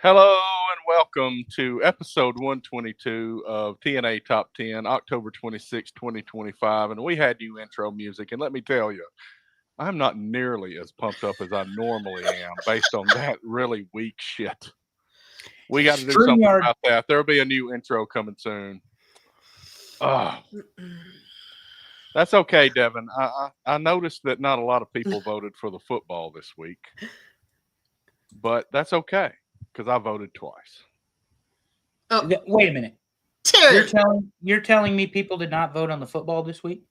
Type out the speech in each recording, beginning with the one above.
Hello and welcome to episode 122 of TNA Top 10, October 26, 2025. And we had you intro music. And let me tell you, I'm not nearly as pumped up as I normally am based on that really weak shit. We got to do something about that. There'll be a new intro coming soon. That's okay, Devin. I noticed that not a lot of people voted for the football this week, but that's okay. Because I voted twice. Oh, wait a minute. Terry. You're telling me people did not vote on the football this week?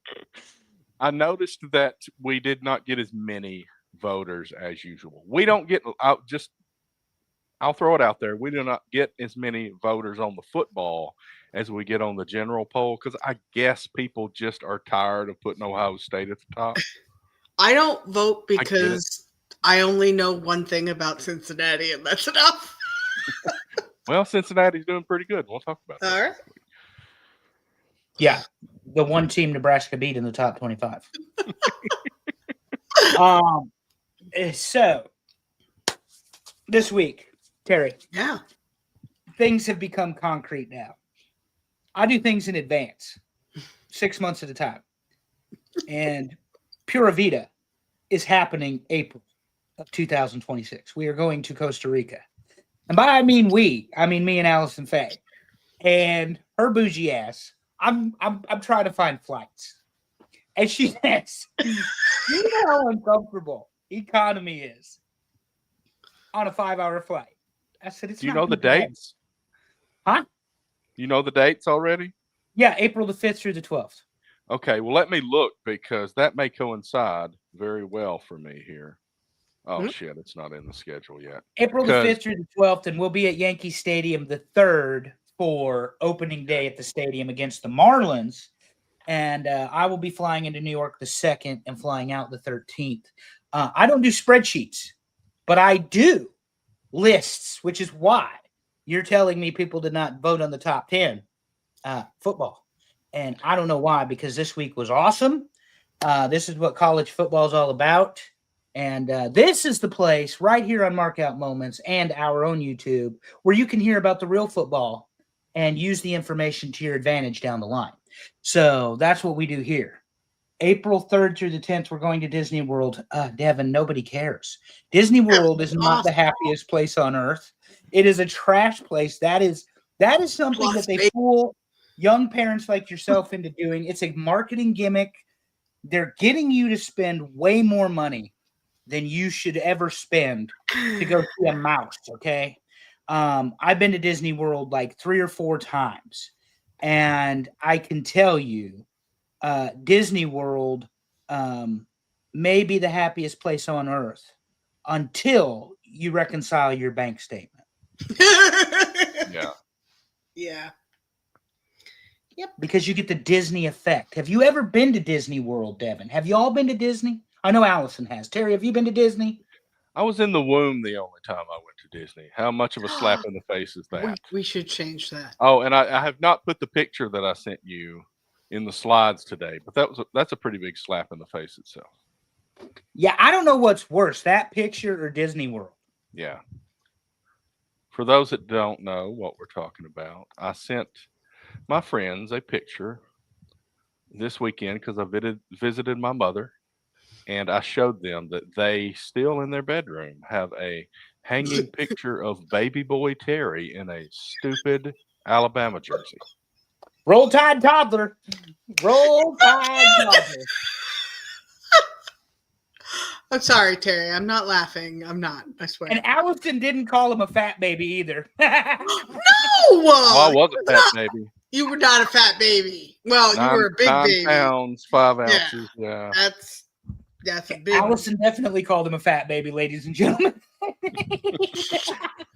I noticed that we did not get as many voters as usual. We don't get. I'll throw it out there. We do not get as many voters on the football as we get on the general poll because I guess people just are tired of putting Ohio State at the top. I don't vote because I only know one thing about Cincinnati, and that's enough. Well, Cincinnati's doing pretty good. We'll talk about that. All right. Yeah, the one team Nebraska beat in the top 25. So this week, Terry. Yeah. Things have become concrete now. I do things in advance, 6 months at a time, and Pura Vida is happening April of 2026. We are going to Costa Rica. And by I mean me and Allison Faye. And her bougie ass, I'm trying to find flights. And she says, you know how uncomfortable economy is on a 5-hour flight. I said, it's Do you know the dates? Huh? You know the dates already? Yeah, April the 5th through the 12th. Okay, well, let me look because that may coincide very well for me here. Oh, shit, it's not in the schedule yet. April the 5th through the 12th, and we'll be at Yankee Stadium the 3rd for opening day at the stadium against the Marlins. And I will be flying into New York the 2nd and flying out the 13th. I don't do spreadsheets, but I do lists, which is why you're telling me people did not vote on the top 10 football. And I don't know why, because this week was awesome. This is what college football is all about. And this is the place right here on Markout Moments and our own YouTube where you can hear about the real football and use the information to your advantage down the line. So that's what we do here. April 3rd through the 10th, we're going to Disney World. Devin, nobody cares. Disney World is not the happiest place on earth. It is a trash place. That is something that they fool young parents like yourself into doing. It's a marketing gimmick. They're getting you to spend way more money than you should ever spend to go see a mouse, okay? I've been to Disney World like 3 or 4 times, and I can tell you Disney World may be the happiest place on earth until you reconcile your bank statement. Yeah. Yeah. Yep. Because you get the Disney effect. Have you ever been to Disney World, Devin? Have you all been to Disney? I know Allison has. Terry, have you been to Disney? I was in the womb the only time I went to Disney. How much of a slap in the face is that? We should change that. Oh, and I have not put the picture that I sent you in the slides today, but that's a pretty big slap in the face itself. Yeah, I don't know what's worse, that picture or Disney World. Yeah. For those that don't know what we're talking about, I sent my friends a picture this weekend because I visited my mother. And I showed them that they still in their bedroom have a hanging picture of baby boy Terry in a stupid Alabama jersey. Roll Tide toddler. Roll Tide toddler. I'm sorry, Terry. I'm not laughing. I'm not. I swear. And Allison didn't call him a fat baby either. No! Well, I was a fat baby. You were not a fat baby. Well, you were a big 9 baby. 9 pounds, 5 ounces. Yeah. That's a big. Allison definitely called him a fat baby, ladies and gentlemen.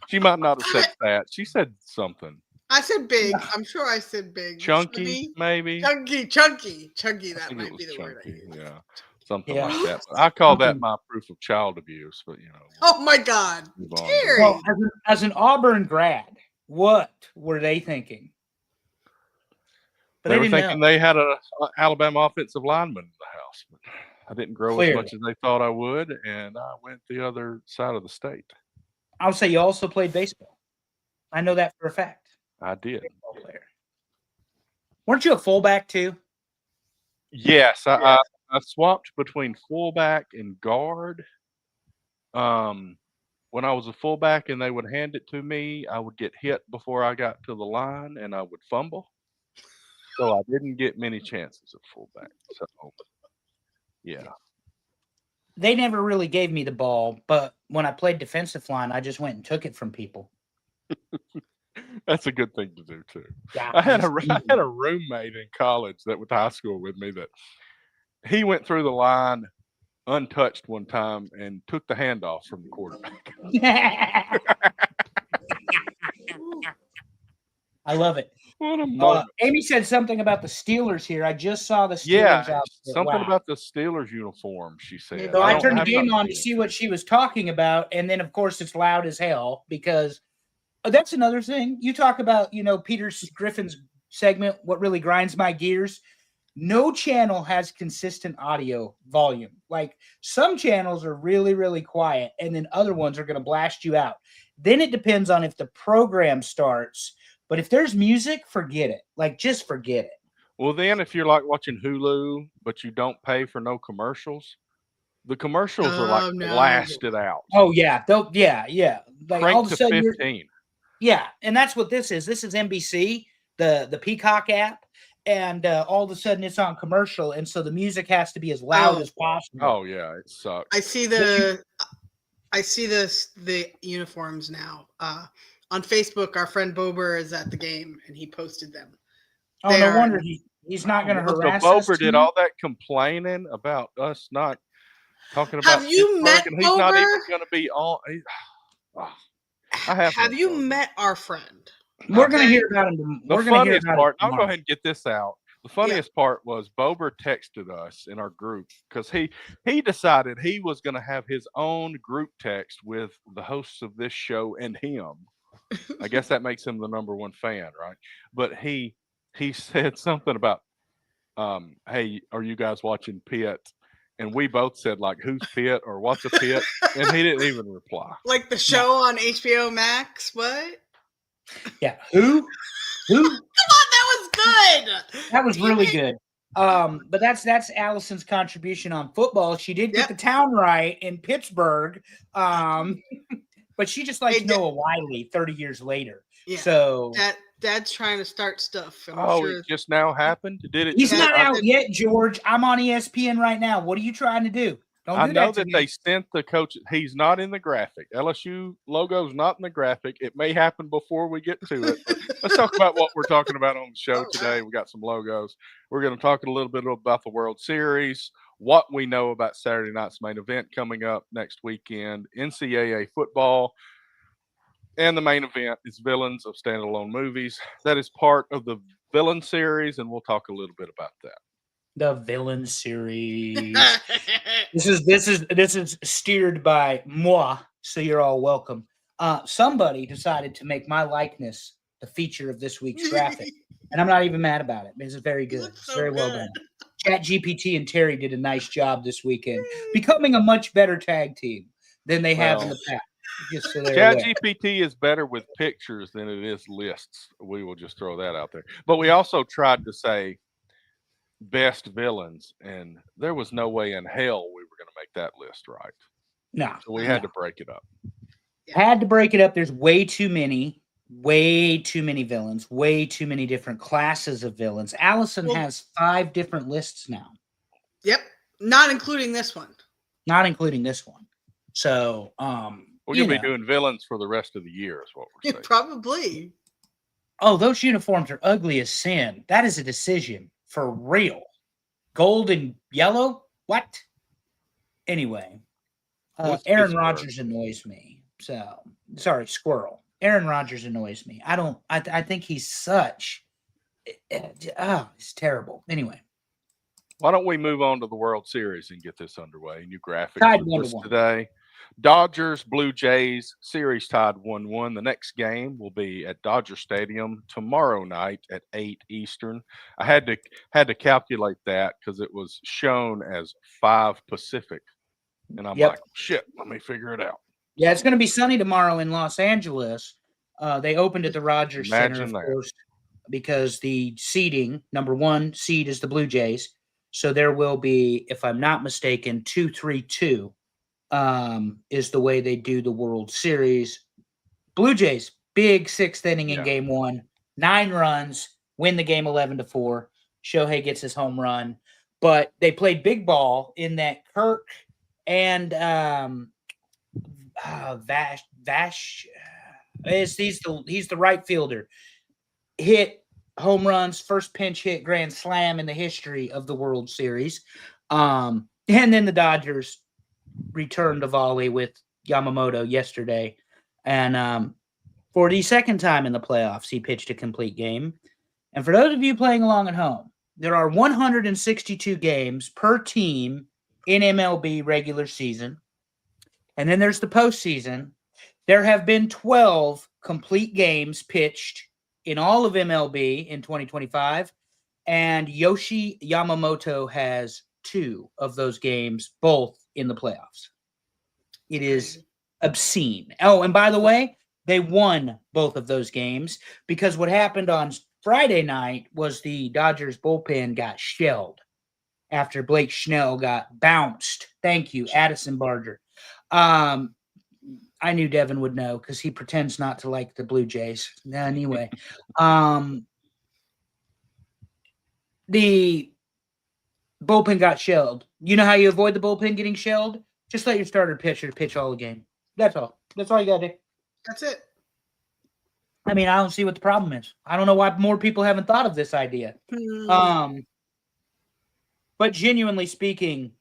She might not have said fat. She said something. I said big. I'm sure I said big. Chunky, maybe. Chunky. That might be the word I use. Yeah. Something like that. But I call that my proof of child abuse, but Oh my God. Terry. Well, as an Auburn grad, what were they thinking? But they were thinking they had an Alabama offensive lineman in the house. But I didn't grow as much as they thought I would, and I went the other side of the state. I'll say you also played baseball. I know that for a fact. I did. Football player. Weren't you a fullback too? Yes, I swapped between fullback and guard. Um, when I was a fullback and they would hand it to me, I would get hit before I got to the line and I would fumble. So I didn't get many chances at fullback. So yeah. They never really gave me the ball, but when I played defensive line, I just went and took it from people. That's a good thing to do too. Yeah, I had just I had a roommate in college that went to high school with me that he went through the line untouched one time and took the handoff from the quarterback. I love it. What a moment. Amy said something about the Steelers here. I just saw the Steelers Yeah, out there. something Wow. about the Steelers uniform, she said. So I don't turned the have game not on to seen see what she was talking about, and then of course it's loud as hell because that's another thing. You talk about, Peter Griffin's segment, What Really Grinds My Gears. No channel has consistent audio volume. Like some channels are really, really quiet, and then other ones are going to blast you out. Then it depends on if the program starts. But if there's music, forget it. Like, just forget it. Well, then if you're like watching Hulu, but you don't pay for no commercials, the commercials are like Oh, no. blasted out. Oh, yeah. Yeah. Like all Crank of a to sudden, 15. yeah. And that's what this is. This is NBC, the Peacock app. And all of a sudden it's on commercial. And so the music has to be as loud as possible. Oh, yeah. It sucks. I see the uniforms now. On Facebook, our friend Bober is at the game, and he posted them. Oh, no wonder he's not going to harass so us. Bober did all that complaining about us not talking about Have you met Pittsburgh, and he's not even Bober? going to be on. I Have you met our friend? We're going to hear about him. The We're going to hear funniest about part, it I'll go tomorrow. ahead and get this out. The funniest part was Bober texted us in our group because he decided he was going to have his own group text with the hosts of this show and him. I guess that makes him the number one fan, right? But he said something about, hey, are you guys watching Pitt? And we both said, like, who's Pitt or what's a Pitt? And he didn't even reply. Like the show on HBO Max? What? Yeah. Who? Come on, that was good. That was really good. But that's Allison's contribution on football. She did get the town right in Pittsburgh. But she just likes Noah Wiley 30 years later. Yeah. So Dad's trying to start stuff. It just now happened? Did it? He's not out yet, George. I'm on ESPN right now. What are you trying to do? I know that they sent the coach. He's not in the graphic. LSU logo's not in the graphic. It may happen before we get to it. Let's talk about what we're talking about on the show today. We got some logos. We're going to talk a little bit about the World Series, what we know about Saturday night's main event coming up next weekend, NCAA football, and the main event is Villains of Standalone Movies. That is part of the Villain series, and we'll talk a little bit about that. The Villain series. This is steered by moi, so you're all welcome. Somebody decided to make my likeness the feature of this week's graphic, and I'm not even mad about it. This is very good. It's very well done. ChatGPT and Terry did a nice job this weekend, becoming a much better tag team than they have in the past. Just so ChatGPT is better with pictures than it is lists. We will just throw that out there. But we also tried to say best villains, and there was no way in hell we were going to make that list right. No. So we had to break it up. Had to break it up. There's way too many villains, way too many different classes of villains. Allison has 5 different lists now. Yep. Not including this one. Not including this one. So, we're going to be doing villains for the rest of the year is what we're saying. Probably. Oh, those uniforms are ugly as sin. That is a decision. For real. Gold and yellow? What? Anyway. Aaron Rodgers annoys me. So, sorry, Squirrel. Aaron Rodgers annoys me. I think he's such. It's terrible. Anyway. Why don't we move on to the World Series and get this underway? New graphic today. Dodgers, Blue Jays, series tied 1-1. The next game will be at Dodger Stadium tomorrow night at 8 Eastern. I had to calculate that because it was shown as 5 Pacific. And I'm like, shit, let me figure it out. Yeah, it's going to be sunny tomorrow in Los Angeles. They opened at the Rogers Center, Imagine of that. course, because the seeding, number 1 seed is the Blue Jays. So there will be, if I'm not mistaken, 2-3-2 is the way they do the World Series. Blue Jays, big 6th inning in Yeah. game 1, 9 runs, win the game 11-4. Shohei gets his home run, but they played big ball in that Kirk and Vash he's the right fielder. Hit home runs, first pinch hit grand slam in the history of the World Series. And then the Dodgers returned a volley with Yamamoto yesterday. And for the second time in the playoffs, he pitched a complete game. And for those of you playing along at home, there are 162 games per team in MLB regular season. And then there's the postseason. There have been 12 complete games pitched in all of MLB in 2025, and Yoshi Yamamoto has 2 of those games, both in the playoffs. It is obscene. Oh, and by the way, they won both of those games because what happened on Friday night was the Dodgers bullpen got shelled after Blake Snell got bounced. Thank you, Addison Barger. I knew Devin would know because he pretends not to like the Blue Jays. Anyway, the bullpen got shelled. You know how you avoid the bullpen getting shelled? Just let your starter pitcher pitch all the game. That's all. That's all you got to do. That's it. I mean, I don't see what the problem is. I don't know why more people haven't thought of this idea. But genuinely speaking,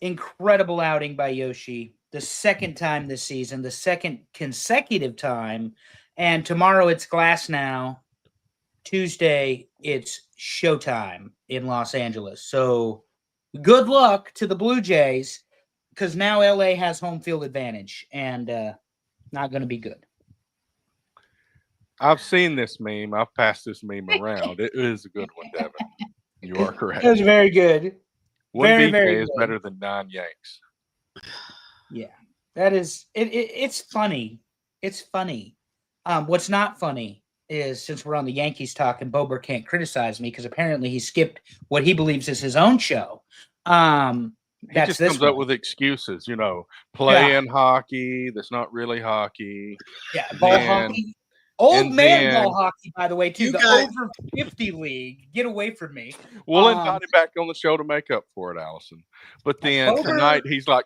incredible outing by Yoshi. The second time this season, the second consecutive time. And tomorrow it's Glass Now. Tuesday, it's showtime in Los Angeles. So good luck to the Blue Jays because now LA has home field advantage and not going to be good. I've seen this meme. I've passed this meme around. It is a good one, Devin. You are correct. It was very good. One very, BK very is good. better than 9 Yanks. Yeah, that is it. It's funny. It's funny. What's not funny is since we're on the Yankees talk and Bober can't criticize me because apparently he skipped what he believes is his own show. He just comes up with excuses, playing hockey that's not really hockey. Yeah, ball hockey. Old man ball hockey, by the way, too. The over 50 league. Get away from me. We'll invite him back on the show to make up for it, Allison. But then tonight he's like,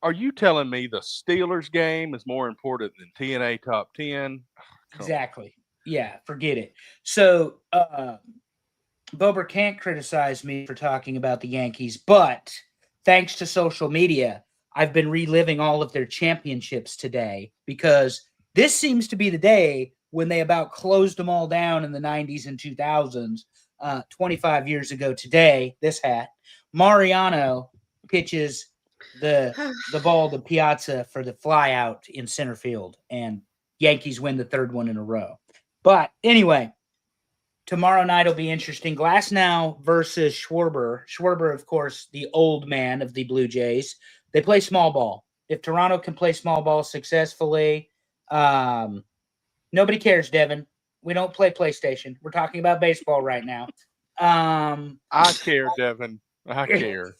are you telling me the Steelers game is more important than TNA Top 10? Exactly. Yeah, forget it. So Bober can't criticize me for talking about the Yankees, but thanks to social media, I've been reliving all of their championships today because this seems to be the day when they about closed them all down in the 90s and 2000s. 25 years ago today, this hat, Mariano pitches the ball to Piazza for the fly out in center field, and Yankees win the 3rd one in a row. But anyway, tomorrow night will be interesting. Glass Now versus Schwarber. Schwarber, of course, the old man of the Blue Jays. They play small ball. If Toronto can play small ball successfully, nobody cares, Devin. We don't play PlayStation. We're talking about baseball right now. I care, Devin. I care.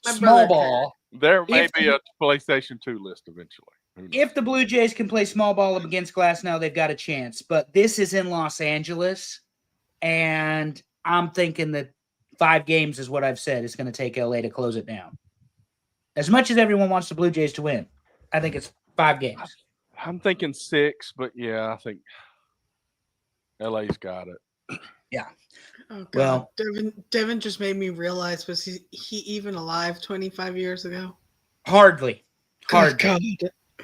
Small ball. There may be a PlayStation 2 list eventually. If the Blue Jays can play small ball against Glass Now, they've got a chance. But this is in Los Angeles, and I'm thinking that 5 games is what I've said is going to take LA to close it down. As much as everyone wants the Blue Jays to win, I think it's 5 games. I'm thinking 6, but yeah, I think LA's got it. Yeah. Oh God, well, Devin just made me realize, was he even alive 25 years ago? Hardly. God.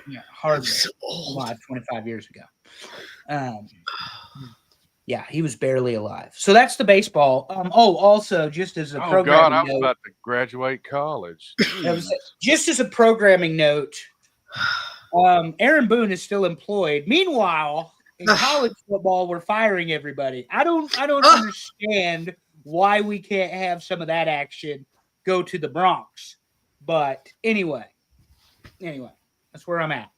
Yeah, hardly. So old. Alive 25 years ago. Yeah, he was barely alive. So that's the baseball. Also, just as a programming I was about to graduate college. Just as a programming note, Aaron Boone is still employed. Meanwhile, in college football, we're firing everybody. I don't understand why we can't have some of that action go to the Bronx. But anyway, that's where I'm at.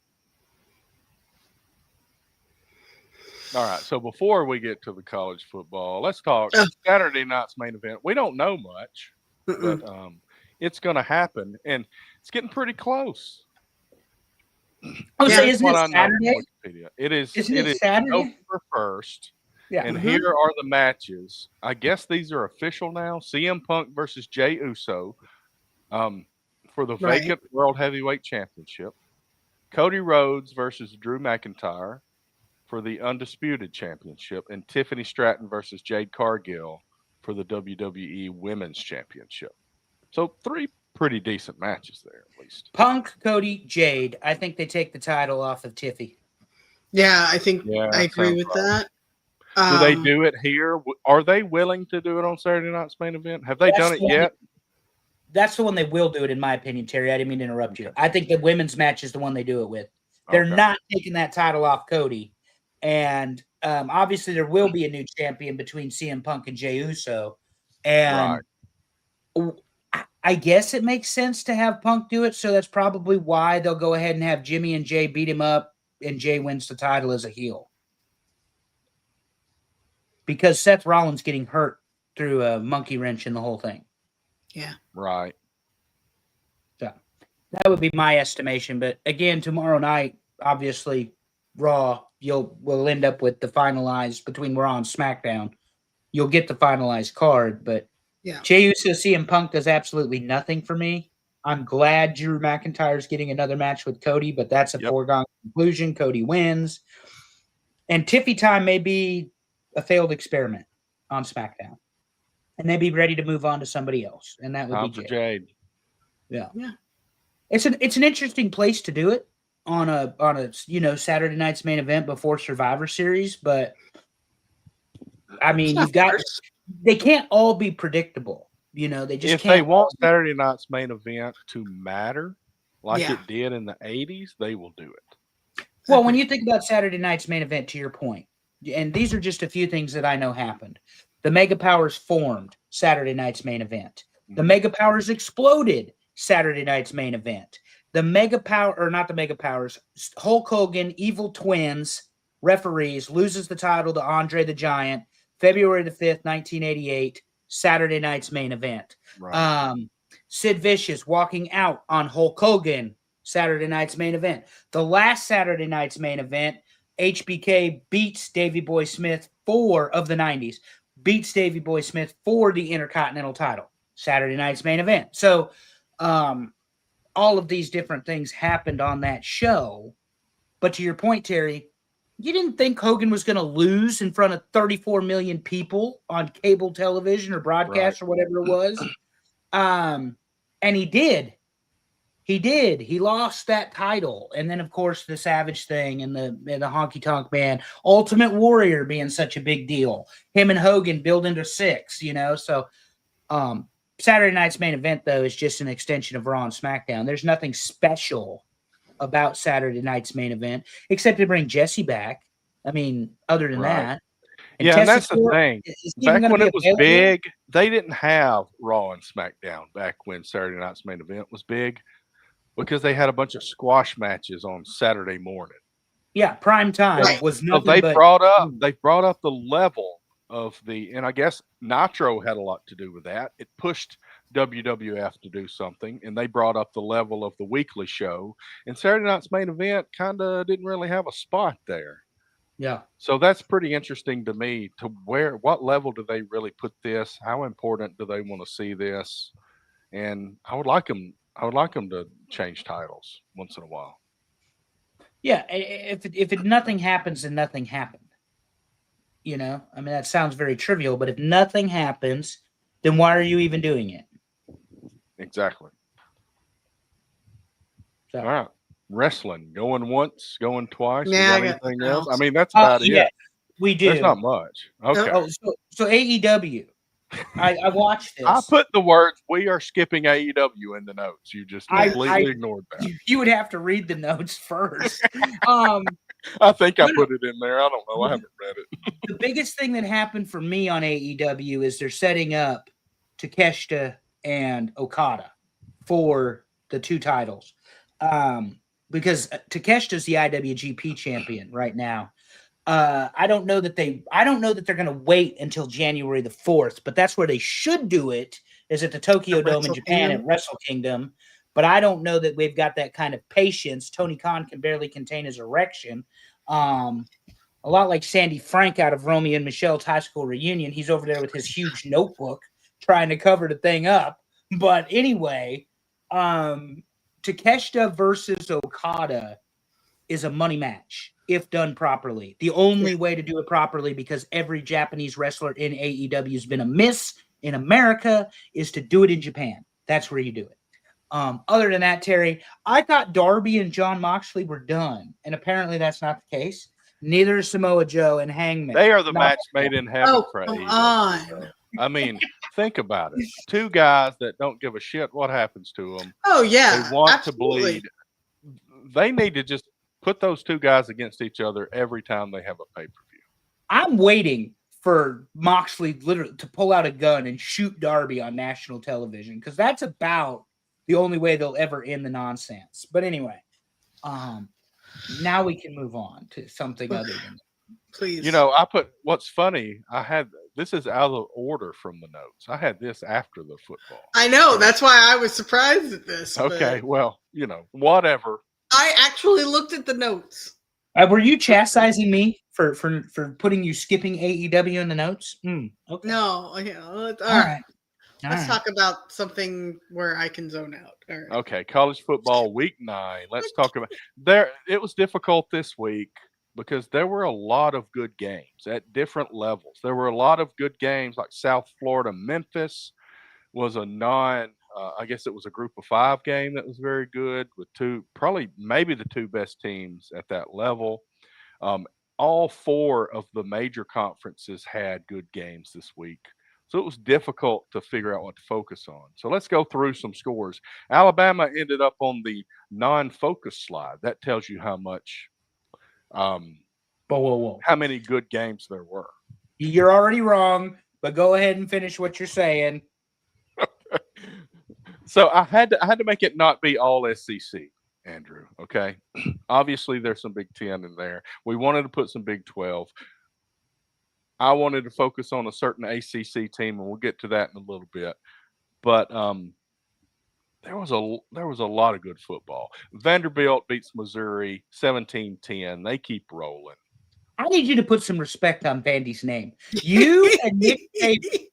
All right. So before we get to the college football, let's talk Ugh, Saturday night's main event. We don't know much, but mm-mm. it's going to happen, and it's getting pretty close. I would Yeah. say, Here's isn't what it I know from Saturday? Wikipedia. It is. Isn't It it is Saturday? November 1st, Yeah. and Hmm. here are the matches. I guess these are official now. CM Punk versus Jey Uso, um, for the Right. vacant World Heavyweight Championship. Cody Rhodes versus Drew McIntyre for the Undisputed Championship, and Tiffany Stratton versus Jade Cargill for the WWE Women's Championship. So three pretty decent matches there, at least. Punk, Cody, Jade. I think they take the title off of Tiffy. Yeah, I think I Yeah, agree sounds with right. that. Do they Um, do it here? Are they willing to do it on Saturday night's main event? Have they That's done the it one. yet? That's the one they will do it, in my opinion, Terry. I didn't mean to interrupt you. Okay. I think the women's match is the one they do it with. They're Okay. not taking that title off Cody, and obviously there will be a new champion between CM Punk and Jey Uso, Right. and I guess it makes sense to have Punk do it. So that's probably why they'll go ahead and have Jimmy and Jay beat him up, and Jay wins the title as a heel because Seth Rollins getting hurt through a monkey wrench in the whole thing. yeah. Right. So that would be my estimation. But again, tomorrow night, obviously, Raw, we'll end up with the finalized between Raw and SmackDown. You'll get the finalized card, but Yeah. Jey Uso CM Punk does absolutely nothing for me. I'm glad Drew McIntyre's getting another match with Cody, but that's a Yep. foregone conclusion. Cody wins. And Tiffy time may be a failed experiment on SmackDown. And they'd be ready to move on to somebody else. And that would Time be for Jay. Jade. Yeah. Yeah. It's an interesting place to do it on a Saturday night's main event before Survivor Series, but I mean Of course. they can't all be predictable. They just If they can't. want Saturday night's main event to matter like Yeah. it did in the 80s, they will do it. Well, when Agreed. you think about Saturday night's main event, to your point, and these are just a few things that I know happened. The Mega Powers formed Saturday night's main event. The Mhm. Mega Powers exploded Saturday night's main event. The Mega Power, or not the Mega Powers, Hulk Hogan, Evil Twins, referees, loses the title to Andre the Giant, February the 5th, 1988, Saturday night's main event. Right. Sid Vicious walking out on Hulk Hogan, Saturday night's main event. The last Saturday night's main event, HBK beats Davey Boy Smith of the 90s, beats Davey Boy Smith for the Intercontinental title, Saturday night's main event. So, all of these different things happened on that show. But to your point, Terry, you didn't think Hogan was going to lose in front of 34 million people on cable television or Right. broadcast or whatever it was. And he did. He did. He lost that title. And then, of course, the Savage thing and the Honky Tonk Man, Ultimate Warrior being such a big deal. Him and Hogan build into 6, So Saturday night's main event, though, is just an extension of Raw and SmackDown. There's nothing special about Saturday night's main event except to bring Jesse back. I mean, other than Right. that. And Yeah, and Tessie that's the Ford, thing. is he even Back going to when be it was available? big, they didn't have Raw and SmackDown back when Saturday night's main event was big because they had a bunch of squash matches on Saturday morning. Yeah, prime time Right. was So nothing they but brought up the level of and I guess Nitro had a lot to do with that. It pushed WWF to do something, and they brought up the level of the weekly show. And Saturday night's main event kind of didn't really have a spot there. yeah. So that's pretty interesting to me. What level do they really put this? How important do they want to see this? And I would like them. I would like them to change titles once in a while. Yeah, if nothing happens, then nothing happened. I mean, that sounds very trivial, but if nothing happens, then why are you even doing it? Exactly. So, All right. Wrestling, going once, going twice. We Yeah, I got got anything nothing else? I else. mean, that's about yeah, it. we There's do. not much. Okay. Oh, so AEW. I watched this. I put the words "we are skipping AEW" in the notes. You just I- completely ignored that. You would have to read the notes first. I think I No, no. put it in there. I don't know. I haven't read it. The biggest thing that happened for me on AEW is they're setting up Takeshita and Okada for the 2 titles. Because Takeshita's the IWGP champion right now. I don't know that they're going to wait until January the 4th, but that's where they should do it, is at the Tokyo Dome in Japan at Wrestle Kingdom. But I don't know that we've got that kind of patience. Tony Khan can barely contain his erection. A lot like Sandy Frank out of Romeo and Michelle's high school reunion. He's over there with his huge notebook trying to cover the thing up. But anyway, Takeshita versus Okada is a money match if done properly. The only way to do it properly, because every Japanese wrestler in AEW has been a miss in America, is to do it in Japan. That's where you do it. Other than that, Terry, I thought Darby and Jon Moxley were done, and apparently that's not the case. Neither is Samoa Joe and Hangman. They are the match made in heaven for come AEW. on. I mean, think about it. Two guys that don't give a shit what happens to them. Oh, yeah. They want absolutely. to bleed. They need to just put those two guys against each other every time they have a pay-per-view. I'm waiting for Moxley literally to pull out a gun and shoot Darby on national television, because that's about the only way they'll ever end the nonsense. But anyway, now we can move on to something other than that. Please. You know, what's funny, this is out of order from the notes. I had this after the football. I know. That's why I was surprised at this. Okay, well, whatever. I actually looked at the notes. Were you chastising me for putting you skipping AEW in the notes? Okay. No. Yeah, all right. Let's talk about something where I can zone out. All right. Okay, college football week 9. Let's talk about it was difficult this week because there were a lot of good games at different levels. There were a lot of good games, like South Florida, Memphis was I guess it was a group of 5 game that was very good with maybe the 2 best teams at that level. All 4 of the major conferences had good games this week. So it was difficult to figure out what to focus on. So let's go through some scores. Alabama ended up on the non-focus slide. That tells you how much, whoa. how many good games there were. You're already wrong, but go ahead and finish what you're saying. So I had to make it not be all SEC, Andrew. Okay, obviously there's some Big 10 in there. We wanted to put some Big 12. I wanted to focus on a certain ACC team, and we'll get to that in a little bit. But there was a lot of good football. Vanderbilt beats Missouri 17-10. They keep rolling. I need you to put some respect on Vandy's name. You and Nick Saban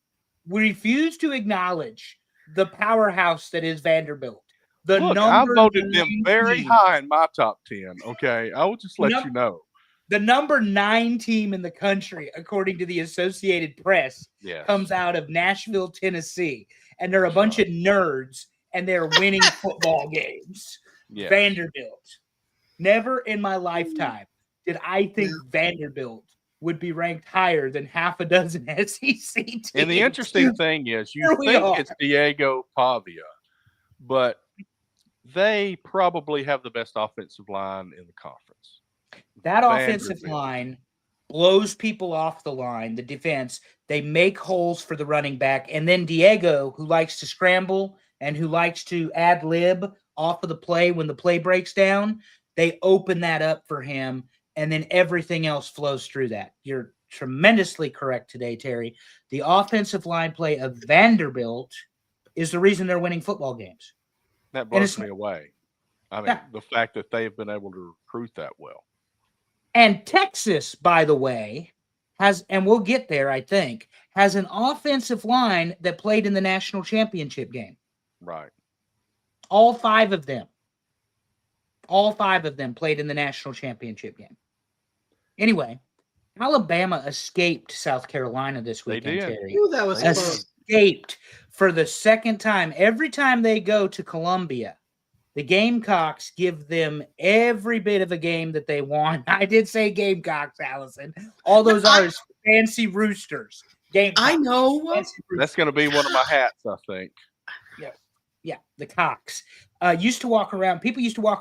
refuse to acknowledge the powerhouse that is Vanderbilt. I voted them very high in my top 10. Okay, I will just let you know. The number 9 team in the country, according to the Associated Press, comes out of Nashville, Tennessee. And they're a bunch of nerds, and they're winning football games. Yes. Vanderbilt. Never in my lifetime did I think Vanderbilt would be ranked higher than half a dozen SEC teams. And the interesting thing is, you think it's Diego Pavia, but they probably have the best offensive line in the conference. That offensive line blows people off the line, the defense. They make holes for the running back. And then Diego, who likes to scramble and who likes to ad lib off of the play when the play breaks down, they open that up for him. And then everything else flows through that. You're tremendously correct today, Terry. The offensive line play of Vanderbilt is the reason they're winning football games. That blows me away. I mean, the fact that they have been able to recruit that well. And Texas, by the way, has, and we'll get there, I think, has an offensive line that played in the national championship game. Right. All 5 of them. All 5 of them played in the national championship game. Anyway, Alabama escaped South Carolina this weekend, Terry. Ooh, that was escaped for the second time. Every time they go to Columbia, the Gamecocks give them every bit of a game that they want. I did say Gamecocks, Allison. All those others, fancy roosters. Gamecocks. I know. That's going to be one of my hats, I think. Yeah, the Cocks. People used to walk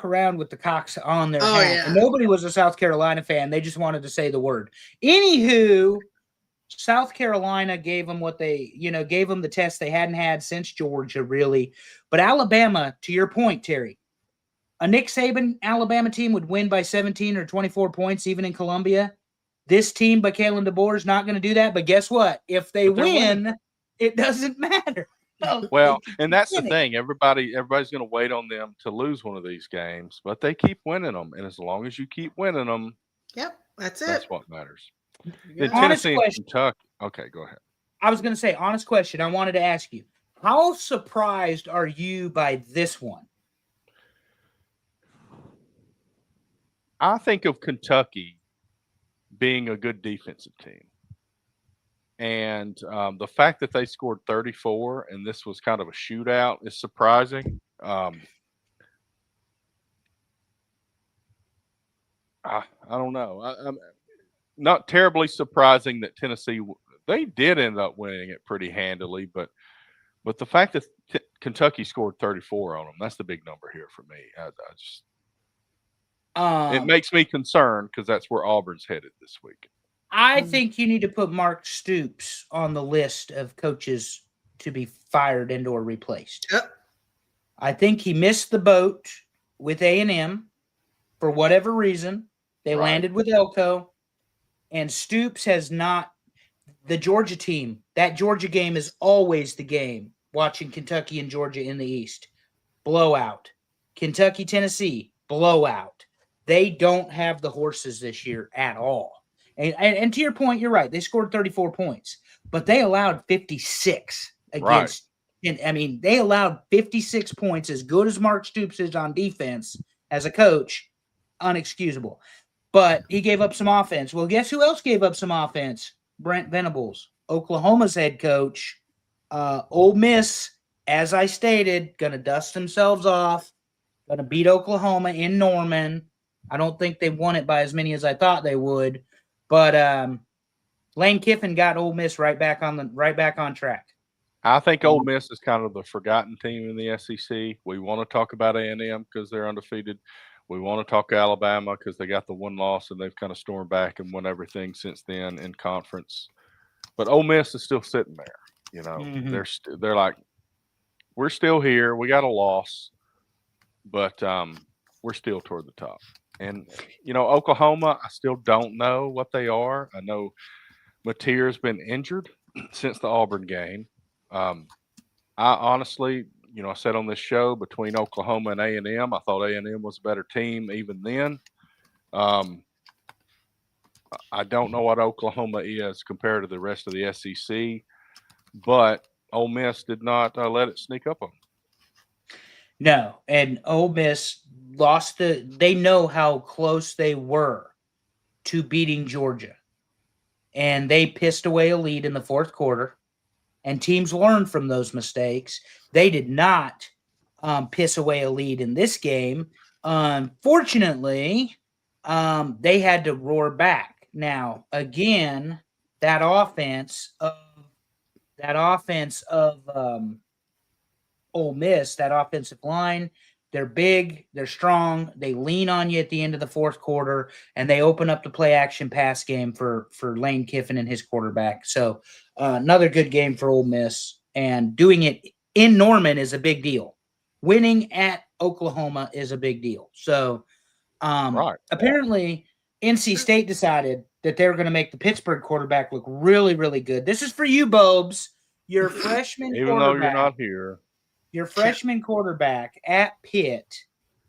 around with the Cocks on their hat. Yeah. And nobody was a South Carolina fan. They just wanted to say the word. Anywho, South Carolina gave them gave them the test they hadn't had since Georgia, really. But Alabama, to your point, Terry, a Nick Saban Alabama team would win by 17 or 24 points, even in Columbia. This team by Kalen DeBoer is not going to do that. But guess what? If they But they're winning. win, it doesn't matter. No, Well, they keep and that's the winning. thing. Everybody's going to wait on them to lose one of these games, but they keep winning them, and as long as you keep winning them, Yep, that's it. that's what matters. Yeah. Then Honest Tennessee and question. Kentucky. Okay, go ahead. I was going to say, honest question. I wanted to ask you, how surprised are you by this one? I think of Kentucky being a good defensive team. And the fact that they scored 34 and this was kind of a shootout is surprising. I don't know. I'm not terribly surprising that Tennessee they did end up winning it pretty handily, but the fact that Kentucky scored 34 on them, that's the big number here for me. I just it makes me concerned because that's where Auburn's headed this week. I think you need to put Mark Stoops on the list of coaches to be fired and or replaced. Yep. I think he missed the boat with A&M for whatever reason. They Right. landed with Elko, and Stoops has not. The Georgia team, that Georgia game is always the game. Watching Kentucky and Georgia in the East, blowout. Kentucky, Tennessee, blowout. They don't have the horses this year at all. And to your point, you're right. They scored 34 points, but they allowed 56 against. And I mean, they allowed 56 points. As good as Mark Stoops is on defense as a coach, unexcusable. But he gave up some offense. Well, guess who else gave up some offense? Brent Venables, Oklahoma's head coach. Ole Miss, as I stated, going to dust themselves off. Going to beat Oklahoma in Norman. I don't think they won it by as many as I thought they would. But Lane Kiffin got Ole Miss right back on track. I think Ole Miss is kind of the forgotten team in the SEC. We want to talk about A&M because they're undefeated. We want to talk Alabama because they got the one loss and they've kind of stormed back and won everything since then in conference. But Ole Miss is still sitting there. You know, they're like, we're still here. We got a loss, but we're still toward the top. And, you know, Oklahoma, I still don't know what they are. I know Mateer's been injured since the Auburn game. I honestly, you know, I said on this show between Oklahoma and A&M, I thought A&M was a better team even then. I don't know what Oklahoma is compared to the rest of the SEC, but Ole Miss did not let it sneak up on them. No, and Ole Miss lost they know how close they were to beating Georgia. And they pissed away a lead in the fourth quarter. And teams learned from those mistakes. They did not piss away a lead in this game. Unfortunately, they had to roar back. Now, again, that offense of Ole Miss, that offensive line, they're big, they're strong, they lean on you at the end of the fourth quarter, and they open up the play action pass game for Lane Kiffin and his quarterback. So another good game for Ole Miss, and doing it in Norman is a big deal. Winning at Oklahoma is a big deal. So apparently NC State decided that they were going to make the Pittsburgh quarterback look really, really good. This is for you, Bobes. Your freshman Even though you're not here. Your freshman quarterback at Pitt,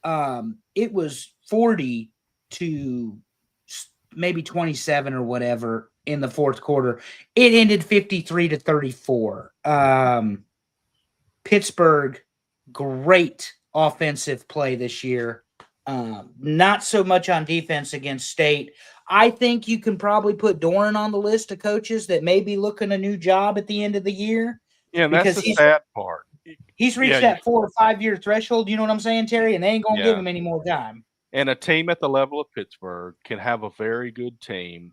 it was 40 to maybe 27 or whatever in the fourth quarter. It ended 53 to 34. Pittsburgh, great offensive play this year. Not so much on defense against State. I think you can probably put Doran on the list of coaches that may be looking a new job at the end of the year. Yeah, and that's the sad part. He's reached that 4 or 5 year threshold. You know what I'm saying, Terry? And they ain't going to give him any more time. And a team at the level of Pittsburgh can have a very good team.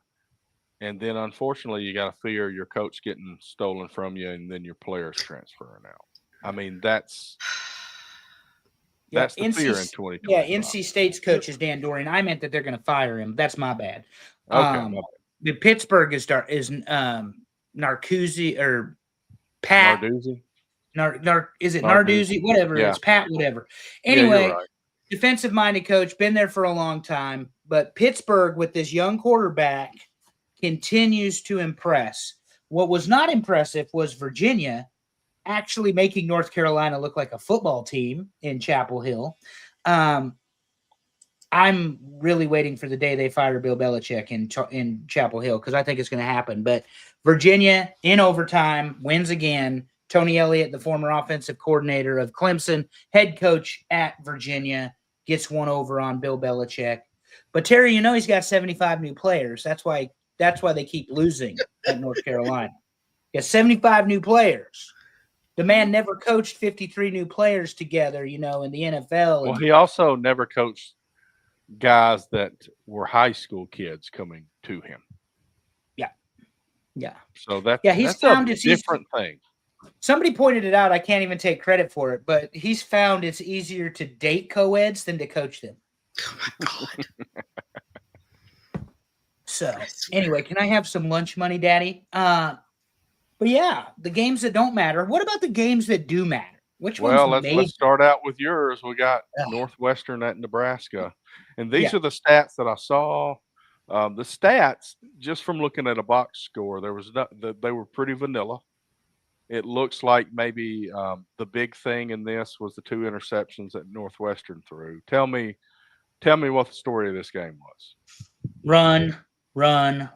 And then, unfortunately, you got to fear your coach getting stolen from you and then your players transferring out. I mean, that's the fear in 2020. Yeah, NC State's coach is Dan Doran. I meant that they're going to fire him. That's my bad. Okay. The Pittsburgh is Narcuzzi or Pat. Narduzzi? Is it Narduzzi? Whatever. Yeah. It's Pat, whatever. Anyway, right. Defensive-minded coach, been there for a long time. But Pittsburgh, with this young quarterback, continues to impress. What was not impressive was Virginia actually making North Carolina look like a football team in Chapel Hill. I'm really waiting for the day they fire Bill Belichick in Chapel Hill because I think it's going to happen. But Virginia, in overtime, wins again. Tony Elliott, the former offensive coordinator of Clemson, head coach at Virginia, gets one over on Bill Belichick. But Terry, he's got 75 new players. That's why they keep losing at North Carolina. He has 75 new players. The man never coached 53 new players together, in the NFL. Well, he also never coached guys that were high school kids coming to him. Yeah. So that's found a different thing. Somebody pointed it out. I can't even take credit for it, but he's found it's easier to date co-eds than to coach them. Oh my God. So anyway, can I have some lunch money, Daddy? But yeah, the games that don't matter. What about the games that do matter? Which ones? Let's start out with yours. We got Northwestern at Nebraska, and these are the stats that I saw. The stats, just from looking at a box score, they were pretty vanilla. It looks like maybe the big thing in this was the 2 interceptions that Northwestern threw. Tell me what the story of this game was. Run.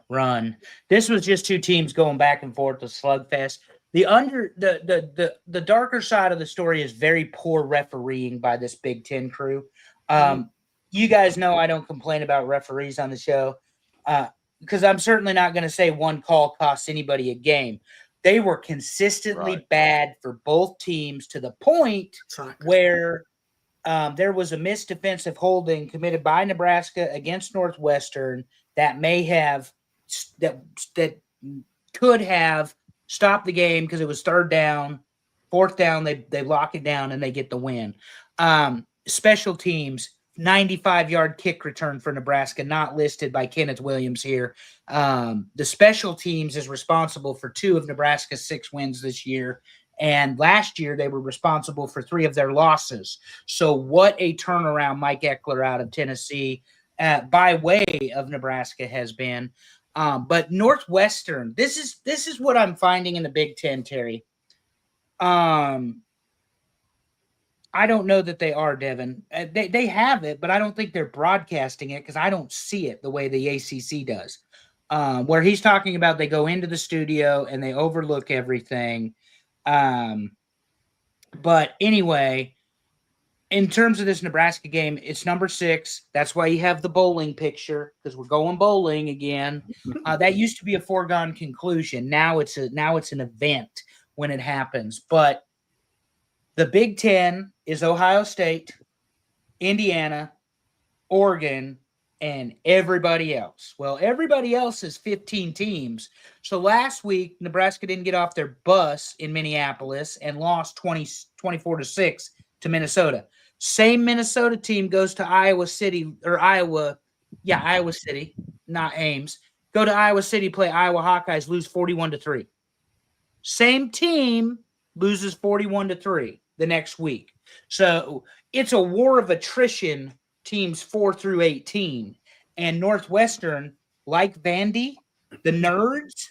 This was just 2 teams going back and forth, a slugfest. The darker side of the story is very poor refereeing by this Big Ten crew. You guys know I don't complain about referees on the show because I'm certainly not going to say one call costs anybody a game. They were consistently bad for both teams to the point where there was a missed defensive holding committed by Nebraska against Northwestern that could have stopped the game because it was 3rd down, 4th down. They lock it down and they get the win. Special teams, 95-yard kick return for Nebraska, not listed by Kenneth Williams here. The special teams is responsible for 2 of Nebraska's 6 wins this year. And last year, they were responsible for 3 of their losses. So what a turnaround Mike Eckler out of Tennessee by way of Nebraska has been. But Northwestern, this is what I'm finding in the Big Ten, Terry. I don't know that they are, Devin. They have it, but I don't think they're broadcasting it because I don't see it the way the ACC does. Where he's talking about they go into the studio and they overlook everything. But anyway, in terms of this Nebraska game, it's number 6. That's why you have the bowling picture because we're going bowling again. That used to be a foregone conclusion. Now it's an event when it happens. But the Big Ten is Ohio State, Indiana, Oregon, and everybody else. Well, everybody else is 15 teams. So last week, Nebraska didn't get off their bus in Minneapolis and lost 24-6 to Minnesota. Same Minnesota team goes to Iowa City, not Ames. Go to Iowa City, play Iowa Hawkeyes, lose 41-3. Same team loses 41-3 the next week. So it's a war of attrition, teams 4 through 18. And Northwestern, like Vandy, the Nerds,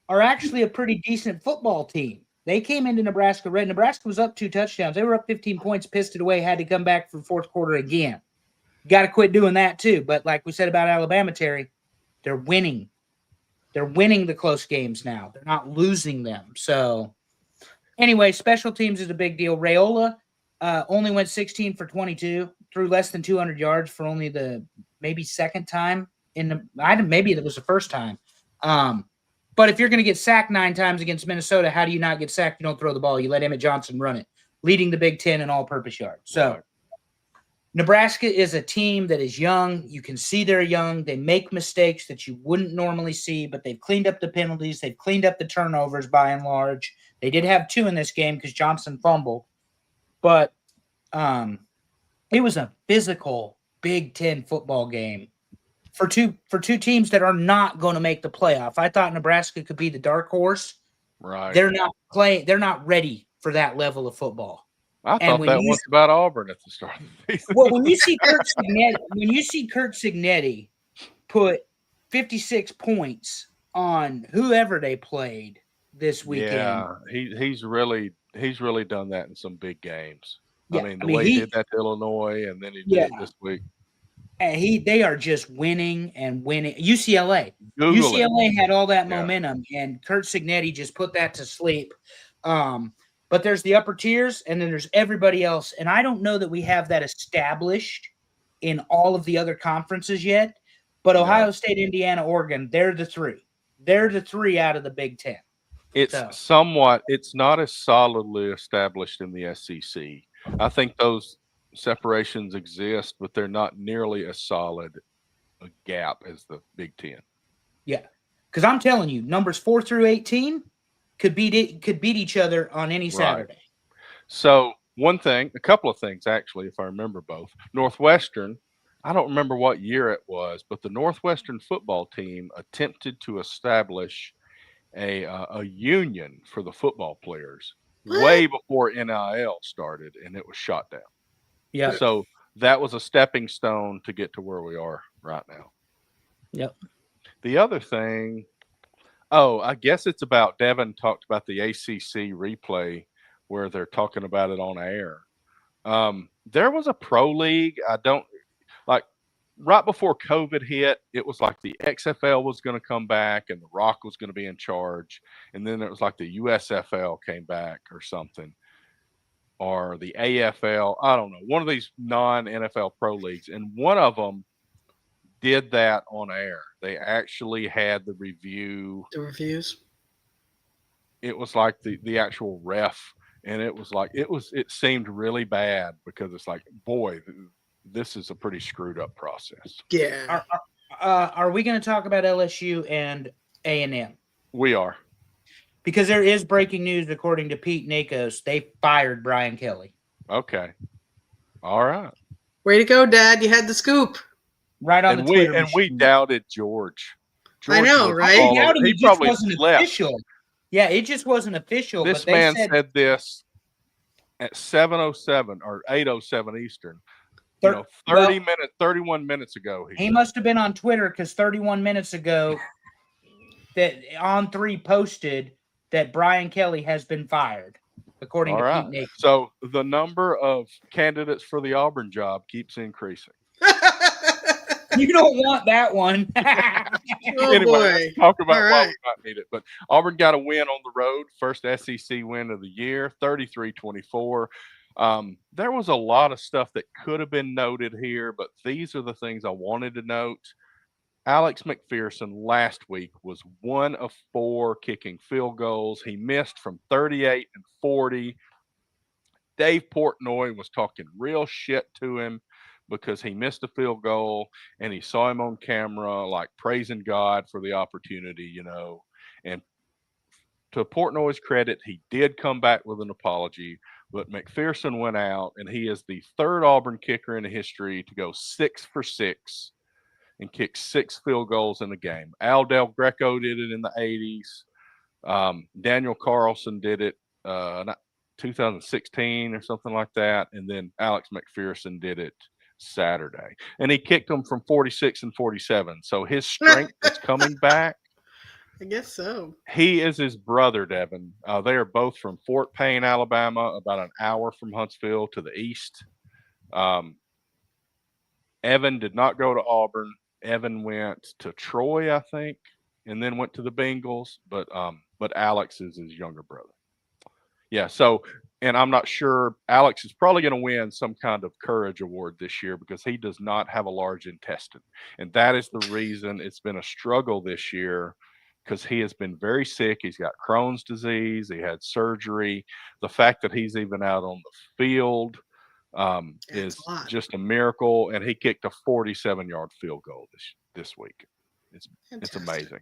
are actually a pretty decent football team. They came into Nebraska red. Nebraska was up 2 touchdowns. They were up 15 points, pissed it away, had to come back for the 4th quarter again. Got to quit doing that too. But like we said about Alabama, Terry, they're winning. They're winning the close games now. They're not losing them. So anyway, special teams is a big deal. Raiola only went 16 for 22, threw less than 200 yards for only the maybe second time maybe it was the first time. But if you're going to get sacked 9 times against Minnesota, how do you not get sacked? You don't throw the ball. You let Emmett Johnson run it, leading the Big Ten in all-purpose yards. So Nebraska is a team that is young. You can see they're young. They make mistakes that you wouldn't normally see, but they've cleaned up the penalties. They've cleaned up the turnovers by and large. They did have 2 in this game because Johnson fumbled. But it was a physical Big Ten football game for two teams that are not going to make the playoff. I thought Nebraska could be the dark horse. Right. They're not playing. They're not ready for that level of football. I thought that was about Auburn at the start of the season. Well, when you see Kurt Cignetti put 56 points on whoever they played this weekend. Yeah, he's really done that in some big games. I Yeah, mean, I the mean way he did that to Illinois, and then he did yeah, it this week. they are just winning and winning. UCLA, Google it. UCLA had all that Yeah, momentum, and Kurt Signetti just put that to sleep. But there's the upper tiers, and then there's everybody else, and I don't know that we have that established in all of the other conferences yet. But Ohio no, State, Indiana, Oregon, they're the three. They're the three out of the Big Ten. it's So somewhat. It's not as solidly established in the SEC. I think those separations exist, but they're not nearly as solid a gap as the Big Ten. yeah, because I'm telling you, numbers 4 through 18 could beat each other on any Right. Saturday. So a couple of things actually, if I remember both. Northwestern, I don't remember what year it was, but the Northwestern football team attempted to establish a union for the football players What? way before NIL started, and it was shot down. Yeah, So that was a stepping stone to get to where we are right now. yep. The other thing, oh, I guess it's about Devin talked about the ACC replay where they're talking about it on air. There was a pro league. I don't like right before COVID hit, it was like the XFL was going to come back and The Rock was going to be in charge. And then it was like the USFL came back or something, or the AFL. I don't know, one of these non NFL pro leagues. And one of them did that on air. They actually had the review. The reviews. It was like the actual ref. And it seemed really bad because it's like, boy, this is a pretty screwed up process. Yeah. Are we going to talk about LSU and A&M? We are. Because there is breaking news, according to Pete Nakos, they fired Brian Kelly. Okay. All right. Way to go, Dad. You had the scoop. Right on the Twitter we machine. doubted George. I know, was right? all I over- doubted He it just probably wasn't left. official. Yeah, it just wasn't official. This but they man said said this at 7:07 or 8:07 Eastern. You know, 31 minutes ago. He said. must have been on Twitter because 31 minutes ago, that On3 posted that Brian Kelly has been fired, according All to right. Pete Nakos. So the number of candidates for the Auburn job keeps increasing. You don't want that one. Oh, Anyway, boy. let's talk about All why right. we might need it. But Auburn got a win on the road, first SEC win of the year, 33-24. There was a lot of stuff that could have been noted here, but these are the things I wanted to note. Alex McPherson last week was 1 of 4 kicking field goals. He missed from 38 and 40. Dave Portnoy was talking real shit to him because he missed a field goal, and he saw him on camera like praising God for the opportunity, you know. And to Portnoy's credit, he did come back with an apology, but McPherson went out, and he is the third Auburn kicker in history to go 6 for 6 and kick 6 field goals in a game. Al Del Greco did it in the 80s. Daniel Carlson did it 2016 or something like that. And then Alex McPherson did it Saturday. And he kicked them from 46 and 47. So his strength is coming back. I guess so. He is his brother, Devin. They are both from Fort Payne, Alabama, about an hour from Huntsville to the east. Evan did not go to Auburn. Evan went to Troy, I think, and then went to the Bengals. But Alex is his younger brother. Yeah. So, and I'm not sure. Alex is probably going to win some kind of courage award this year because he does not have a large intestine, and that is the reason it's been a struggle this year. Because he has been very sick. He's got Crohn's disease. He had surgery. The fact that he's even out on the field is just a miracle. And he kicked a 47-yard field goal this week. It's amazing.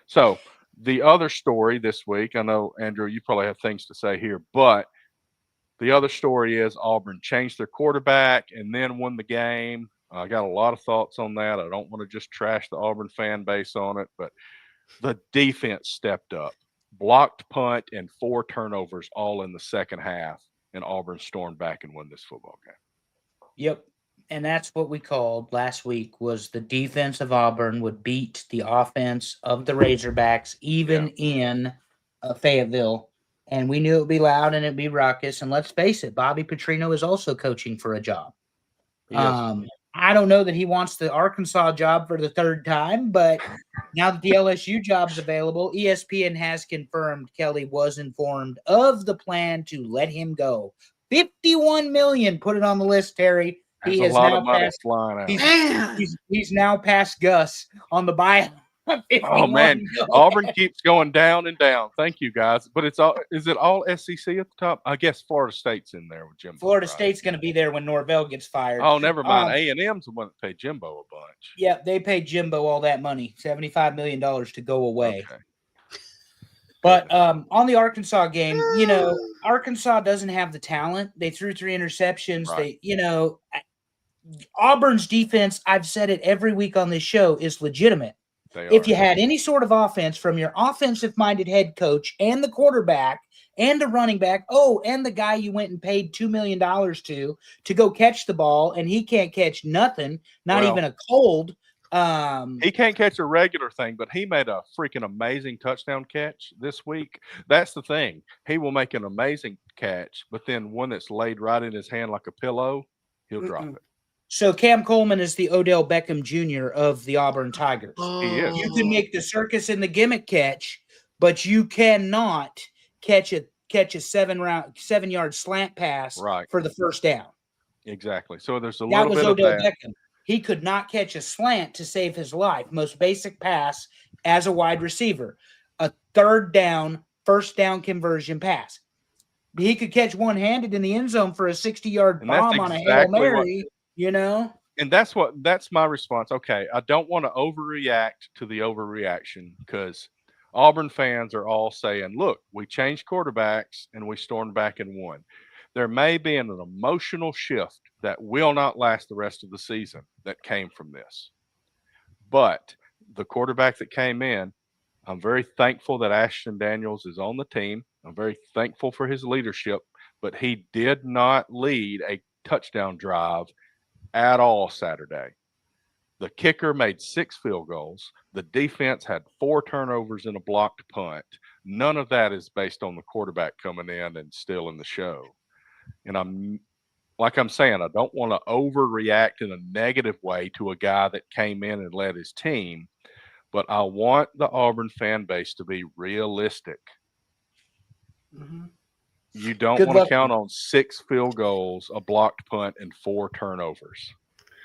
So the other story this week, I know, Andrew, you probably have things to say here, but the other story is Auburn changed their quarterback and then won the game. I got a lot of thoughts on that. I don't want to just trash the Auburn fan base on it, but the defense stepped up, blocked punt and 4 turnovers all in the second half, and Auburn stormed back and won this football game. Yep. And that's what we called last week was the defense of Auburn would beat the offense of the Razorbacks, even in Fayetteville. And we knew it would be loud and it'd be raucous. And let's face it, Bobby Petrino is also coaching for a job. I don't know that he wants the Arkansas job for the third time, but now that the LSU job's available, ESPN has confirmed Kelly was informed of the plan to let him go. 51 million, put it on the list, Terry. There's a lot of money flying out. He's now past Gus on the buyout. Oh man, Auburn keeps going down and down. Thank you guys, but is it all SEC at the top? I guess Florida State's in there with Jimbo. Florida State's going to be there when Norvell gets fired. Oh, never mind. A&M's the one that paid Jimbo a bunch. Yeah, they paid Jimbo all that money, $75 million to go away. Okay. But on the Arkansas game, Arkansas doesn't have the talent. They threw 3 interceptions. Right. Auburn's defense, I've said it every week on this show, is legitimate. If you had any sort of offense from your offensive-minded head coach and the quarterback and the running back, and the guy you went and paid $2 million to go catch the ball, and he can't catch nothing, not even a cold. He can't catch a regular thing, but he made a freaking amazing touchdown catch this week. That's the thing. He will make an amazing catch, but then one that's laid right in his hand like a pillow, he'll drop it. So Cam Coleman is the Odell Beckham Jr. of the Auburn Tigers. He is. You can make the circus and the gimmick catch, but you cannot catch a 7-yard slant pass for the first down. Exactly. So there's a little bit of that. Odell Beckham. He could not catch a slant to save his life. Most basic pass as a wide receiver. A third down, first down conversion pass. He could catch one-handed in the end zone for a 60-yard bomb on a Hail Mary. And that's my response. Okay, I don't want to overreact to the overreaction because Auburn fans are all saying, look, we changed quarterbacks and we stormed back and won. There may be an emotional shift that will not last the rest of the season that came from this. But the quarterback that came in, I'm very thankful that Ashton Daniels is on the team. I'm very thankful for his leadership, but he did not lead a touchdown drive at all Saturday. The kicker made 6 field goals. The defense had 4 turnovers and a blocked punt. None of that is based on the quarterback coming in and stealing the show. And I'm saying, I don't want to overreact in a negative way to a guy that came in and led his team, but I want the Auburn fan base to be realistic. Mm-hmm. You don't want to count on 6 field goals, a blocked punt, and 4 turnovers.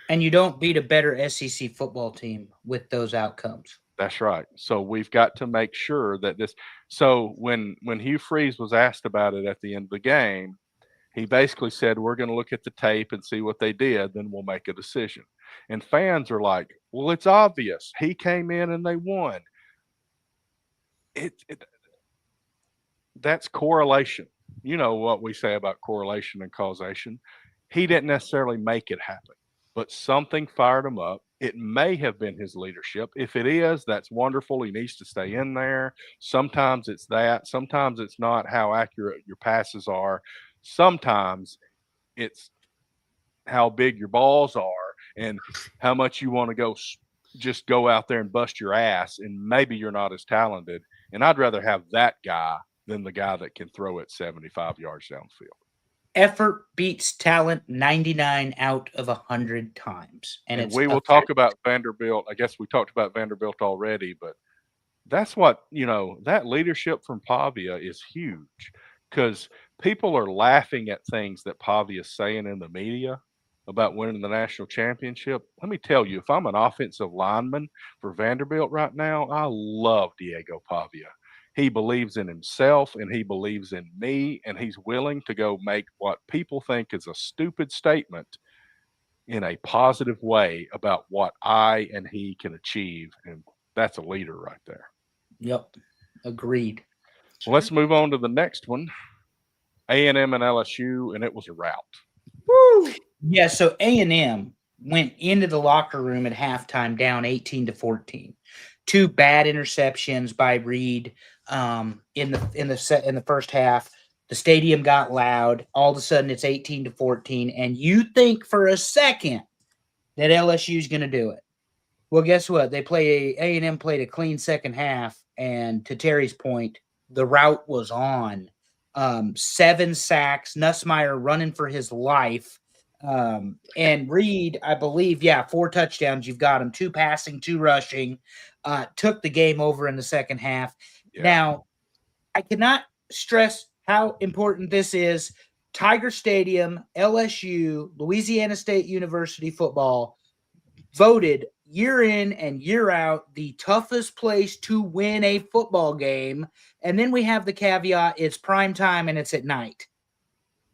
And you don't beat a better SEC football team with those outcomes. That's right. So we've got to make sure that this. So when Hugh Freeze was asked about it at the end of the game, he basically said, we're going to look at the tape and see what they did, then we'll make a decision. And fans are like, well, it's obvious. He came in and they won. That's correlation. You know what we say about correlation and causation. He didn't necessarily make it happen, but something fired him up. It may have been his leadership. If it is, that's wonderful. He needs to stay in there. Sometimes it's that. Sometimes it's not how accurate your passes are. Sometimes it's how big your balls are and how much you want to just go out there and bust your ass, and maybe you're not as talented. And I'd rather have that guy than the guy that can throw it 75 yards downfield. Effort beats talent 99 out of 100 times. And we will talk about Vanderbilt. I guess we talked about Vanderbilt already, but that's what, that leadership from Pavia is huge because people are laughing at things that Pavia is saying in the media about winning the national championship. Let me tell you, if I'm an offensive lineman for Vanderbilt right now, I love Diego Pavia. He believes in himself and he believes in me, and he's willing to go make what people think is a stupid statement in a positive way about what I and he can achieve. And that's a leader right there. Yep. Agreed. Well, let's move on to the next one. A&M and LSU, and it was a rout. Woo! Yeah, so A&M went into the locker room at halftime down 18-14. 2 bad interceptions by Reed in the first half. The stadium got loud. All of a sudden, it's 18-14, and you think for a second that LSU is going to do it. Well, guess what? A&M played a clean second half, and to Terry's point, the route was on. 7 sacks, Nussmeier running for his life. And Reed, I believe, 4 touchdowns. You've got him, 2 passing, 2 rushing. Took the game over in the second half. Yeah. Now, I cannot stress how important this is. Tiger Stadium, LSU, Louisiana State University football voted year in and year out the toughest place to win a football game. And then we have the caveat, it's prime time and it's at night.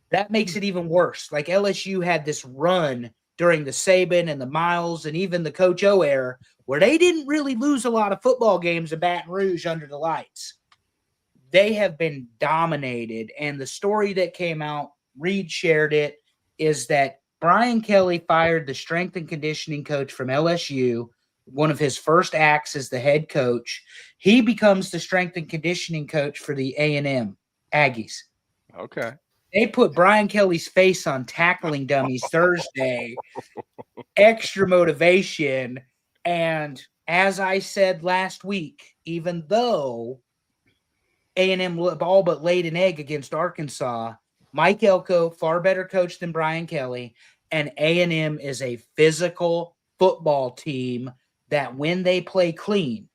That makes it even worse. Like LSU had this run during the Saban and the Miles and even the Coach O era where they didn't really lose a lot of football games in Baton Rouge under the lights. They have been dominated. And the story that came out, Reed shared it, is that Brian Kelly fired the strength and conditioning coach from LSU, one of his first acts as the head coach. He becomes the strength and conditioning coach for the A&M Aggies. Okay. They put Brian Kelly's face on tackling dummies Thursday. Extra motivation. And as I said last week, even though A&M all but laid an egg against Arkansas, Mike Elko, far better coach than Brian Kelly, and A&M is a physical football team that when they play clean,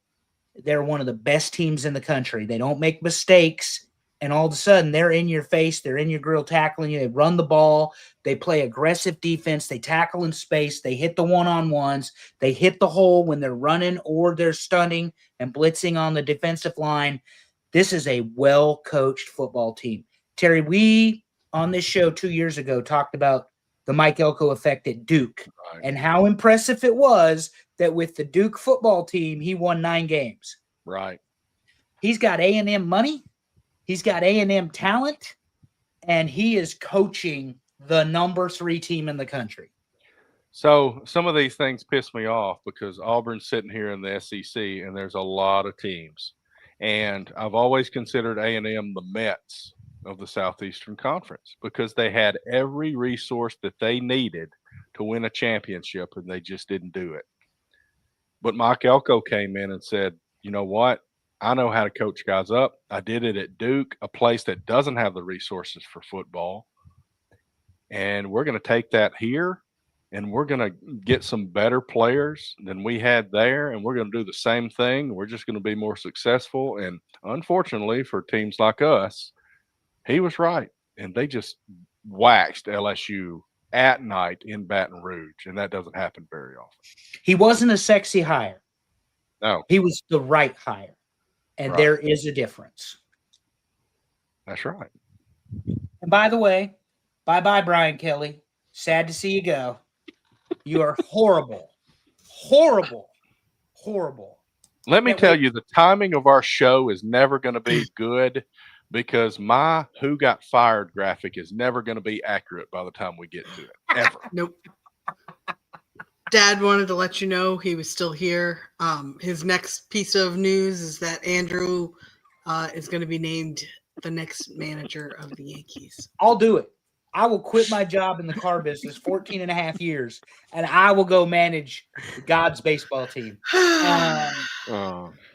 they're one of the best teams in the country. They don't make mistakes, and all of a sudden they're in your face, they're in your grill tackling you, they run the ball, they play aggressive defense, they tackle in space, they hit the one-on-ones, they hit the hole when they're running or they're stunning and blitzing on the defensive line. This is a well-coached football team. Terry, we on this show 2 years ago talked about the Mike Elko effect at Duke and how impressive it was that with the Duke football team, he won 9 games. Right. He's got A&M money. He's got A&M talent, and he is coaching the number 3 team in the country. So some of these things piss me off because Auburn's sitting here in the SEC, and there's a lot of teams. And I've always considered A&M the Mets of the Southeastern Conference because they had every resource that they needed to win a championship, and they just didn't do it. But Mike Elko came in and said, you know what? I know how to coach guys up. I did it at Duke, a place that doesn't have the resources for football. And we're going to take that here, and we're going to get some better players than we had there, and we're going to do the same thing. We're just going to be more successful. And unfortunately for teams like us, he was right. And they just waxed LSU at night in Baton Rouge, and that doesn't happen very often. He wasn't a sexy hire. No. He was the right hire. And Right. there is a difference. That's right. And by the way, bye-bye, Brian Kelly. Sad to see you go. You are horrible. Horrible. Horrible. Let me tell you, the timing of our show is never going to be good because my who got fired graphic is never going to be accurate by the time we get to it. Ever. Nope. Dad wanted to let you know he was still here. His next piece of news is that Andrew is going to be named the next manager of the Yankees. I'll do it. I will quit my job in the car business 14 and a half years, and I will go manage God's baseball team.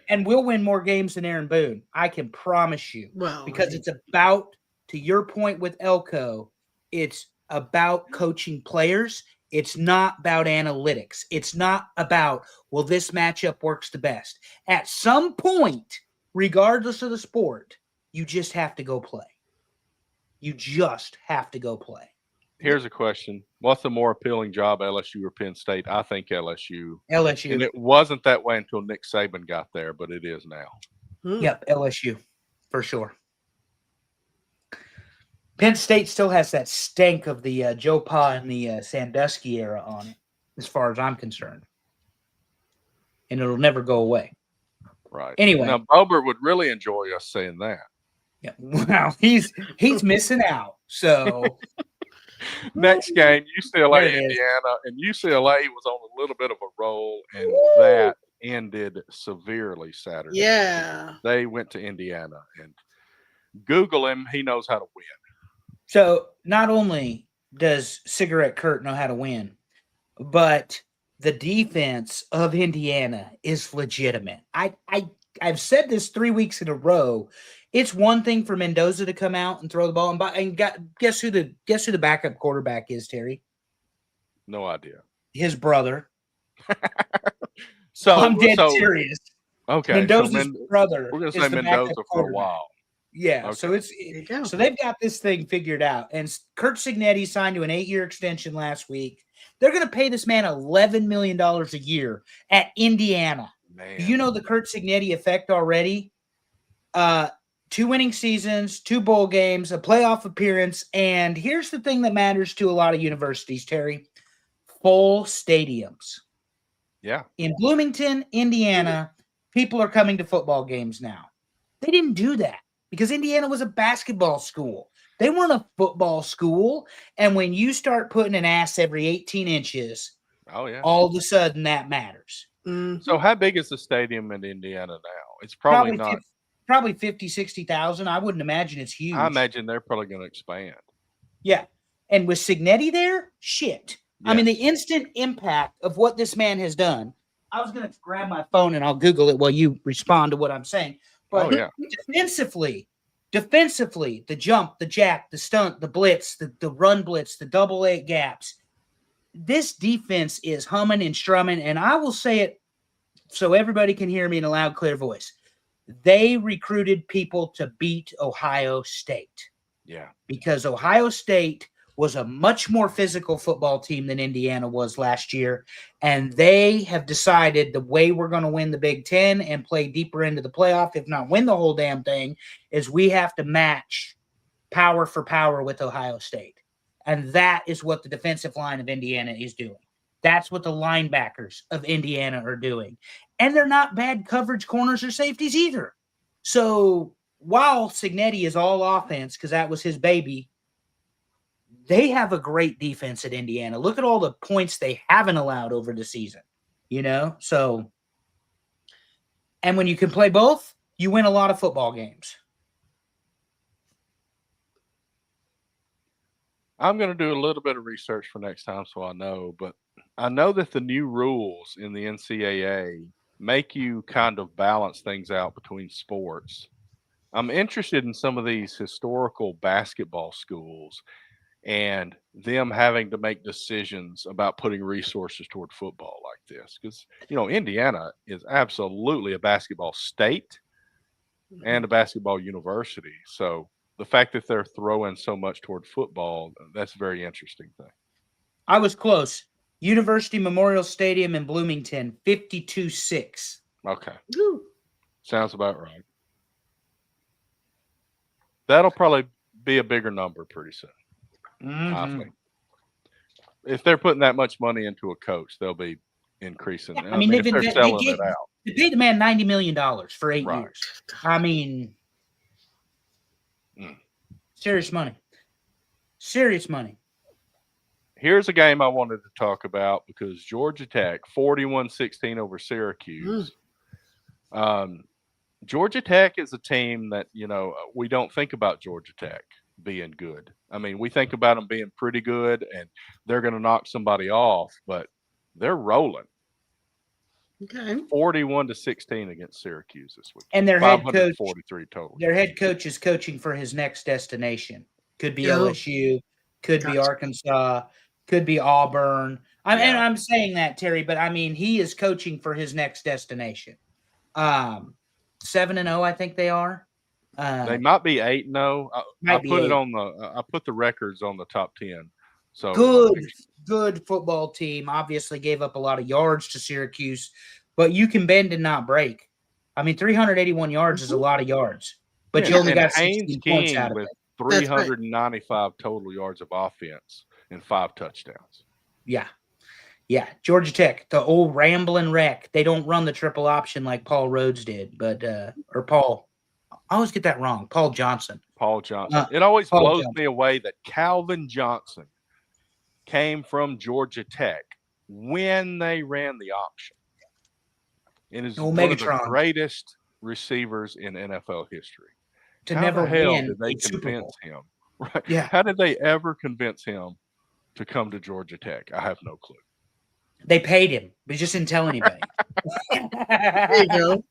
And we'll win more games than Aaron Boone. I can promise you. Well, because it's about, to your point with Elko, it's about coaching players. It's not about analytics. It's not about, well, this matchup works the best. At some point, regardless of the sport, you just have to go play. You just have to go play. Here's a question. What's the more appealing job, LSU or Penn State? I think LSU. LSU. And it wasn't that way until Nick Saban got there, but it is now. Yep, LSU, for sure. Penn State still has that stank of the Joe Pa and the Sandusky era on it, as far as I'm concerned. And it'll never go away. Right. Anyway. Now, Bober would really enjoy us saying that. Yeah. Well, he's missing out. So next game, UCLA, Indiana, and UCLA was on a little bit of a roll, and that ended severely Saturday. Yeah. They went to Indiana, and Google him. He knows how to win. So not only does Cigarette Kurt know how to win, but the defense of Indiana is legitimate. I've said this 3 weeks in a row. It's one thing for Mendoza to come out and throw the ball, guess who the backup quarterback is, Terry? No idea. His brother. So I'm dead so serious. okay. So Mendoza's brother we're gonna is say the backup Mendoza for a quarterback. while. Yeah, Okay. so There you go. so they've got this thing figured out. And Kurt Signetti signed to an 8-year extension last week. They're going to pay this man $11 million a year at Indiana. Man. Do you know the Kurt Signetti effect already? 2 winning seasons, 2 bowl games, a playoff appearance, and here's the thing that matters to a lot of universities, Terry: full stadiums. Yeah. In Bloomington, Indiana, people are coming to football games now. They didn't do that because Indiana was a basketball school. They weren't a football school. And when you start putting an ass every 18 inches, Oh yeah. all of a sudden that matters. Mhm. So how big is the stadium in Indiana now? It's probably not. Probably 50, 60,000. I wouldn't imagine it's huge. I imagine they're probably going to expand. Yeah. And with Signetti there, shit. I mean, the Yes. instant impact of what this man has done. I was going to grab my phone and I'll Google it while you respond to what I'm saying. But Oh yeah. defensively, the jump, the jack, the stunt, the blitz, the run blitz, the double eight gaps. This defense is humming and strumming, and I will say it so everybody can hear me in a loud, clear voice. They recruited people to beat Ohio State. Yeah. Because Ohio State was a much more physical football team than Indiana was last year. And they have decided the way we're going to win the Big Ten and play deeper into the playoff, if not win the whole damn thing, is we have to match power for power with Ohio State. And that is what the defensive line of Indiana is doing. That's what the linebackers of Indiana are doing. And they're not bad coverage corners or safeties either. So while Signetti is all offense, because that was his baby, they have a great defense at Indiana. Look at all the points they haven't allowed over the season, So, and when you can play both, you win a lot of football games. I'm going to do a little bit of research for next time so I know, but I know that the new rules in the NCAA make you kind of balance things out between sports. I'm interested in some of these historical basketball schools and them having to make decisions about putting resources toward football like this. Because, Indiana is absolutely a basketball state and a basketball university. So the fact that they're throwing so much toward football, that's a very interesting thing. I was close. University Memorial Stadium in Bloomington, 52-6. Okay. Woo. Sounds about right. That'll probably be a bigger number pretty soon. I think. If they're putting that much money into a coach, they'll be increasing. Yeah, I mean, if they're selling it out. They paid the man $90 million for 8 Right. years. I mean, serious money. Serious money. Here's a game I wanted to talk about because Georgia Tech, 41-16 over Syracuse. Georgia Tech is a team that, we don't think about Georgia Tech being good. I mean, we think about them being pretty good and they're going to knock somebody off, but they're rolling. Okay. 41-16 against Syracuse this week. And their head coach, 543 total. Their head coach is coaching for his next destination. Could be Oh. LSU, could be Gotcha. Arkansas, could be Auburn. And I'm saying that, Terry, but I mean, he is coaching for his next destination. 7-0, I think they are. They might be 8-0. I put it 8. on I put the records on the top 10. So good football team. Obviously gave up a lot of yards to Syracuse, but you can bend and not break. I mean, 381 yards is a lot of yards, but you only got 16 points out of it. 395 total yards of offense and 5 touchdowns. Yeah. Georgia Tech, the old rambling wreck. They don't run the triple option like Paul Rhodes did, but or Paul. I always get that wrong. Paul Johnson. It always blows me away that Calvin Johnson came from Georgia Tech when they ran the option. And is one of the greatest receivers in NFL history. How the hell did they convince him? Right? Yeah. How did they ever convince him to come to Georgia Tech? I have no clue. They paid him, but he just didn't tell anybody. There you go.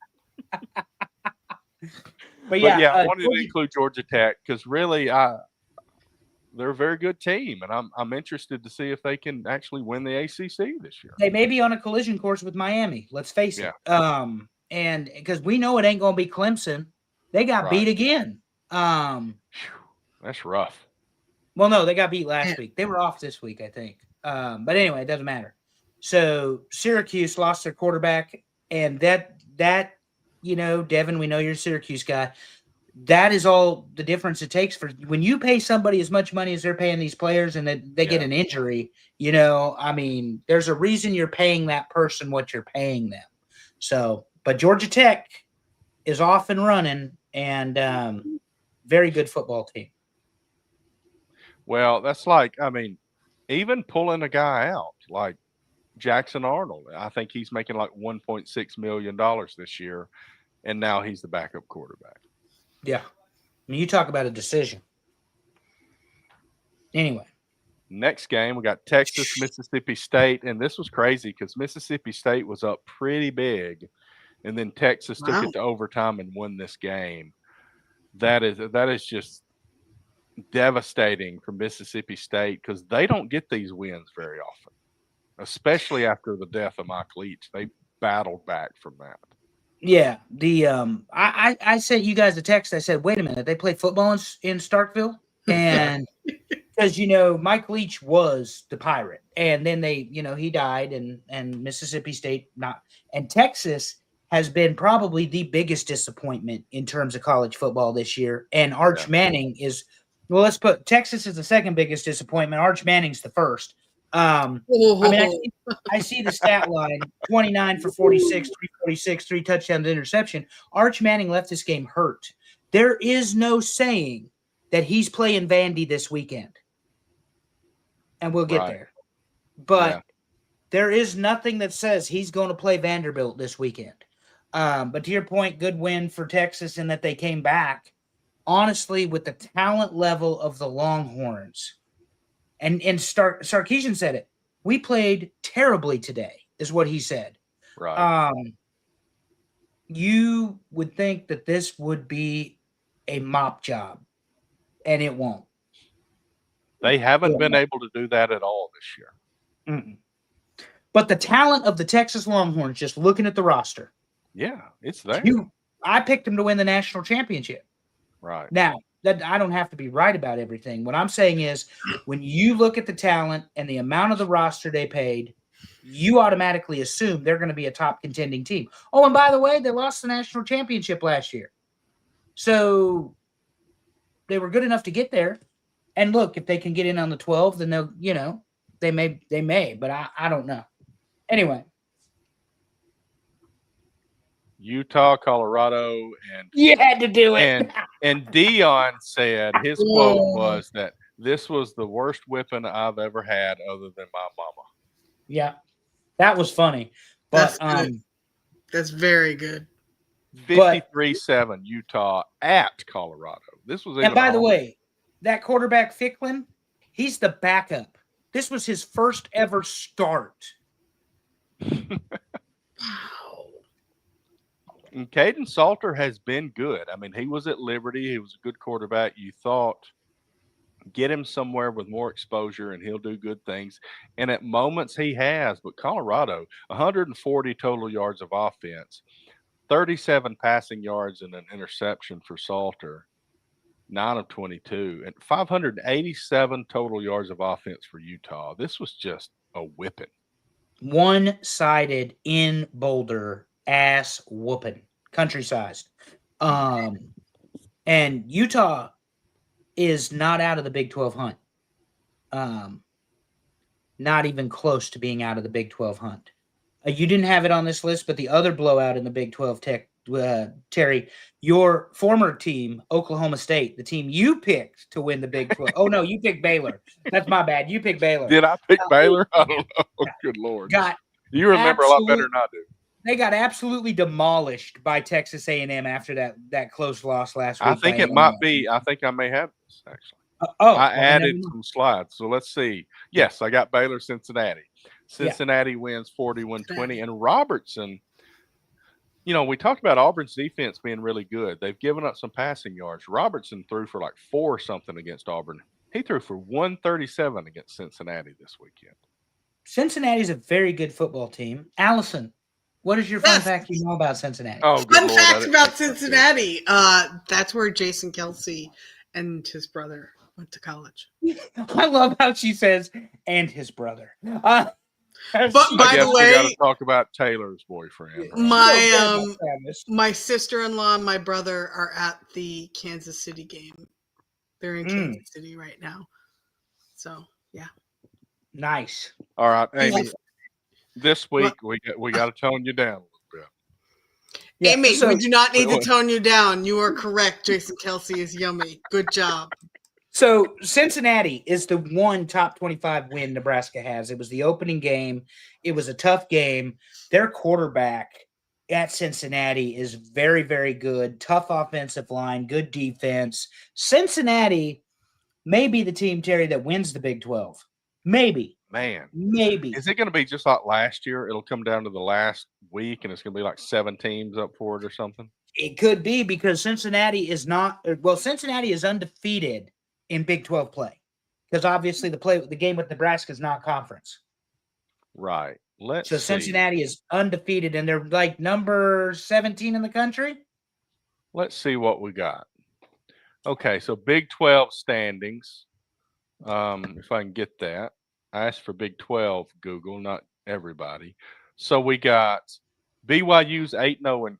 But But yeah, I yeah, wanted to include Georgia Tech because really, they're a very good team, and I'm interested to see if they can actually win the ACC this year. they may be on a collision course with Miami. Let's face Yeah. it. And because we know it ain't going to be Clemson, they got Right. beat again. Phew, that's rough. Well, no, they got beat last Yeah. week. They were off this week, I think. But anyway, it doesn't matter. So Syracuse lost their quarterback, and that Devin, we know you're a Syracuse guy. That is all the difference it takes for when you pay somebody as much money as they're paying these players, and they get Yeah. an injury. I mean, there's a reason you're paying that person what you're paying them. So, but Georgia Tech is off and running, and very good football team. Well, that's like, I mean, even pulling a guy out like Jackson Arnold, I think he's making like $1.6 million this year, and now he's the backup quarterback. Yeah. I mean, you talk about a decision. Anyway. Next game, we got Texas, Mississippi State, and this was crazy because Mississippi State was up pretty big, and then Texas took Wow. it to overtime and won this game. That is just devastating for Mississippi State because they don't get these wins very often, especially after the death of Mike Leach. They battled back from that. Yeah. I sent you guys a text. I said, wait a minute, they play football in Starkville? And because Mike Leach was the Pirate, and then he died, and Mississippi State not, and Texas has been probably the biggest disappointment in terms of college football this year. And Arch Manning is, well, let's put Texas is the second biggest disappointment. Arch Manning's the first. I mean, I see the stat line: 29 for 46, 346, 3 touchdowns, interception. Arch Manning left this game hurt. There is no saying that he's playing Vandy this weekend. And we'll get there. But there is nothing that says he's going to play Vanderbilt this weekend. But to your point, good win for Texas in that they came back. Honestly, with the talent level of the Longhorns, and Sarkisian said it, we played terribly today, is what he said. Right. You would think that this would be a mop job, and it won't. They haven't been able to do that at all this year. Mm-mm. But the talent of the Texas Longhorns, just looking at the roster. Yeah, it's there. I picked them to win the national championship. Right. Now, that I don't have to be right about everything. What I'm saying is when you look at the talent and the amount of the roster they paid, you automatically assume they're going to be a top contending team. Oh, and by the way, they lost the national championship last year. So they were good enough to get there. And look, if they can get in on the 12, then they'll, they may, but I don't know. Anyway. Utah, Colorado, and you had to do it. And Dion said his quote was that this was the worst whipping I've ever had other than my mama. Yeah. That was funny. But that's very good. 53-7 Utah at Colorado. This was and by the way, that quarterback Ficklin, he's the backup. This was his first ever start. Wow. And Caden Salter has been good. I mean, he was at Liberty. He was a good quarterback. You thought, get him somewhere with more exposure and he'll do good things. And at moments he has. But Colorado, 140 total yards of offense, 37 passing yards and an interception for Salter, 9 of 22, and 587 total yards of offense for Utah. This was just a whipping. One-sided in Boulder ass whooping, country-sized. And Utah is not out of the Big 12 hunt. Not even close to being out of the Big 12 hunt. You didn't have it on this list, but the other blowout in the Big 12 Terry, your former team, Oklahoma State, the team you picked to win the Big 12. Oh, no, you picked Baylor. That's my bad. You picked Baylor. Did I pick Baylor? I don't know. Oh, good Lord. You remember a lot better than I do. They got absolutely demolished by Texas A&M after that close loss last week. I think it might be. I think I may have this, actually. I added some slides. So let's see. Yes, I got Baylor, Cincinnati. Cincinnati wins 41-20. And Robertson, we talked about Auburn's defense being really good. They've given up some passing yards. Robertson threw for like 4 something against Auburn. He threw for 137 against Cincinnati this weekend. Cincinnati's a very good football team. Allison, what is your fun fact you know about Cincinnati? Oh, good Fun Lord, fact about Cincinnati. That's where Jason Kelsey and his brother went to college. I love how she says, and his brother. But I by guess the we got way, to talk about Taylor's boyfriend. Right? My sister-in-law and my brother are at the Kansas City game. They're in Kansas City right now. So, yeah. Nice. All right, Amy. This week we got to tone you down a little bit. Yeah, Amy, we do not need to tone you down. You are correct. Jason Kelsey is yummy. Good job. So Cincinnati is the one top 25 win Nebraska has. It was the opening game. It was a tough game. Their quarterback at Cincinnati is very, very good. Tough offensive line, good defense. Cincinnati may be the team, Terry, that wins the Big 12. Maybe. Man. Maybe. Is it going to be just like last year? It'll come down to the last week and it's going to be like 7 teams up for it or something? It could be because Cincinnati is undefeated in Big 12 play because obviously the game with Nebraska is not conference. Right. So Cincinnati is undefeated and they're like number 17 in the country. Let's see what we got. Okay, so Big 12 standings. If I can get that. I asked for Big 12, Google, not everybody. So we got BYU's 8-0 in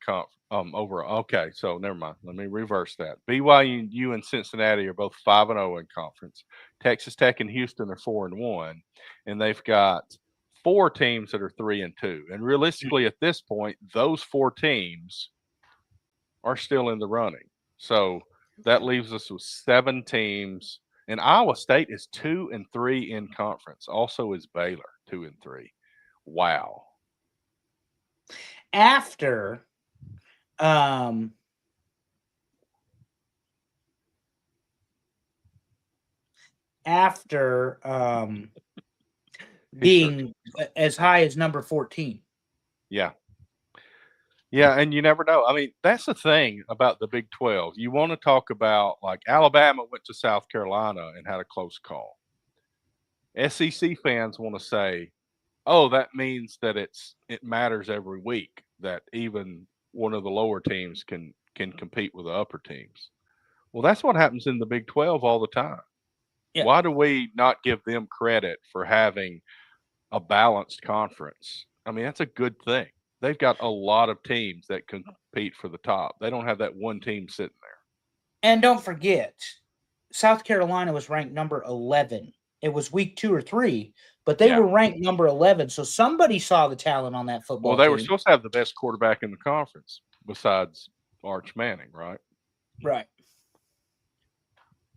overall. Okay, so never mind. Let me reverse that. BYU and Cincinnati are both 5-0 in conference. Texas Tech and Houston are 4-1, and they've got 4 teams that are 3-2. And realistically, at this point, those 4 teams are still in the running. So that leaves us with 7 teams. And Iowa State is 2-3 in conference. Also is Baylor 2-3. Wow. After being as high as number 14. Yeah. Yeah, and you never know. I mean, that's the thing about the Big 12. You want to talk about, like, Alabama went to South Carolina and had a close call. SEC fans want to say, oh, that means that it matters every week, that even one of the lower teams can compete with the upper teams. Well, that's what happens in the Big 12 all the time. Yeah. Why do we not give them credit for having a balanced conference? I mean, that's a good thing. They've got a lot of teams that can compete for the top. They don't have that one team sitting there. And don't forget, South Carolina was ranked number 11. It was week 2 or 3, but they were ranked number 11. So somebody saw the talent on that football team. Well, they were supposed to have the best quarterback in the conference besides Arch Manning, right? Right.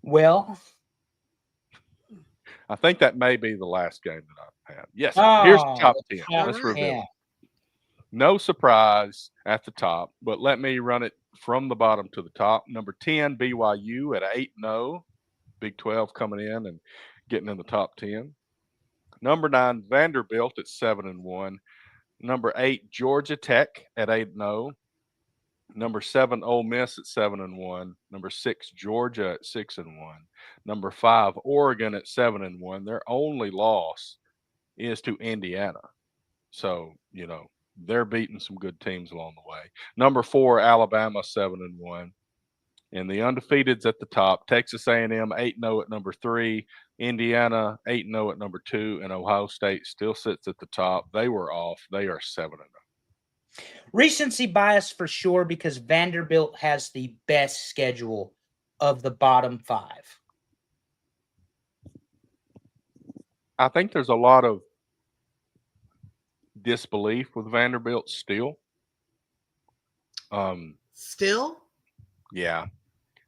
Well, I think that may be the last game that I've had. Yes, here's the top 10. Let's reveal it. No surprise at the top, but let me run it from the bottom to the top. Number 10, BYU at 8-0. Big 12 coming in and getting in the top 10. Number 9, Vanderbilt at 7-1. Number 8, Georgia Tech at 8-0. Number 7, Ole Miss at 7-1. Number 6, Georgia at 6-1. Number 5, Oregon at 7-1. Their only loss is to Indiana. So, they're beating some good teams along the way. Number 4, Alabama 7-1. And the undefeateds at the top, Texas A&M 8-0 at number 3, Indiana 8-0 at number 2, and Ohio State still sits at the top. They were off. They are 7-0. Recency bias for sure because Vanderbilt has the best schedule of the bottom 5. I think there's a lot of disbelief with Vanderbilt still. Still? Yeah.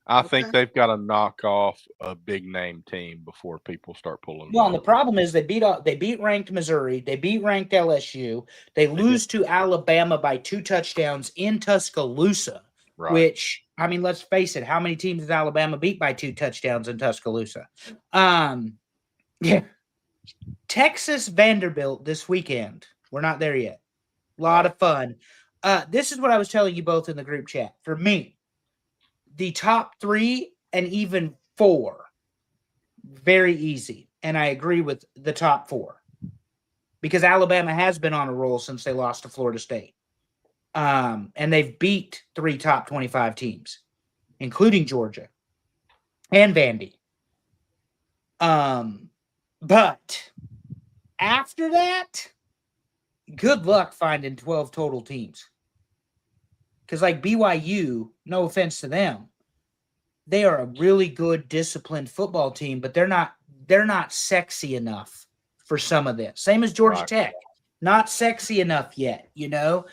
I think they've got to knock off a big name team before people start pulling. Well, and the problem is they beat ranked Missouri, they beat ranked LSU, they lose to Alabama by 2 touchdowns in Tuscaloosa. Right. Which, I mean, let's face it, how many teams has Alabama beat by 2 touchdowns in Tuscaloosa? Yeah. Texas Vanderbilt this weekend. We're not there yet. A lot Right. of fun. This is what I was telling you both in the group chat. For me, the top 3 and even 4, very easy. And I agree with the top 4 because Alabama has been on a roll since they lost to Florida State. And they've beat 3 top 25 teams, including Georgia and Vandy. But after that, good luck finding 12 total teams. Because like BYU, no offense to them, they are a really good, disciplined football team, but they're not sexy enough for some of this. Same as Georgia Right. Tech, not sexy enough yet, you know.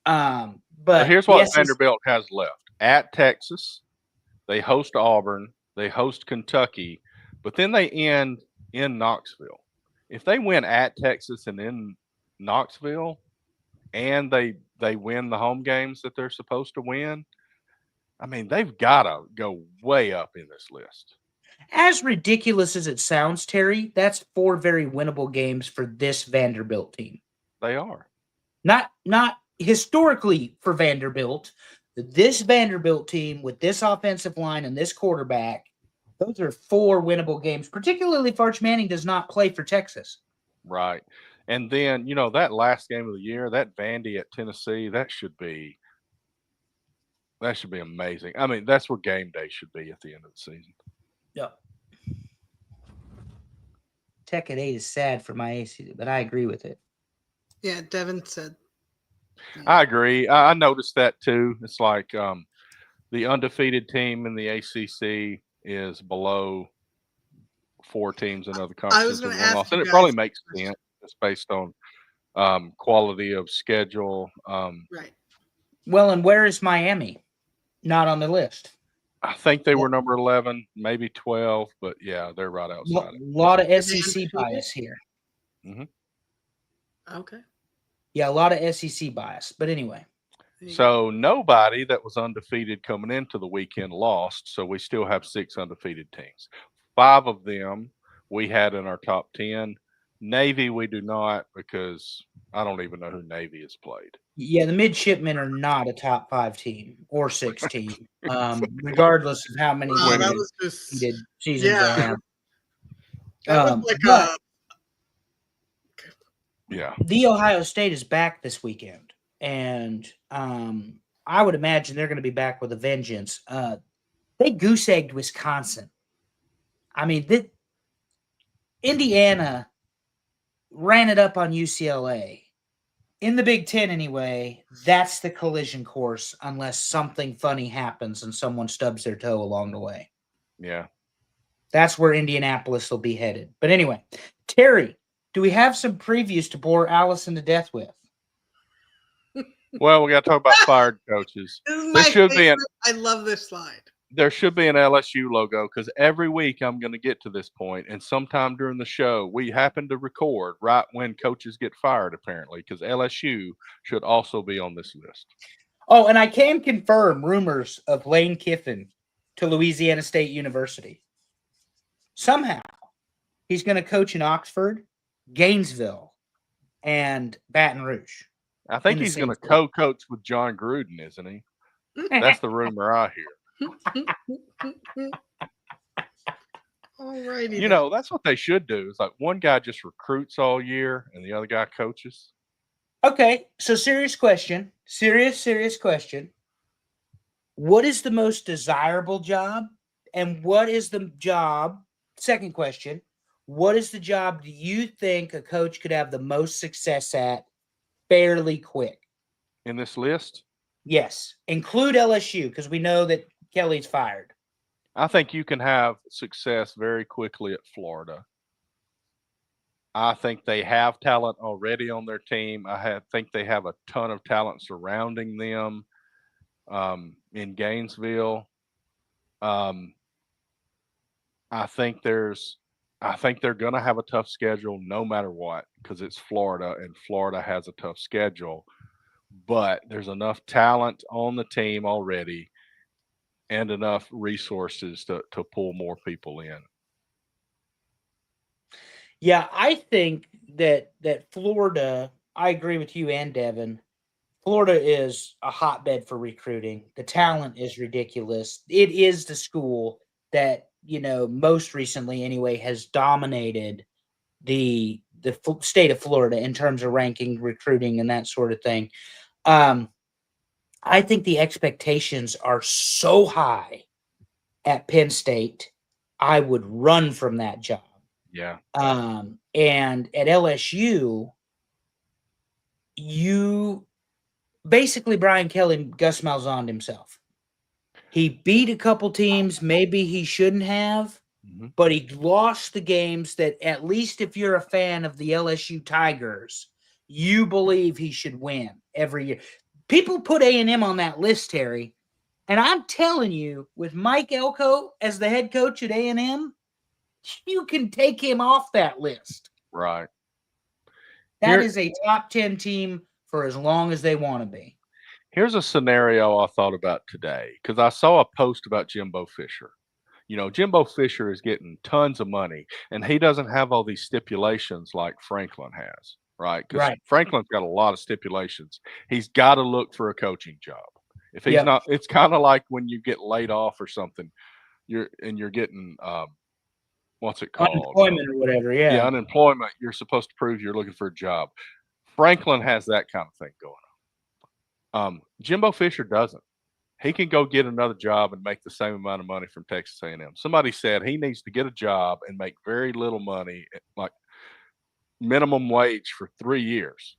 So But here's what yes, Vanderbilt has left: at Texas, they host Auburn, they host Kentucky, but then they end in Knoxville. If they win at Texas and in Knoxville, and they win the home games that they're supposed to win, I mean, they've got to go way up in this list. as ridiculous as it sounds, Terry, that's 4 very winnable games for this Vanderbilt team. They are. Not historically for Vanderbilt. This Vanderbilt team with this offensive line and this quarterback, those are 4 winnable games, particularly if Arch Manning does not play for Texas. Right. And then, that last game of the year, that Vandy at Tennessee, that should be amazing. I mean, that's where game day should be at the end of the season. Yeah. Tech at 8 is sad for my AC, but I agree with it. Yeah, Devin said. I agree. I noticed that too. It's like the undefeated team in the ACC is below 4 teams in other I was conferences going with to 1 ask loss, you and it guys probably a makes question. sense just based on quality of schedule. Right. Well, and where is Miami? Not on the list. I think they were number 11, maybe 12, but yeah, they're right outside A it. lot of they SEC undefeated? bias here. Okay. Yeah, a lot of SEC bias. But anyway, There you go. So nobody that was undefeated coming into the weekend lost. So we still have 6 undefeated teams. 5 of them we had in our top 10. Navy, we do not, because I don't even know who Navy has played. yeah, the midshipmen are not a top 5 team or 6 team, regardless of how many Wow, that winning. was just undefeated seasons yeah. they have. That was like But Yeah. the Ohio State is back this weekend, and I would imagine they're going to be back with a vengeance. They goose egged Wisconsin. I mean, Indiana ran it up on UCLA. In the Big Ten, anyway, that's the collision course unless something funny happens and someone stubs their toe along the way. Yeah. That's where Indianapolis will be headed. But anyway, Terry, do we have some previews to bore Allison to death with? Well, we got to talk about fired coaches. This is There my should be favorite. I love this slide. There should be an LSU logo, because every week I'm going to get to this point, and sometime during the show we happen to record right when coaches get fired, apparently, because LSU should also be on this list. Oh, and I can confirm rumors of Lane Kiffin to Louisiana State University. Somehow, he's going to coach in Oxford, Gainesville, and Baton Rouge. I think In the he's going to same state. co-coach with John Gruden, isn't he? That's the rumor I hear. Alrighty. That's what they should do. Is like one guy just recruits all year and the other guy coaches. Okay, so serious question. Serious question. What is the most desirable job? And what is the job? Second question. What is the job do you think a coach could have the most success at fairly quick? In this list, Yes. Include LSU because we know that Kelly's fired. I think you can have success very quickly at Florida. I think they have talent already on their team. Think they have a ton of talent surrounding them in Gainesville. I think they're going to have a tough schedule no matter what, because it's Florida and Florida has a tough schedule. But there's enough talent on the team already and enough resources to pull more people in. Yeah, I think that Florida. I agree with you and Devin. Florida is a hotbed for recruiting. The talent is ridiculous. It is the school that most recently anyway has dominated the state of Florida in terms of ranking, recruiting, and that sort of thing. Um, I think the expectations are so high at Penn State. I would run from that job. Yeah. And at LSU, you basically Brian Kelly Gus Malzahn himself. He beat a couple teams maybe he shouldn't have, but he lost the games that, at least if you're a fan of the LSU Tigers, you believe he should win every year. People put A&M on that list, Terry, and I'm telling you, with Mike Elko as the head coach at A&M, you can take him off that list. Right. That is a top 10 team for as long as they want to be. Here's a scenario I thought about today because I saw a post about Jimbo Fisher. Jimbo Fisher is getting tons of money, and he doesn't have all these stipulations like Franklin has, right? Because Right. Franklin's got a lot of stipulations. He's got to look for a coaching job. If he's Yep. not, it's kind of like when you get laid off or something, you're getting what's it called? Unemployment or whatever. Yeah, Yeah. unemployment. You're supposed to prove you're looking for a job. Franklin has that kind of thing going on. Jimbo Fisher doesn't. He can go get another job and make the same amount of money from Texas A&M. Somebody said he needs to get a job and make very little money, like minimum wage for 3 years,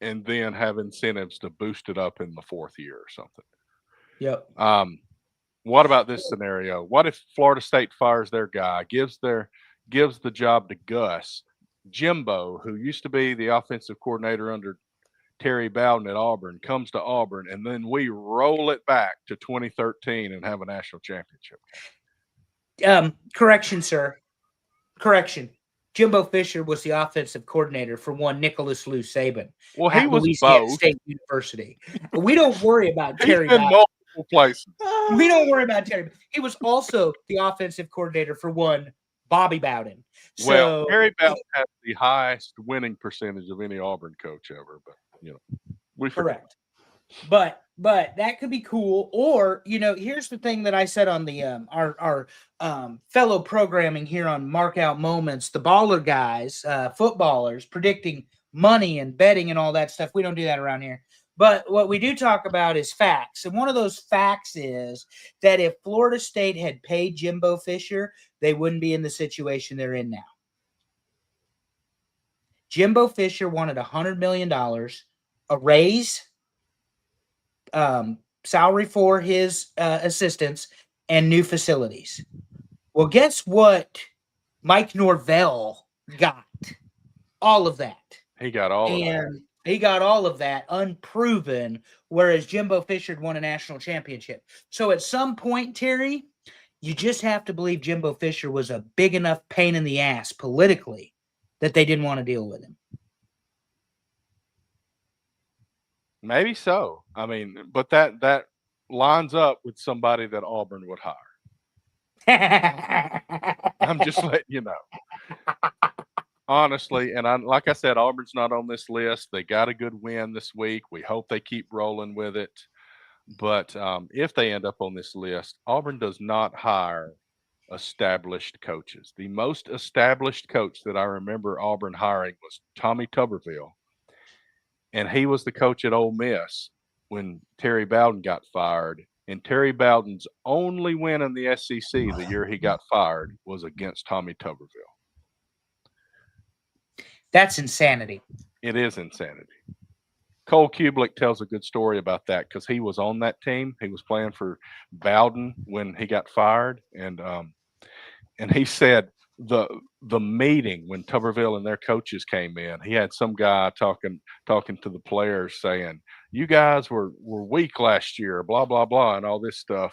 and then have incentives to boost it up in the 4th year or something. Yep. What about this scenario? What if Florida State fires their guy, gives the job to Gus Jimbo, who used to be the offensive coordinator under Terry Bowden at Auburn, comes to Auburn, and then we roll it back to 2013 and have a national championship? Correction, sir. Correction. Jimbo Fisher was the offensive coordinator for one Nicholas Lou Saban Well, he at was Louisiana both. State University. We don't worry about He's Terry been Bowden. multiple places. We don't worry about Terry. He was also the offensive coordinator for one Bobby Bowden. Well, So Terry Bowden has the highest winning percentage of any Auburn coach ever, but we forget. correct. But that could be cool. Or here's the thing that I said on the our fellow programming here on Mark Out Moments, the baller guys, footballers predicting money and betting and all that stuff. We don't do that around here. But what we do talk about is facts. And one of those facts is that if Florida State had paid Jimbo Fisher, they wouldn't be in the situation they're in now. Jimbo Fisher wanted $100 million, a raise, salary for his assistants, and new facilities. Well, guess what? Mike Norvell got all of that. He got all of that. And he got all of that unproven, whereas Jimbo Fisher won a national championship. So at some point, Terry, you just have to believe Jimbo Fisher was a big enough pain in the ass politically that they didn't want to deal with him. Maybe so. I mean, but that lines up with somebody that Auburn would hire. I'm just letting you know. Honestly, and like I said, Auburn's not on this list. They got a good win this week. We hope they keep rolling with it. But if they end up on this list, Auburn does not hire established coaches. The most established coach that I remember Auburn hiring was Tommy Tuberville. And he was the coach at Ole Miss when Terry Bowden got fired. And Terry Bowden's only win in the SEC the year he got fired was against Tommy Tuberville. That's insanity. It is insanity. Cole Kublik tells a good story about that because he was on that team. He was playing for Bowden when he got fired, and he said the meeting when Tuberville and their coaches came in, he had some guy talking to the players saying, "You guys were weak last year, blah blah blah," and all this stuff.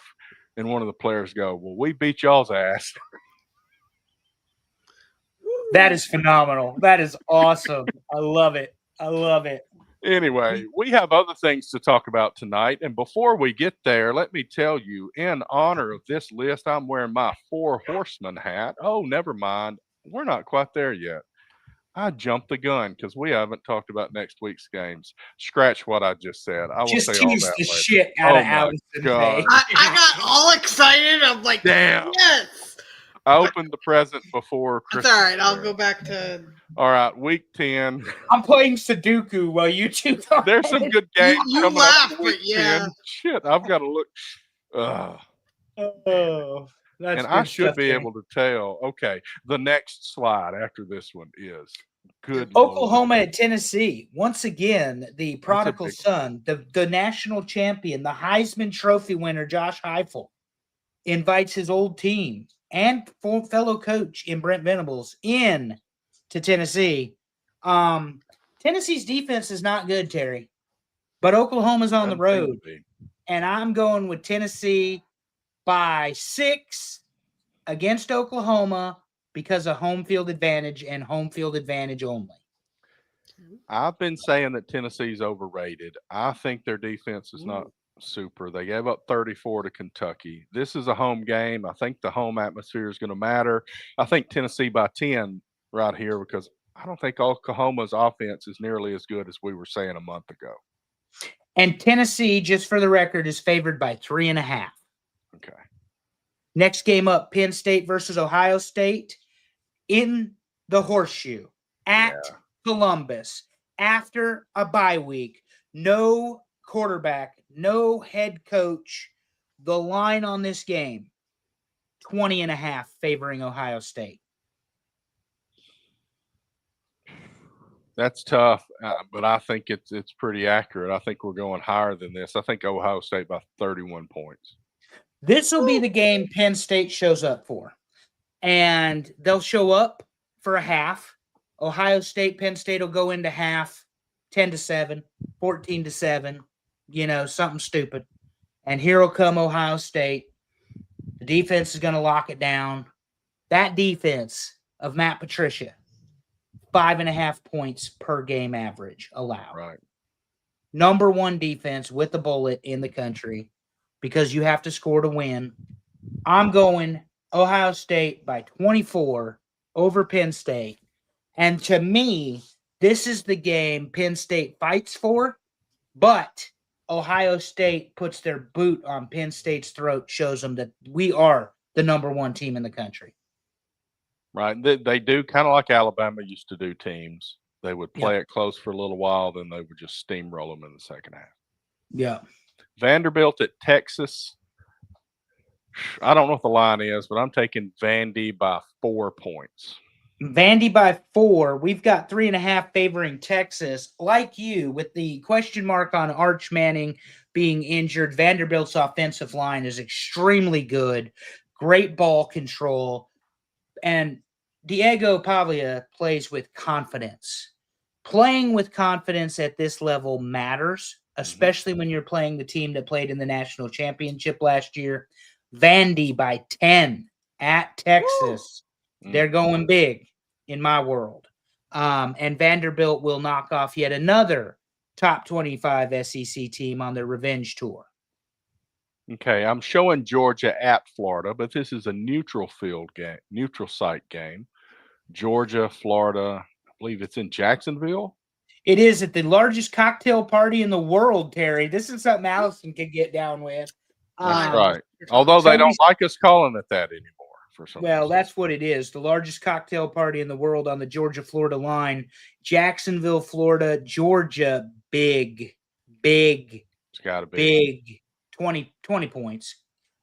And one of the players go, "Well, we beat y'all's ass." That is phenomenal. That is awesome. I love it. I love it. Anyway, we have other things to talk about tonight. And before we get there, let me tell you, in honor of this list, I'm wearing my Four Horsemen hat. Oh, never mind. we're not quite there yet. I jumped the gun because we haven't talked about next week's games. Scratch what I just said. I will Just say all tease that the later. shit out of Oh my Allison God. Faye. I got all excited. I'm like, Damn. yes. I opened the present before That's Christmas. all right. I'll Carol. go back to. All right, week 10. I'm playing Sudoku while you two talk. There's some good games You coming laugh, up in week but yeah. 10. Shit, I've got to look. Oh, that's And good I should stuff, be Terry. able to tell. Okay, the next slide after this one is good. Lord. Oklahoma at Tennessee. Once again, the prodigal big son, the national champion, the Heisman Trophy winner, Josh Heupel, invites his old team and fellow coach in Brent Venables in to Tennessee. Tennessee's defense is not good, Terry, but Oklahoma's on the Doesn't seem to road, be. and I'm going with Tennessee by 6 against Oklahoma because of home field advantage and home field advantage only. I've been saying that Tennessee's overrated. I think their defense is not super. They gave up 34 to Kentucky. This is a home game. I think the home atmosphere is going to matter. I think Tennessee by 10 right here because I don't think Oklahoma's offense is nearly as good as we were saying a month ago. And Tennessee, just for the record, is favored by 3.5. Okay. Next game up, Penn State versus Ohio State in the Horseshoe at Columbus after a bye week. No quarterback, no head coach. The line on this game, 20.5 favoring Ohio State. That's tough, but I think it's pretty accurate. I think we're going higher than this. I think Ohio State by 31 points. This will be the game Penn State shows up for. And they'll show up for a half. Ohio State, Penn State will go into half 10-7, 14-7, something stupid. And here will come Ohio State. The defense is going to lock it down. That defense of Matt Patricia, 5.5 points per game average allowed. Right. Number one defense with a bullet in the country because you have to score to win. I'm going Ohio State by 24 over Penn State. And to me, this is the game Penn State fights for, but Ohio State puts their boot on Penn State's throat, shows them that we are the number one team in the country. Right. They do kind of like Alabama used to do teams. They would play it close for a little while, then they would just steamroll them in the second half. Yeah. Vanderbilt at Texas. I don't know what the line is, but I'm taking Vandy by 4 points. Vandy by 4. We've got 3.5 favoring Texas. Like you, with the question mark on Arch Manning being injured, Vanderbilt's offensive line is extremely good. Great ball control. And Diego Pavia plays with confidence. Playing with confidence at this level matters, especially when you're playing the team that played in the national championship last year. Vandy by 10 at Texas. They're going big in my world. And Vanderbilt will knock off yet another top 25 SEC team on their revenge tour. Okay, I'm showing Georgia at Florida, but this is a neutral field game, neutral site game. Georgia, Florida, I believe it's in Jacksonville. It is at the largest cocktail party in the world, Terry. This is something Allison could get down with. That's right. Although they don't like us calling it that anymore. For some reason. That's what it is. The largest cocktail party in the world on the Georgia-Florida line. Jacksonville, Florida, Georgia, big. It's got to be. Big. 20 points.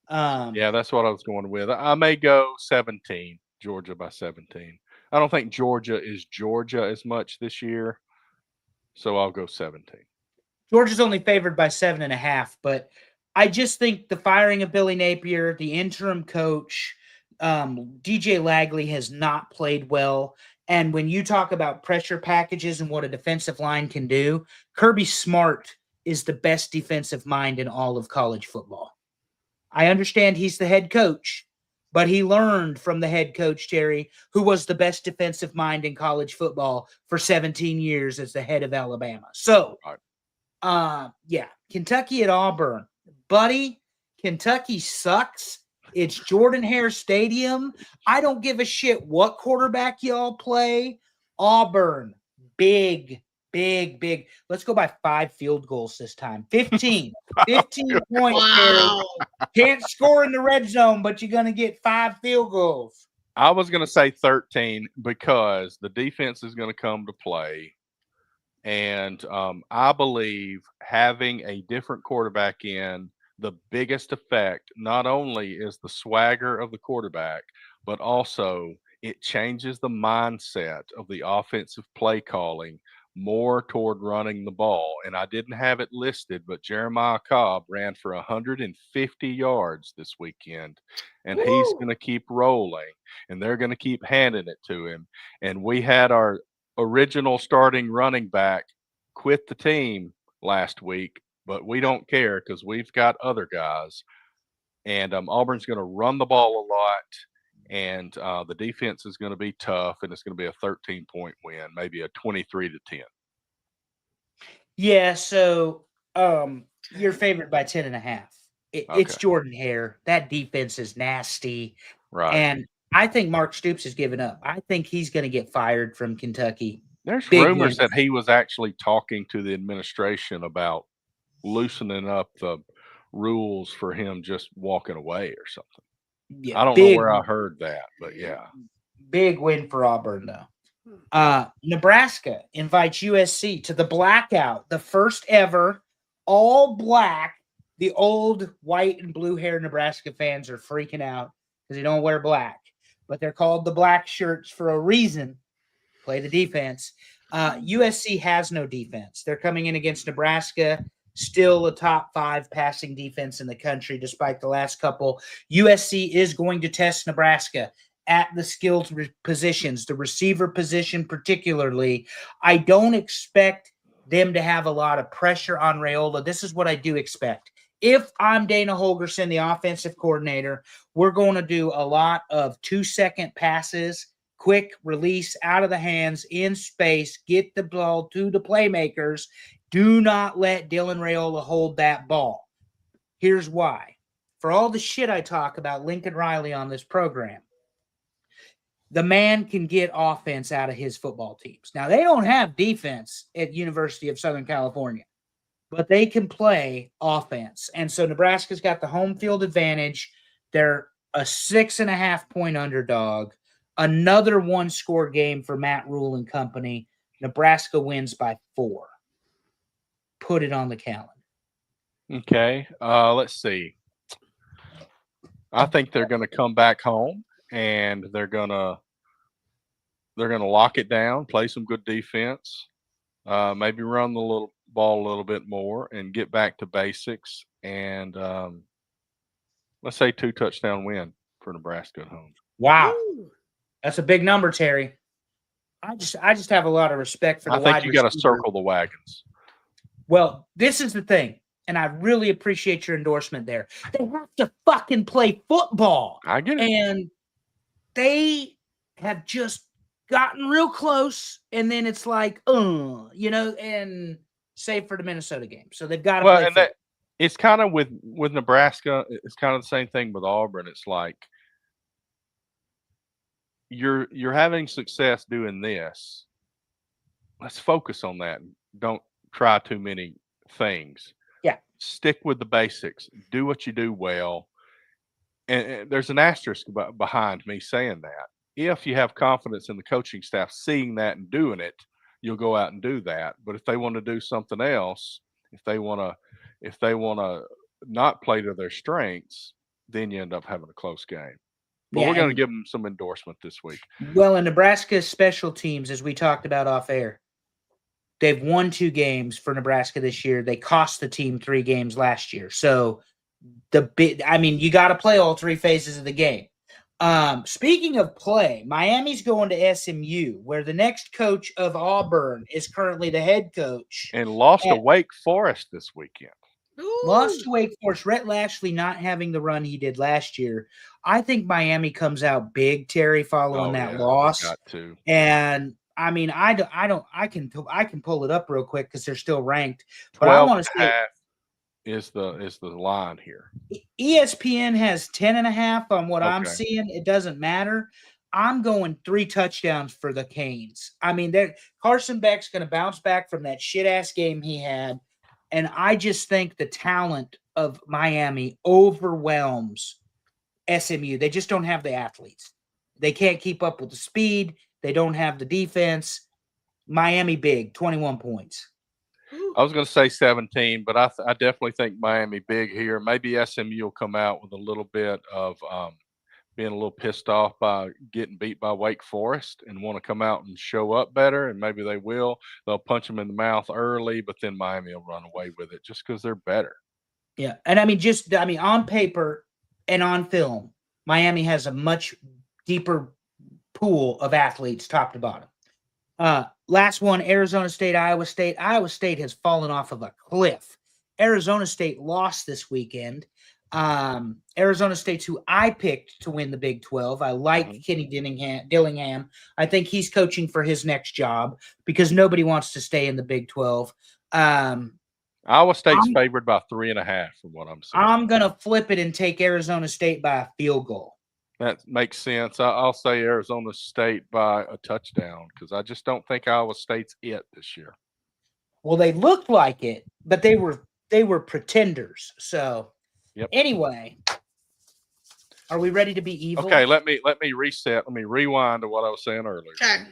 Yeah, that's what I was going with. I may go 17, Georgia by 17. I don't think Georgia is Georgia as much this year, so I'll go 17. Georgia's only favored by 7.5, but I just think the firing of Billy Napier, the interim coach, DJ Lagley has not played well. And when you talk about pressure packages and what a defensive line can do, Kirby Smart is the best defensive mind in all of college football. I understand he's the head coach, but he learned from the head coach, Terry, who was the best defensive mind in college football for 17 years as the head of Alabama. So, Kentucky at Auburn. Buddy, Kentucky sucks, It's Jordan-Hare Stadium. I don't give a shit what quarterback y'all play. Auburn, big. Let's go by 5 field goals this time. 15. 15 points, Terry. Wow. Can't score in the red zone, but you're going to get 5 field goals. I was going to say 13 because the defense is going to come to play. And I believe having a different quarterback in, the biggest effect not only is the swagger of the quarterback, but also it changes the mindset of the offensive play calling more toward running the ball. And I didn't have it listed, but Jeremiah Cobb ran for 150 yards this weekend, and he's going to keep rolling, and they're going to keep handing it to him. And we had our original starting running back quit the team last week, but we don't care because we've got other guys. And Auburn's going to run the ball a lot, and the defense is going to be tough, and it's going to be a 13-point win, maybe a 23-10. Yeah, so you're favored by 10.5. It's Okay. Jordan-Hare. That defense is nasty. Right. And I think Mark Stoops has given up. I think he's going to get fired from Kentucky. There's Big rumors win. that he was actually talking to the administration about loosening up the rules for him just walking away or something. Yeah, I don't know where I heard that, but yeah. Big win for Auburn, though. Nebraska invites USC to the blackout, the first ever all black. The old white and blue hair Nebraska fans are freaking out because they don't wear black, but they're called the black shirts for a reason. Play the defense. USC has no defense. They're coming in against Nebraska, still a top 5 passing defense in the country, despite the last couple. USC is going to test Nebraska at the skilled positions, the receiver position particularly. I don't expect them to have a lot of pressure on Raiola. This is what I do expect. If I'm Dana Holgorsen, the offensive coordinator, we're going to do a lot of 2-second passes, quick release out of the hands in space, get the ball to the playmakers. Do not let Dylan Raiola hold that ball. Here's why. For all the shit I talk about Lincoln Riley on this program, the man can get offense out of his football teams. Now, they don't have defense at University of Southern California, but they can play offense. And so Nebraska's got the home field advantage. They're a 6.5-point underdog. Another 1-score game for Matt Rule and company. Nebraska wins by 4. Put it on the calendar. Okay. Let's see. I think they're going to come back home, and they're going to lock it down, play some good defense, maybe run the little ball a little bit more, and get back to basics. And let's say 2-touchdown win for Nebraska at home. Wow, that's a big number, Terry. I just have a lot of respect for the I think you got to circle the wagons. Well, this is the thing, and I really appreciate your endorsement there. They have to fucking play football. I get it. And they have just gotten real close, and then it's like, and save for the Minnesota game. So they've got to play football. It's kind of with Nebraska, it's kind of the same thing with Auburn. It's like you're having success doing this. Let's focus on that. Don't try too many things. Yeah. Stick with the basics. Do what you do well. And there's an asterisk behind me saying that. If you have confidence in the coaching staff seeing that and doing it, you'll go out and do that. But if they want to do something else, if they want to not play to their strengths, then you end up having a close game. But we're going to give them some endorsement this week. Well, in Nebraska's special teams, as we talked about off air, they've won 2 games for Nebraska this year. They cost the team 3 games last year. So you got to play all 3 phases of the game. Speaking of play, Miami's going to SMU, where the next coach of Auburn is currently the head coach. And lost to Wake Forest this weekend. Lost to Wake Forest. Rhett Lashley not having the run he did last year. I think Miami comes out big, Terry, following that loss. Got to. And I mean, I can pull it up real quick because they're still ranked. But I want to say is the line here? ESPN has 10.5 on what I'm Okay. seeing. It doesn't matter. I'm going 3 touchdowns for the Canes. I mean, Carson Beck's going to bounce back from that shit ass game he had, and I just think the talent of Miami overwhelms SMU. They just don't have the athletes. They can't keep up with the speed. They don't have the defense. Miami big, 21 points. I was going to say 17, but I definitely think Miami big here. Maybe SMU will come out with a little bit of being a little pissed off by getting beat by Wake Forest and want to come out and show up better, and maybe they will. They'll punch them in the mouth early, but then Miami will run away with it just because they're better. Yeah, and I mean, on paper and on film, Miami has a much deeper pool of athletes, top to bottom. Last one, Arizona State, Iowa State. Iowa State has fallen off of a cliff. Arizona State lost this weekend. Arizona State's who I picked to win the Big 12. I like Kenny Dillingham. I think he's coaching for his next job because nobody wants to stay in the Big 12. Iowa State's favored by 3.5 from what I'm seeing. I'm going to flip it and take Arizona State by a field goal. That makes sense. I'll say Arizona State by a touchdown because I just don't think Iowa State's it this year. Well, they looked like it, but they were pretenders. So, Anyway, are we ready to be evil? Okay, let me reset. Let me rewind to what I was saying earlier. Okay.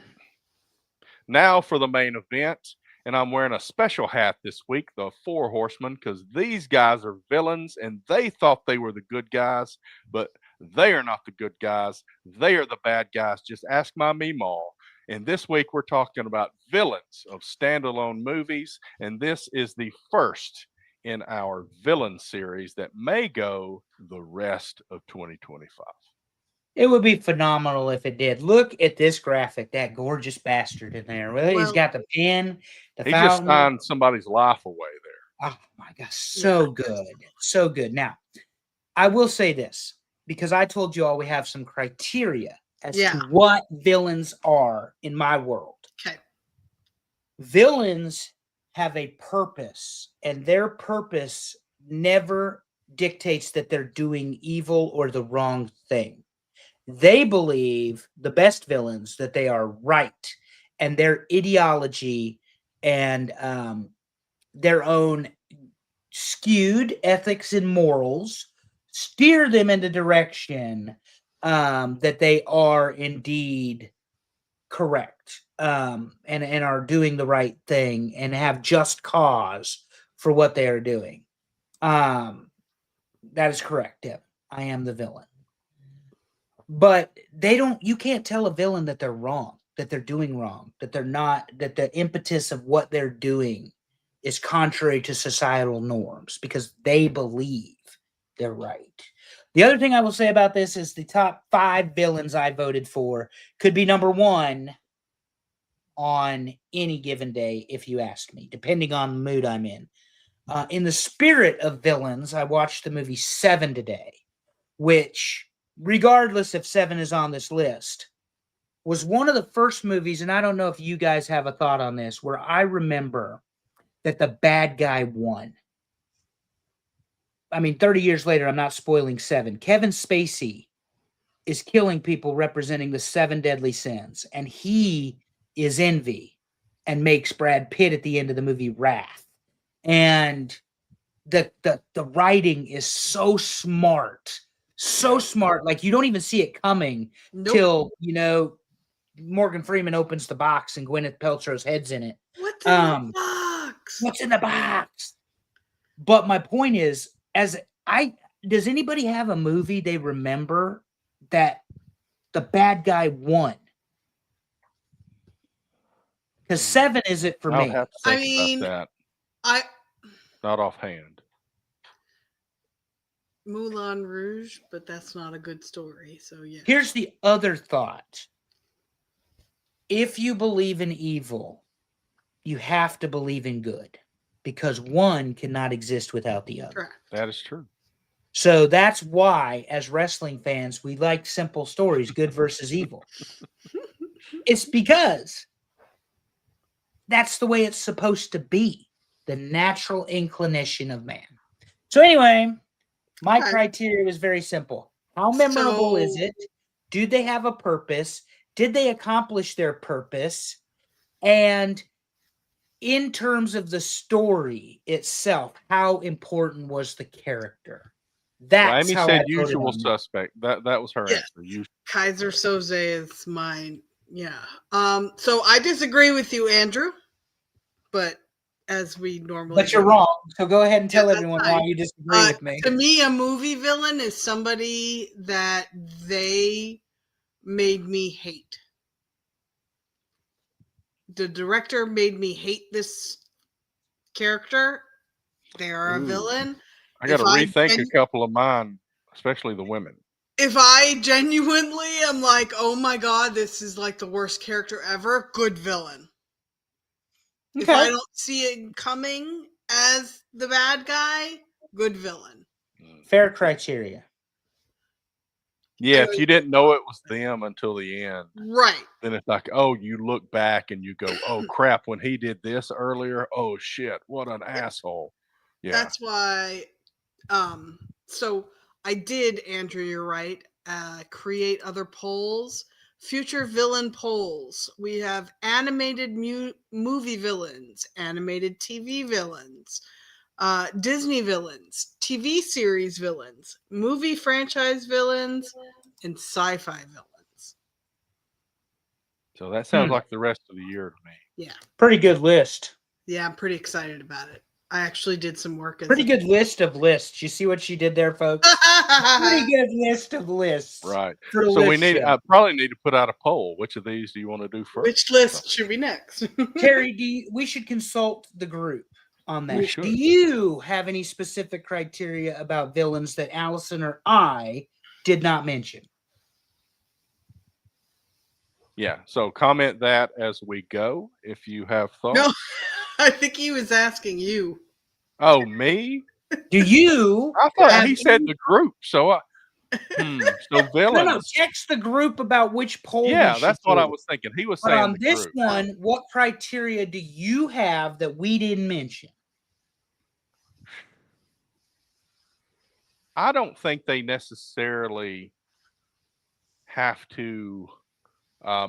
Now for the main event, and I'm wearing a special hat this week, the Four Horsemen, because these guys are villains, and they thought they were the good guys, but they are not the good guys. They are the bad guys. Just ask my Meemaw. And this week we're talking about Villains of Standalone Movies, and this is the first in our villain series that may go the rest of 2025. It would be phenomenal if it did. Look at this graphic, that gorgeous bastard in there. He's got the pen, the he fountain. Just signed somebody's life away there. Oh my gosh, so good. So good. Now, I will say this, because I told you all we have some criteria as to what villains are in my world. Okay. Villains have a purpose, and their purpose never dictates that they're doing evil or the wrong thing. They believe, the best villains, that they are right, and their ideology and their own skewed ethics and morals steer them in the direction that they are indeed correct and are doing the right thing and have just cause for what they are doing. That is correct, Deb. I am the villain. But you can't tell a villain that they're wrong, that they're doing wrong, that they're not, that the impetus of what they're doing is contrary to societal norms because they believe they're right. The other thing I will say about this is the top 5 villains I voted for could be number 1 on any given day, if you ask me, depending on the mood I'm in. In the spirit of villains, I watched the movie 7 today, which, regardless if 7 is on this list, was one of the first movies, and I don't know if you guys have a thought on this, where I remember that the bad guy won. I mean, 30 years later, I'm not spoiling 7. Kevin Spacey is killing people representing the 7 deadly sins, and he is envy and makes Brad Pitt at the end of the movie Wrath. And the writing is so smart. So smart. Like, you don't even see it coming till, Morgan Freeman opens the box and Gwyneth Paltrow's head's in it. What's in the box? What's in the box? But my point is, does anybody have a movie they remember that the bad guy won? Because 7 is it for me. I'll have to think about that. Not offhand. Moulin Rouge, but that's not a good story. So yeah. Here's the other thought. If you believe in evil, you have to believe in good, because one cannot exist without the other. Correct. That is true. So that's why, as wrestling fans, we like simple stories, good versus evil. It's because that's the way it's supposed to be, the natural inclination of man. So anyway, my Okay. criteria was very simple. How memorable is So- it? Do they have a purpose? Did they accomplish their purpose? And in terms of the story itself, how important was the character? Well, That's Amy how I said voted usual on that. suspect. That was her Yes. answer. Usual. Kaiser Soze is mine. Yeah. So I disagree with you, Andrew, but as we normally But you're do. wrong. So go ahead and Yeah, tell that's everyone fine. why you disagree with me. To me, a movie villain is somebody that they made me hate. The director made me hate this character. They are a Ooh. villain. I got to rethink a couple of mine, especially the women. If I genuinely am like, oh my god, this is like the worst character ever, good villain. If I don't see it coming as the bad guy, good villain. Fair criteria. Yeah, if you didn't know it was them until the end, Right. then it's like, oh, you look back and you go, oh crap, when he did this earlier, oh shit, what an asshole. Yeah. That's why so I did, Andrew, you're right, create other polls. Future villain polls. We have animated movie villains, animated TV villains, Disney villains, TV series villains, movie franchise villains, and sci-fi villains. So that sounds like the rest of the year to me. Yeah. Pretty good list. Yeah, I'm pretty excited about it. I actually did some work. Pretty good list of lists. You see what she did there, folks? Pretty good list of lists. Right. For the So we list need. show. I probably need to put out a poll. Which of these do you want to do first? Which list should be next? Terry, we should consult the group on that. should. Do you have any specific criteria about villains that Allison or I did not mention? Yeah. So comment that as we go if you have thoughts. No, I think he was asking you. Oh, me? Do you? I thought he said the group. So so villains. No, text the group about which poll. Yeah, that's what I was thinking. He was But saying on the this group. one, what criteria do you have that we didn't mention? I don't think they necessarily have to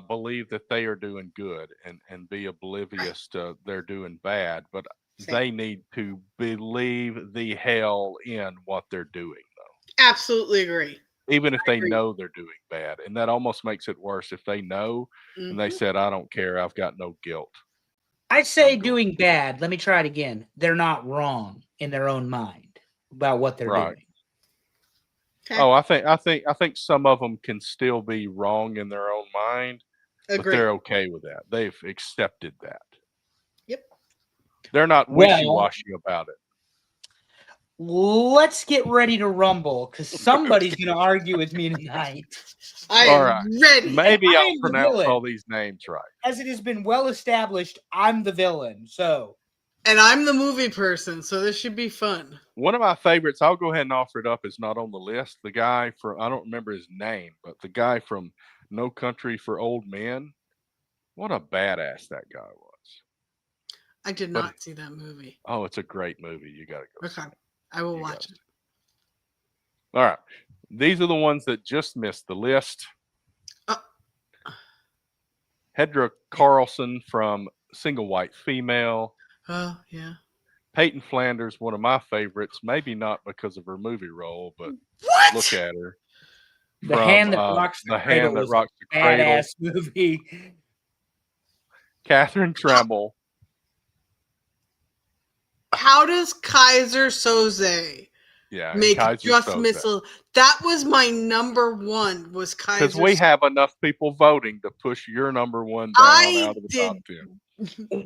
believe that they are doing good and be oblivious to they're doing bad, but they need to believe the hell in what they're doing, though. Absolutely agree. Even if they know they're doing bad. And that almost makes it worse if they know and they said, I don't care, I've got no guilt. I'd say doing bad. Let me try it again. They're not wrong in their own mind about what they're doing. Okay. Oh, I think some of them can still be wrong in their own mind, but they're okay with that. They've accepted that. Yep. They're not wishy-washy about it. Let's get ready to rumble because somebody's going to argue with me tonight. I am ready. Maybe I'll pronounce all these names right. As it has been well established, I'm the villain. So, and I'm the movie person, so this should be fun. One of my favorites, I'll go ahead and offer it up, is not on the list. The guy from, I don't remember his name, but the guy from No Country for Old Men. What a badass that guy was. I did not see that movie. Oh, it's a great movie. You got to go. Okay. I will watch it. All right. These are the ones that just missed the list. Hedra Carlson from Single White Female. Oh, yeah. Peyton Flanders, one of my favorites, maybe not because of her movie role, but look at her. The Hand That Rocks the Cradle was a badass movie. Catherine Tremble. How does Kaiser Soze make Kaiser Just Soze. Missile? That was my number one, was Kaiser Because we have enough people voting to push your number one down out of the top 10.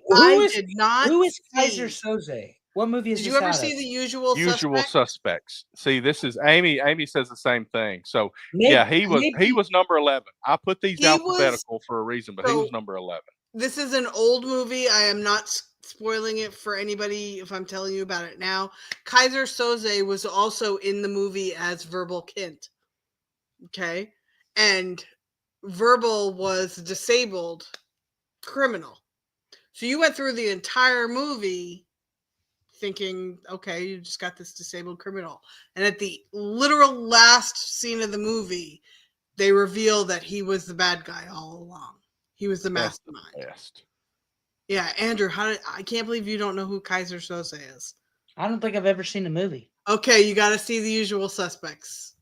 Who is Kaiser Soze? What movie is Did this you ever out see of? The Usual Suspects? See, this is Amy. Amy says the same thing. So he was number 11. I put these alphabetical for a reason, but he was number 11. This is an old movie. I am not spoiling it for anybody if I'm telling you about it now. Kaiser Soze was also in the movie as Verbal Kint. Okay? And Verbal was a disabled criminal. So you went through the entire movie thinking, okay, you just got this disabled criminal. And at the literal last scene of the movie, they reveal that he was the bad guy all along. He was the That's the mastermind. best. Yeah, Andrew, I can't believe you don't know who Kaiser Soze is. I don't think I've ever seen the movie. Okay, you got to see The Usual Suspects.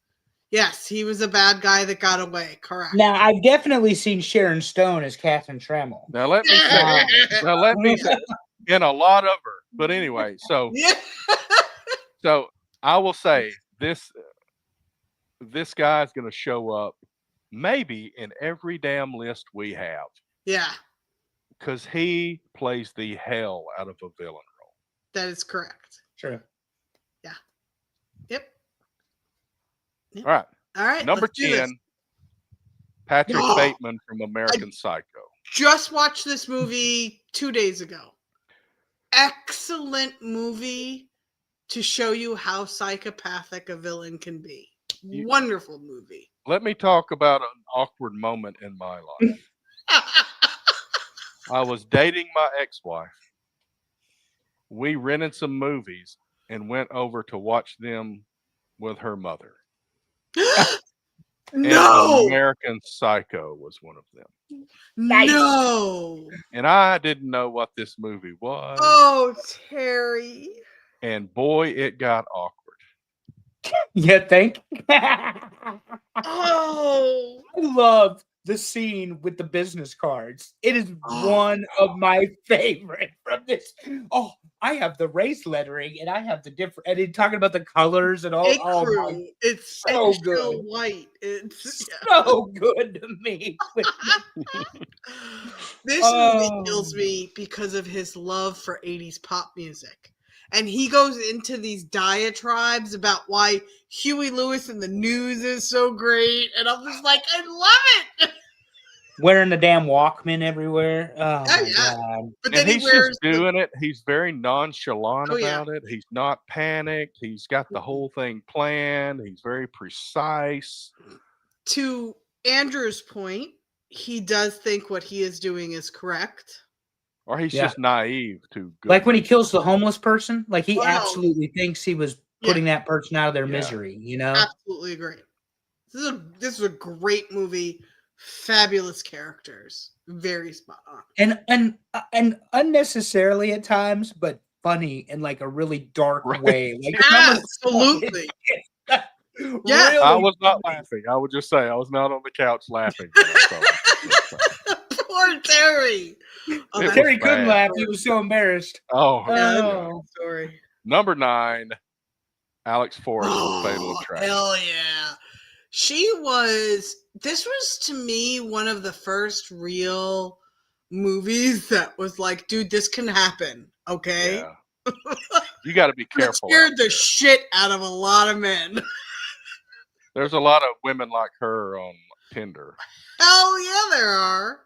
Yes, he was a bad guy that got away. Correct. Now, I've definitely seen Sharon Stone as Catherine Trammell. Now let me say, in a lot of her. But anyway, so Yeah. so I will say this guy is going to show up maybe in every damn list we have Yeah, because he plays the hell out of a villain role. that is correct. True. Yep. All right, All right. number let's do this. 10, Patrick Oh, Bateman from American Psycho. Just watched this movie 2 days ago. Excellent movie to show you how psychopathic a villain can be. Wonderful movie. Let me talk about an awkward moment in my life. I was dating my ex-wife. We rented some movies and went over to watch them with her mother. And No, American Psycho was one of them. no. And I didn't know what this movie was. Oh, Terry. And boy, it got awkward. You think? Oh, I love the scene with the business cards. It is Oh. one of my favorite from this. Oh, I have the race lettering and I have the different and in talking about the colors and all. it Oh my, crew. It's so eggshell good. white. It's so good to me. This Oh. movie kills me because of his love for 80s pop music. And he goes into these diatribes about why Huey Lewis and the News is so great. And I'm just like, I love it. Wearing the damn Walkman everywhere. Oh my yeah. god. But And then he he's wears just doing it. He's very nonchalant Oh, yeah. about it. He's not panicked. He's got the whole thing planned. He's very precise. to Andrew's point, he does think what he is doing is correct. Or he's Yeah. just naive to good Like when he movies. kills the homeless person, like he Oh, no. absolutely thinks he was putting that person out of their Yeah. misery, you know? Absolutely agree. This is a great movie. Fabulous characters. Very spot on. And unnecessarily at times, but funny in like a really dark Right. way. Like some of the stuff Absolutely. is Yeah. really I was not funny. laughing. I would just say I was not on the couch laughing. when I saw this. Poor Terry. Oh, It that's Terry was couldn't bad. laugh. He was so embarrassed. Oh, yeah, that's a Oh. good story. number 9, Alex Forrest from Fatal Attraction. Hell yeah. This was to me one of the first real movies that was like, dude, this can happen. Okay. Yeah. You got to be It careful. scared out the there. shit out of a lot of men. There's a lot of women like her on Tinder. Hell yeah, there are.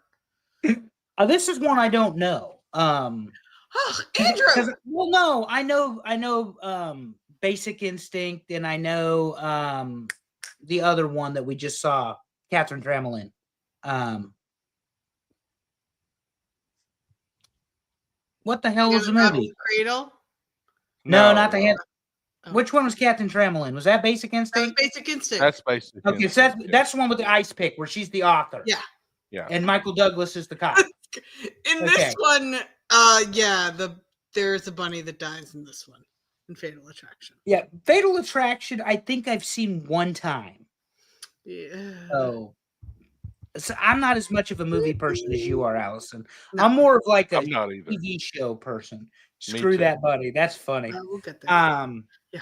This is one I don't know. Oh, 'Cause- Andrew. well, no, I know Basic Instinct, and I know the other one that we just saw, Catherine Trammell in. What the hell was the Out of movie? the Cradle. No, not the hand. Oh. Which one was Catherine Trammell in? Was that Basic That was Instinct? Basic Instinct. That's basically. Okay, so that's the one with the ice pick where she's the author. Yeah. Yeah. And Michael Douglas is the cop. In Okay. this one, there's a bunny that dies in this one. In Fatal Attraction. Yeah, Fatal Attraction, I think I've seen one time. Yeah. So I'm not as much of a movie person as you are, Allison. No. I'm more of like a I'm not either. TV show person. Me Screw too. that, buddy. That's funny. We'll get there. Yeah. Yeah.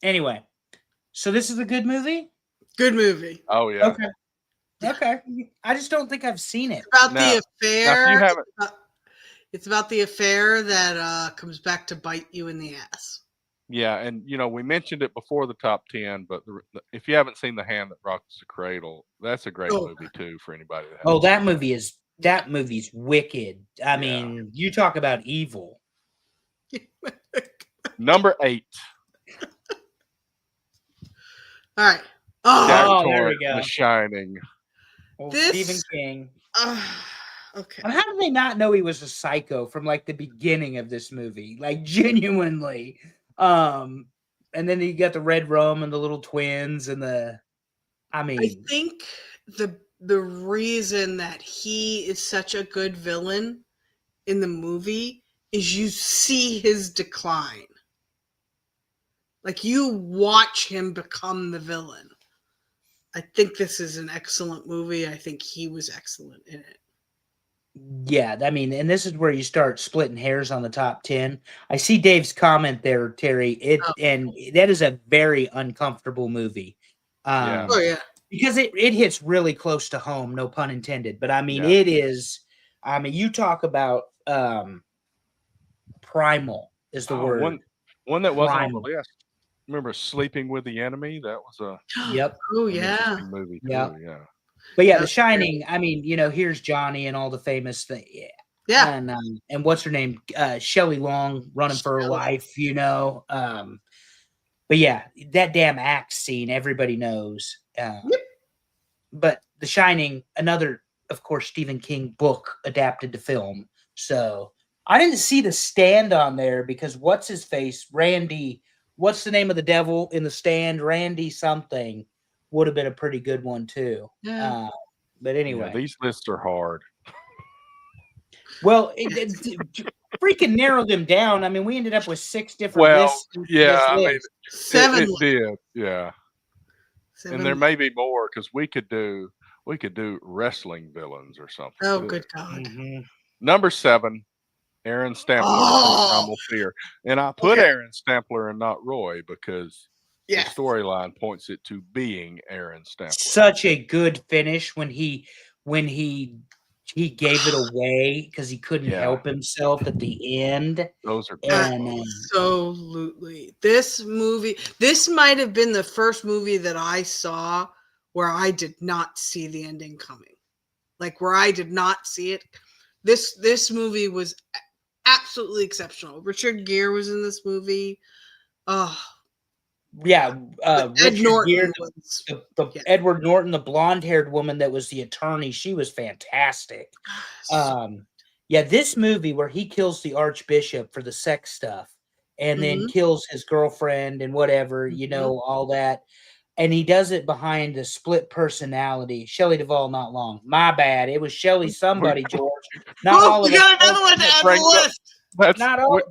Anyway, so this is a good movie. Good movie. Oh yeah. Okay. Okay. I just don't think I've seen it. About Now- the affair. Now, if you haven't, It's about the affair that comes back to bite you in the ass. yeah, and we mentioned it before the top 10, but if you haven't seen The Hand That Rocks the Cradle, that's a great Oh. movie too for anybody that. Oh, hasn't that seen movie's wicked. I mean, you talk about evil. Number 8, All right. Jack Oh, there we Torrance, go. The Shining. Old This- Stephen King. Okay. And how did they not know he was a psycho from like the beginning of this movie? Like genuinely. And then you got the red rum and the little twins and I I mean, think the reason that he is such a good villain in the movie is you see his decline. Like you watch him become the villain. I think this is an excellent movie. I think he was excellent in it. yeah, I mean, and this is where you start splitting hairs on the top 10. I see Dave's comment there, Terry. Oh, And that is a very uncomfortable movie. Yeah. oh yeah. Because it hits really close to home, no pun intended. But I mean, Yeah. it is, I mean, you talk about primal is the Oh, word. one that wasn't on the Primal. list. Remember Sleeping with the Enemy? That was Yep. Oh an yeah. interesting movie Yep. too. Yeah. But yeah, The That's Shining, I mean, here's Johnny and all the famous thing. Yeah. Yeah. And what's her name? Shelley Long running for her Shelley. life, But yeah, that damn axe scene, everybody knows. Yep. But The Shining, another, of course, Stephen King book adapted to film. So I didn't see The Stand on there because what's his face? Randy, what's the name of the devil in The Stand? Randy something would have been a pretty good one too. Yeah. But Yeah. anyway, These lists are hard. well, freaking narrow them down. I mean, we ended up with 6 different Well, lists. For yeah. this I mean, list. Seven. it did. Yeah. Seven. And there may be more because we could do wrestling villains or something. Oh, too. good God. Mhm. Number 7, Aaron Stampler Oh. from Primal Fear, and I put Okay. Aaron Stampler and not Roy because Yes. the storyline points it to being Aaron Stampler. Such a good finish when he gave it away because he couldn't Yeah. help himself at the end. Those are And Absolutely. This might have been the first movie that I saw where I did not see the ending coming. Like where I did not see it. This movie was absolutely exceptional. Richard Gere was in this movie. Oh, yeah, Ed Richard Norton Gere, was the yeah. Edward Norton, the blonde-haired woman that was the attorney, she was fantastic. Yeah, this movie where he kills the Archbishop for the sex stuff and then Mhm. kills his girlfriend and whatever, all that. And he does it behind the split personality. Shelley Duvall, not long. My bad. It was Shelley somebody, George. Not Oh, all of we it. got another one to add to the brings up- list.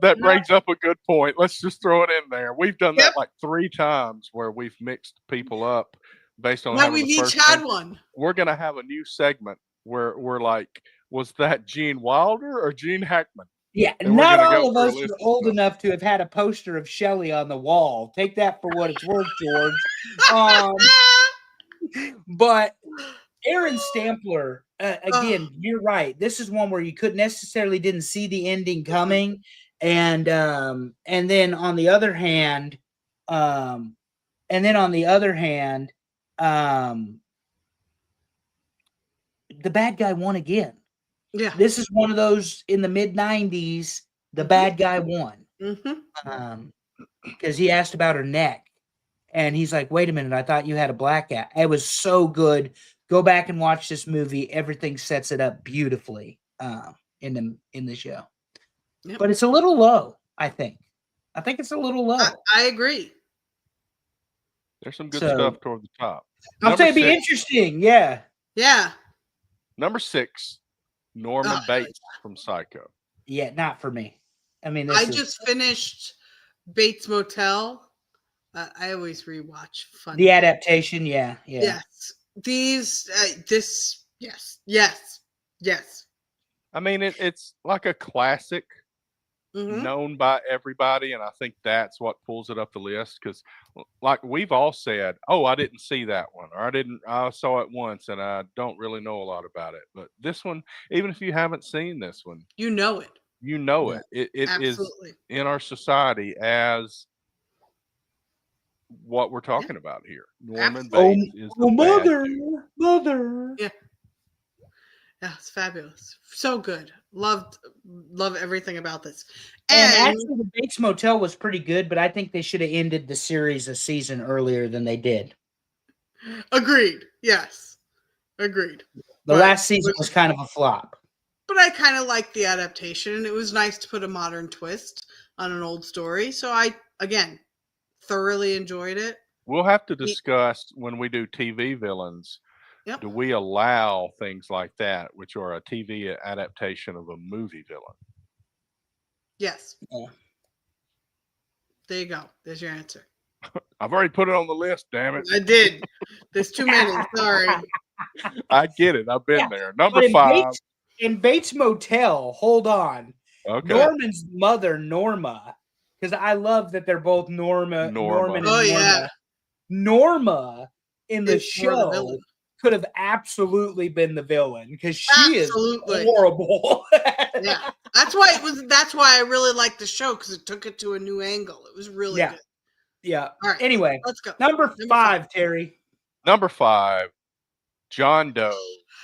That brings up a good point. Let's just throw it in there. We've done Yep. that like 3 times where we've mixed people up based on Now having we've the each first had name. one. We're gonna have a new segment where we're like, was that Gene Wilder or Gene Hackman? Yeah, And we're not gonna all go of through a us list are of old stuff. enough to have had a poster of Shelley on the wall. Take that for what it's worth, George. But Aaron Stampler, again, you're right. This is one where you couldn't necessarily didn't see the ending coming, and then on the other hand, um, the bad guy won again. Yeah. This is one of those in the mid '90s. The Mhm. bad guy won. Mm-hmm. Because he asked about her neck, and he's like, "Wait a minute, I thought you had a black eye." It was so good. Go back and watch this movie. Everything sets it up beautifully in the show. Yep. But it's a little low, I think. I think it's a little low. I agree. There's some good So- stuff toward the top. I'll say it'd be 6, interesting. Yeah. Yeah. Number 6, Norman Oh, Bates from Psycho. Yeah, not for me. I mean, I just finished Bates Motel. I always rewatch fun. the adaptation. Yeah. Yes. These. Yes. I mean, it's like a classic Mhm. known by everybody, and I think that's what pulls it up the list because, like we've all said, "Oh, I didn't see that one," or I saw it once, and I don't really know a lot about it." But this one, even if you haven't seen this one, You know it. you know Yeah. it. It is Absolutely. in our society as what we're talking about here. Norman Absolutely. Bates is the bad dude. mother. Yeah. Yeah, it's fabulous. So good. Love everything about this. And And actually, the Bates Motel was pretty good, but I think they should have ended the series a season earlier than they did. agreed. Yes. Agreed. The But last season was kind of a flop. I kind of liked the adaptation, and it was nice to put a modern twist on an old story. So I, again, thoroughly enjoyed it. We'll have to discuss when we do TV villains. Yep. Do we allow things like that, which are a TV adaptation of a movie villain? Yes. Yeah. There you go. There's your answer. I've already put it on the list. Damn it! I did. There's too many. Sorry. I get it. I've been Yeah. there. But Number 5. in Bates Motel, hold on. Okay. Norman's mother, Norma, because I love that they're both Norman and Oh, Norma. yeah. Norma in the It's more the show villain. could have absolutely been the villain because she Absolutely. is horrible. Yeah. That's why I really liked the show, because it took it to a new angle. It was really Yeah. good. Yeah. All right. Anyway, Let's go. number 5, Terry. Number 5. John Doe.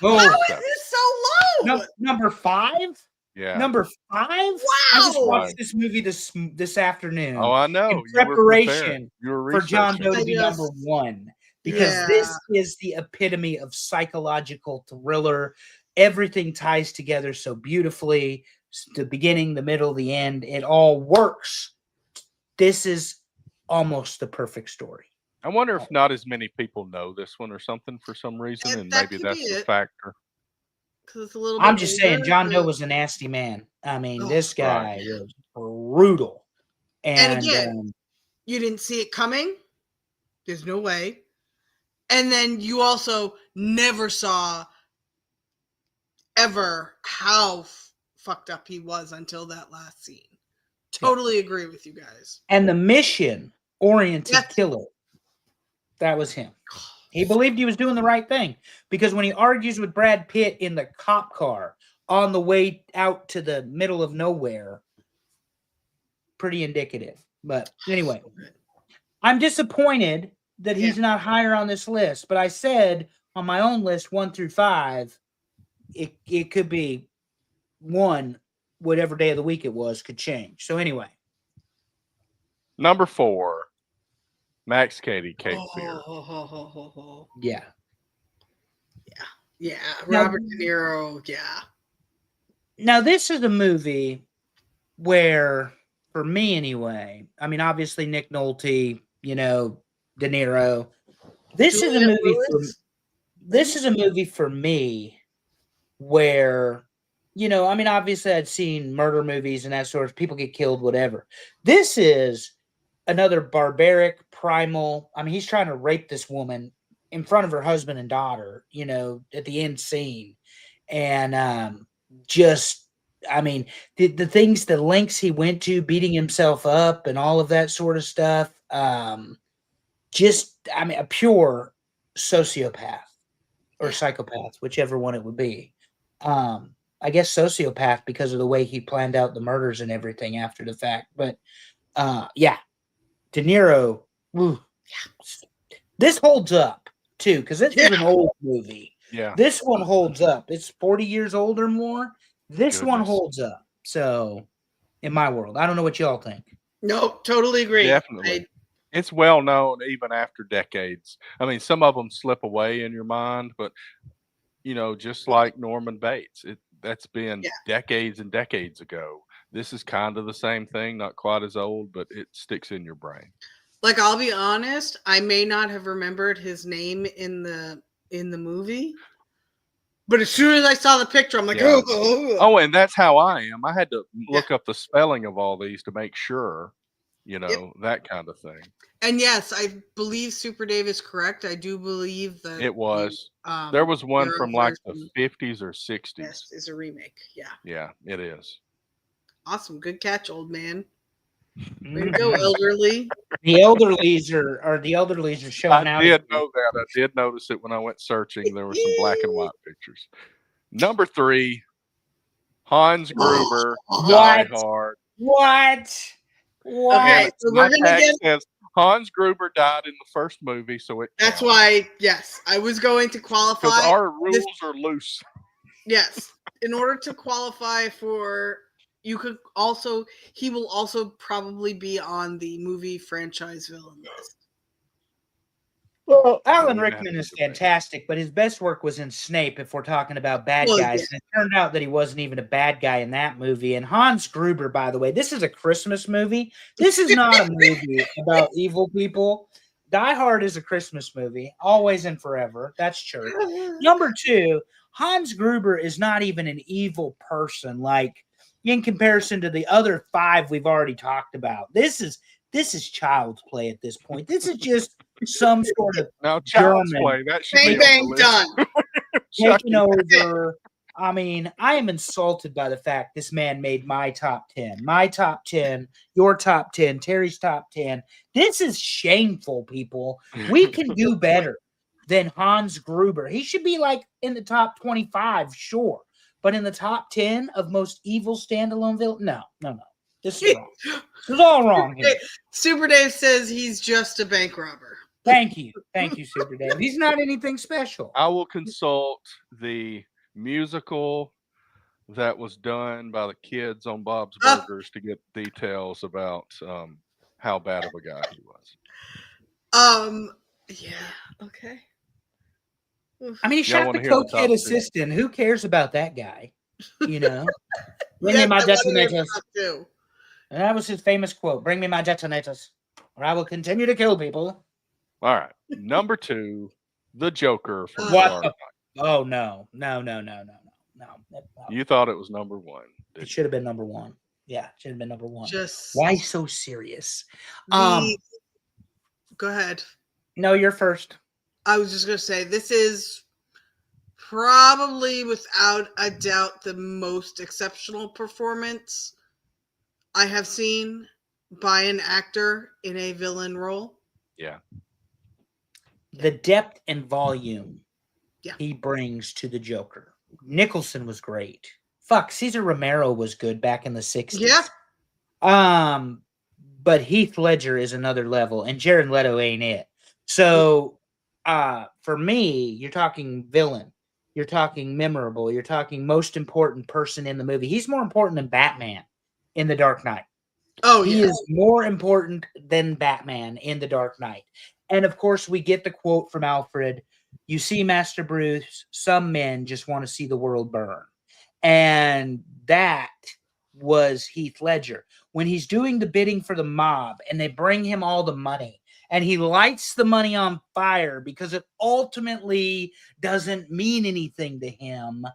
Oh, How is 7. this so low? number 5? Yeah. Number 5? I just Wow. watched this movie this afternoon. Oh, I know. In You were preparation prepared. You were for John researching. Doe to be I number just- 1 because Yeah. this is the epitome of psychological thriller. Everything ties together so beautifully. The beginning, the middle, the end, it all works. This is almost the perfect story. I wonder if not as many people know this one or something for some reason, And and that maybe could that's be the it. factor. Because it's a little I'm bit just saying, older, John Doe but- was a nasty man. I mean, Oh, this guy right. was brutal. And again, you didn't see it coming. There's no way. And then you also never saw ever how fucked up he was until that last scene. Totally agree with you guys. and the mission-oriented Yes. killer, that was him. He believed he was doing the right thing because when he argues with Brad Pitt in the cop car on the way out to the middle of nowhere, pretty indicative. But anyway, I'm disappointed that he's not higher on this list. But I said on my own list 1 through 5, it could be 1, whatever day of the week it was, could change. So anyway, Number 4. Max Cady, Cape Fear. yeah. Yeah. Now- Robert De Niro. Yeah. Now this is a movie where, for me anyway, I mean, obviously Nick Nolte, De Niro. This is a Juliette movie for Lewis. this is a movie for me where, I mean, obviously I'd seen murder movies and that sort of people get killed, whatever. This is another barbaric, primal. I mean, he's trying to rape this woman in front of her husband and daughter, at the end scene. And I mean, the things, the lengths he went to, beating himself up and all of that sort of stuff. I mean, a pure sociopath or psychopath, whichever one it would be. I guess sociopath because of the way he planned out the murders and everything after the fact. But yeah, De Niro, this holds up too, because this is an old movie. Yeah. This one holds up. It's 40 years old or more. This one Goodness. holds up. So, in my world, I don't know what y'all think. No, totally agree. Definitely. It's well known even after decades. I mean, some of them slip away in your mind, but just like Norman Bates, that's been decades and decades ago. This is kind of the same thing, not quite as old, but it sticks in your brain. Like, I'll be honest, I may not have remembered his name in the movie, but as soon as I saw the picture, I'm like, Yeah. oh. Oh, and that's how I am. I had to look up the spelling of all these to make sure, that kind of thing. And yes, I believe Super Dave is correct. I do believe that It was. the, There was one Euro from like the version, 50s or 60s. yes, is a remake. Yeah. Yeah, it is. Awesome. Good catch, old man. Way Mhm. to go, elderly. The elderlies are showing out. I did know that. I did notice it when I went searching. There were some black and white pictures. Number 3, Hans Gruber, Die What? Hard. What? Okay, so My we're gonna tag get. says Hans Gruber died in the first movie, so it That's counts. why, yes, I was going to qualify. Because our rules this- are loose. Yes, in order to qualify for, he will also probably be on the movie franchise villain list. Well, Alan we're gonna have Rickman to is debate. fantastic, but his best work was in Snape if we're talking about bad Well, guys. And it turned out that he wasn't even a bad guy in that movie. And Hans Gruber, by the way, this is a Christmas movie. This is not a movie about evil people. Die Hard is a Christmas movie, always and forever. That's church. Number two, Hans Gruber is not even an evil person, like in comparison to the other five we've already talked about. This is child's play at this point. This is just some sort of Now, Child's German Play, that should be Bang on the bang list. done. taking Chucky. over. I mean, I am insulted by the fact this man made my top 10, your top 10, Terry's top 10. This is shameful, people. We can do better than Hans Gruber. He should be like in the top 25, sure. But in the top 10 of most evil standalone villain, no. This is wrong. This is all wrong here. Super Dave says he's just a bank robber. Thank you, Super Dave. He's not anything special. I will consult the musical that was done by the kids on Bob's Ah. Burgers to get details about how bad of a guy he was. Yeah. Okay. I mean, he Y'all shot wanna the hear the top cokehead two? assistant. Who cares about that guy? You know? Bring Yeah, me my I wanna hear detonators. top two. And that was his famous quote. Bring me my detonators, or I will continue to kill people. All right. Number 2, the Joker from What Dark the- Knight. Oh, no. You thought it was number 1. It should have been number one. Yeah, it should have been number one. Just Why so serious? the- Go ahead. No, you're first. I was just gonna say this is probably without a doubt the most exceptional performance I have seen by an actor in a villain role. Yeah. The depth and volume Yeah. he brings to the Joker. Nicholson was great. Fuck, Cesar Romero was good back in the 60s. Yeah. But Heath Ledger is another level, and Jared Leto ain't it. So, for me, you're talking villain, you're talking memorable, you're talking most important person in the movie. He's more important than Batman in The Dark Knight. Oh, He yeah. is more important than Batman in The Dark Knight. And of course, we get the quote from Alfred, "You see, Master Bruce, some men just want to see the world burn." And that was Heath Ledger. When he's doing the bidding for the mob and they bring him all the money and he lights the money on fire because it ultimately doesn't mean anything to him.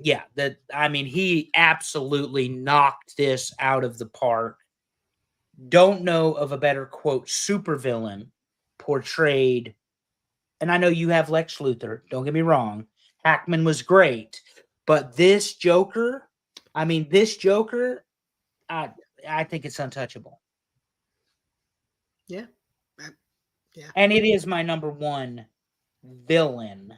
He absolutely knocked this out of the park. Don't know of a better, quote, supervillain portrayed. And I know you have Lex Luthor. Don't get me wrong. Hackman was great. But this Joker, I think it's untouchable. Yeah. And it is my number one villain.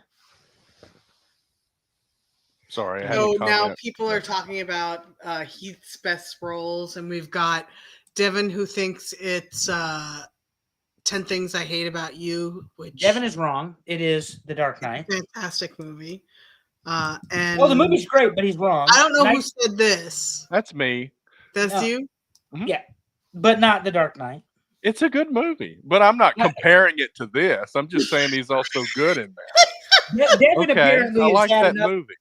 Sorry. I had So to now comment. people are talking about Heath's best roles, and we've got Devin who thinks it's 10 Things I Hate About You, which Devin is wrong. It is The Dark Knight. fantastic movie. And Oh, the movie's great, but he's wrong. I don't know who Night- said this. That's me. That's No. you? but not The Dark Knight. It's a good movie, but I'm not Yeah. comparing it to this. I'm just saying he's also good in that. Devin Okay, apparently I has like had that enough. movie.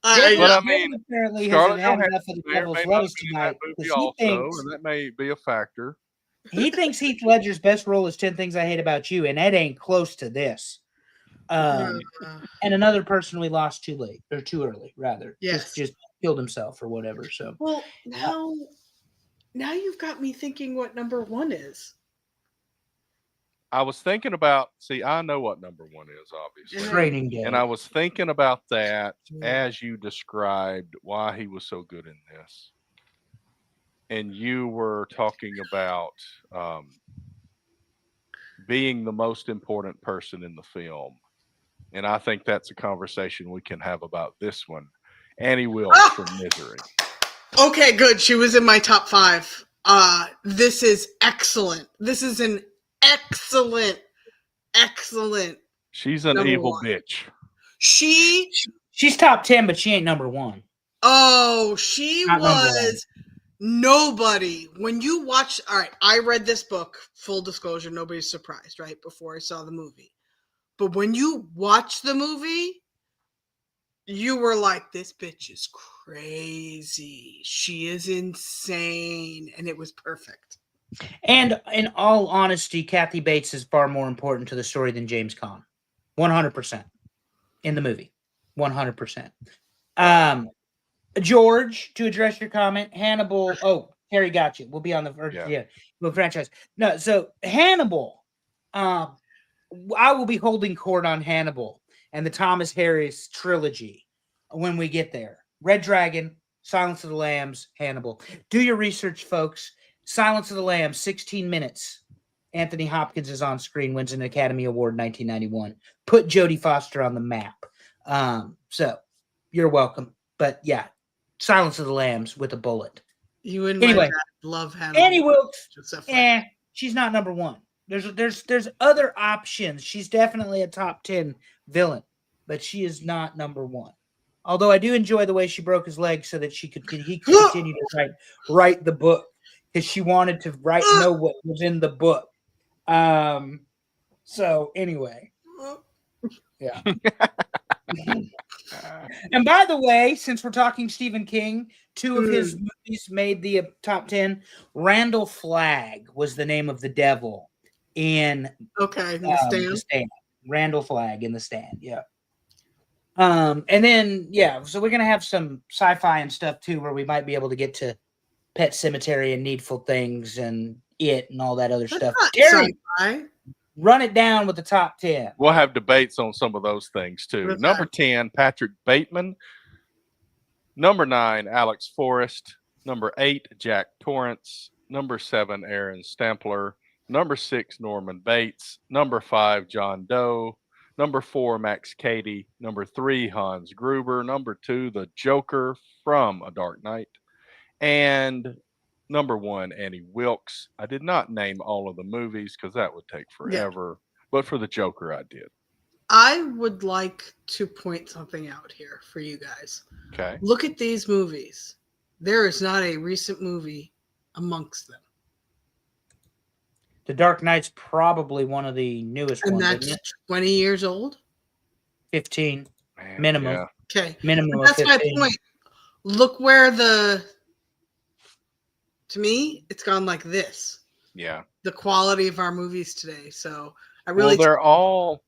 Devin, But I Devin mean, apparently Scarlett hasn't had enough of Johansson the may or devil's may not lettuce be in tonight that movie because he also, thinks and that may be a factor. he thinks Heath Ledger's best role is 10 Things I Hate About You, and that ain't close to this. Uh, And another person we lost too early, rather. Yes. Just killed himself or whatever. So well, now you've got me thinking what number one is. I was thinking about. See, I know what number 1 is, obviously, Mhm. Training Day. and I was thinking about that as you described why he was so good in this, and you were talking about being the most important person in the film. And I think that's a conversation we can have about this one. Annie Wilkes from Misery. Okay, good. She was in my top 5. This is excellent. This is an excellent. She's an Number evil one. bitch. She She's top 10, but she ain't number one. Oh, she Not number was Nobody, when you watch, all right, I read this book, full disclosure, nobody's surprised, right? Before I saw the movie. But when you watch the movie, you were like, this bitch is crazy. She is insane. And it was perfect. And in all honesty, Kathy Bates is far more important to the story than James Caan. 100% in the movie. 100%. George, to address your comment, Hannibal. Oh, Terry got you. We'll be on the first, Yeah. the franchise. No, so Hannibal. I will be holding court on Hannibal and the Thomas Harris trilogy when we get there. Red Dragon, Silence of the Lambs, Hannibal. Do your research, folks. Silence of the Lambs, 16 minutes. Anthony Hopkins is on screen, wins an Academy Award in 1991. Put Jodie Foster on the map. So you're welcome. But yeah, Silence of the Lambs with a bullet. You and Anyway, my dad love Hannibal. Annie Wilkes, Just FYI. she's not number one. There's other options. She's definitely a top 10 villain, but she is not number one. Although I do enjoy the way she broke his leg so that he could continue to write the book, because she wanted to know what was in the book. So anyway, yeah. And by the way, since we're talking Stephen King, 2 of his movies made the top 10. Randall Flagg was the name of the devil in The Stand. Randall Flagg in The Stand, yeah. And then so we're gonna have some sci-fi and stuff too, where we might be able to get to Pet Cemetery and Needful Things and It and all that other stuff. Terry, run it down with the top 10. We'll have debates on some of those things too. Number 10, Patrick Bateman. Number 9, Alex Forrest. Number 8, Jack Torrance. Number 7, Aaron Stampler. Number 6, Norman Bates. Number 5, John Doe. Number 4, Max Cady. Number 3, Hans Gruber. Number 2, the Joker from A Dark Knight. And number 1, Annie Wilkes. I did not name all of the movies because that would take forever. Yeah. But for the Joker, I did. I would like to point something out here for you guys. Okay. Look at these movies. There is not a recent movie amongst them. The Dark Knight's probably one of the newest ones. And that's 20 years old? 15. Minimum. Yeah. Okay. Minimum. That's my point. Look where to me, it's gone like this. Yeah. The quality of our movies today. So I really they're all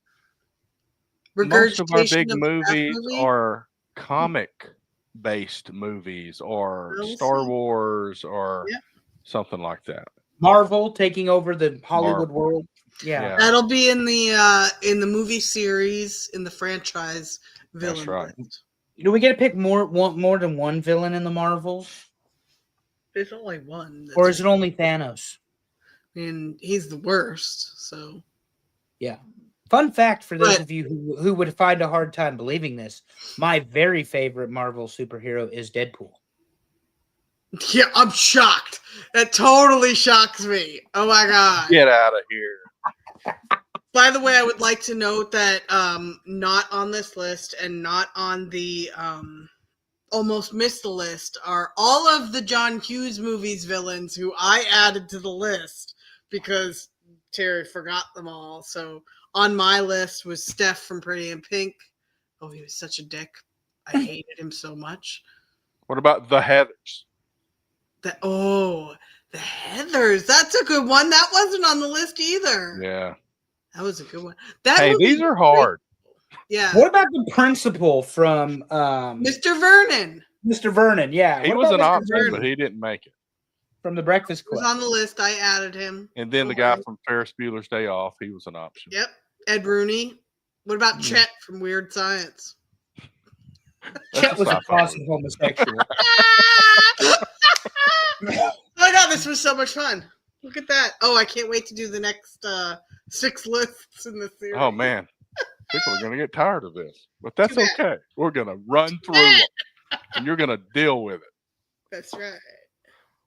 most of our big of movies are comic based movies or Star Wars or something like that. Marvel taking over the Hollywood world. Yeah. That'll be in the movie series, in the franchise villain. That's right. list. Do we get to pick more than one villain in the Marvels? There's only one. Or is it only Thanos? And he's the worst, so. Yeah. Fun fact for those of you who would find a hard time believing this, my very favorite Marvel superhero is Deadpool. Yeah, I'm shocked. That totally shocks me. Oh my god. Get out of here. By the way, I would like to note that not on this list and not on the almost missed the list are all of the John Hughes movies villains who I added to the list because Terry forgot them all. So on my list was Steph from Pretty in Pink. Oh, he was such a dick. I hated him so much. What about the Heathers? The Heathers. That's a good one. That wasn't on the list either. Yeah. That was a good one. These are hard. Yeah. What about the principal from Mr. Vernon? Mr. Vernon, yeah. He was an option, but he didn't make it. From the Breakfast Club. He was on the list. I added him. And then the guy from Ferris Bueller's Day Off, he was an option. Yep. Ed Rooney. What about Chet from Weird Science? Chet was a closet homosexual. Oh my god, this was so much fun. Look at that. Oh, I can't wait to do the next 6 lists in the series. Oh man. People are going to get tired of this. But that's okay. We're going to run through it. And you're going to deal with it. That's right.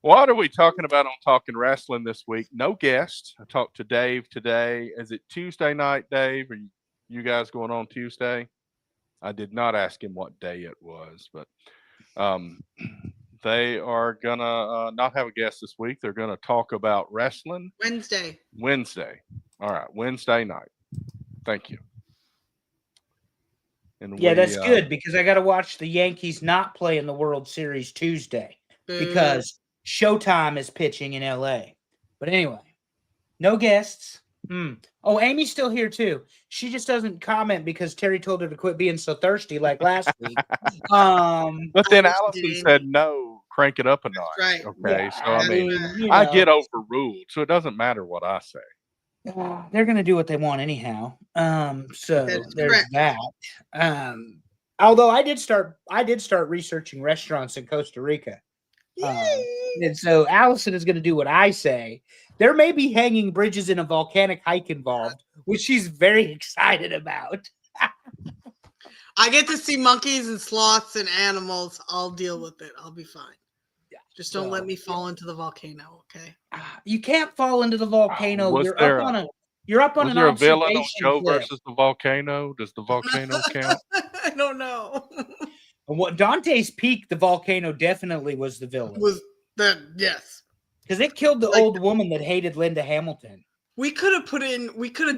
What are we talking about on Talking Wrestling this week? No guest. I talked to Dave today. Is it Tuesday night, Dave? Are you guys going on Tuesday? I did not ask him what day it was, but They are gonna not have a guest this week. They're gonna talk about wrestling Wednesday. Wednesday. All right, Wednesday night. Thank you. And Yeah, we that's good because I got to watch the Yankees not play in the World Series Tuesday Boo. because Showtime is pitching in LA. But anyway, no guests. Oh, Amy's still here too. She just doesn't comment because Terry told her to quit being so thirsty like last week. But then I wish Allison you did, said Amy. no, crank it up a notch. right. Okay, Yeah, so I That's mean, right. you I know, get overruled, so it doesn't matter what I say. they're gonna do what they want anyhow. So That is there's correct. that. Although I did start researching restaurants in Costa Rica. Yay! And so Allison is going to do what I say. There may be hanging bridges in a volcanic hike involved, which she's very excited about. I get to see monkeys and sloths and animals. I'll deal with it. I'll be fine. Yeah, Just don't let so, me fall into the volcano, okay? You can't fall into the volcano. Was You're there up a- on Was an there a villain on observation Joe cliff. versus the volcano? Does the volcano count? I don't know. And what Dante's Peak, the volcano definitely was the villain Was that yes? because it killed the Like- old woman that hated Linda Hamilton. We could have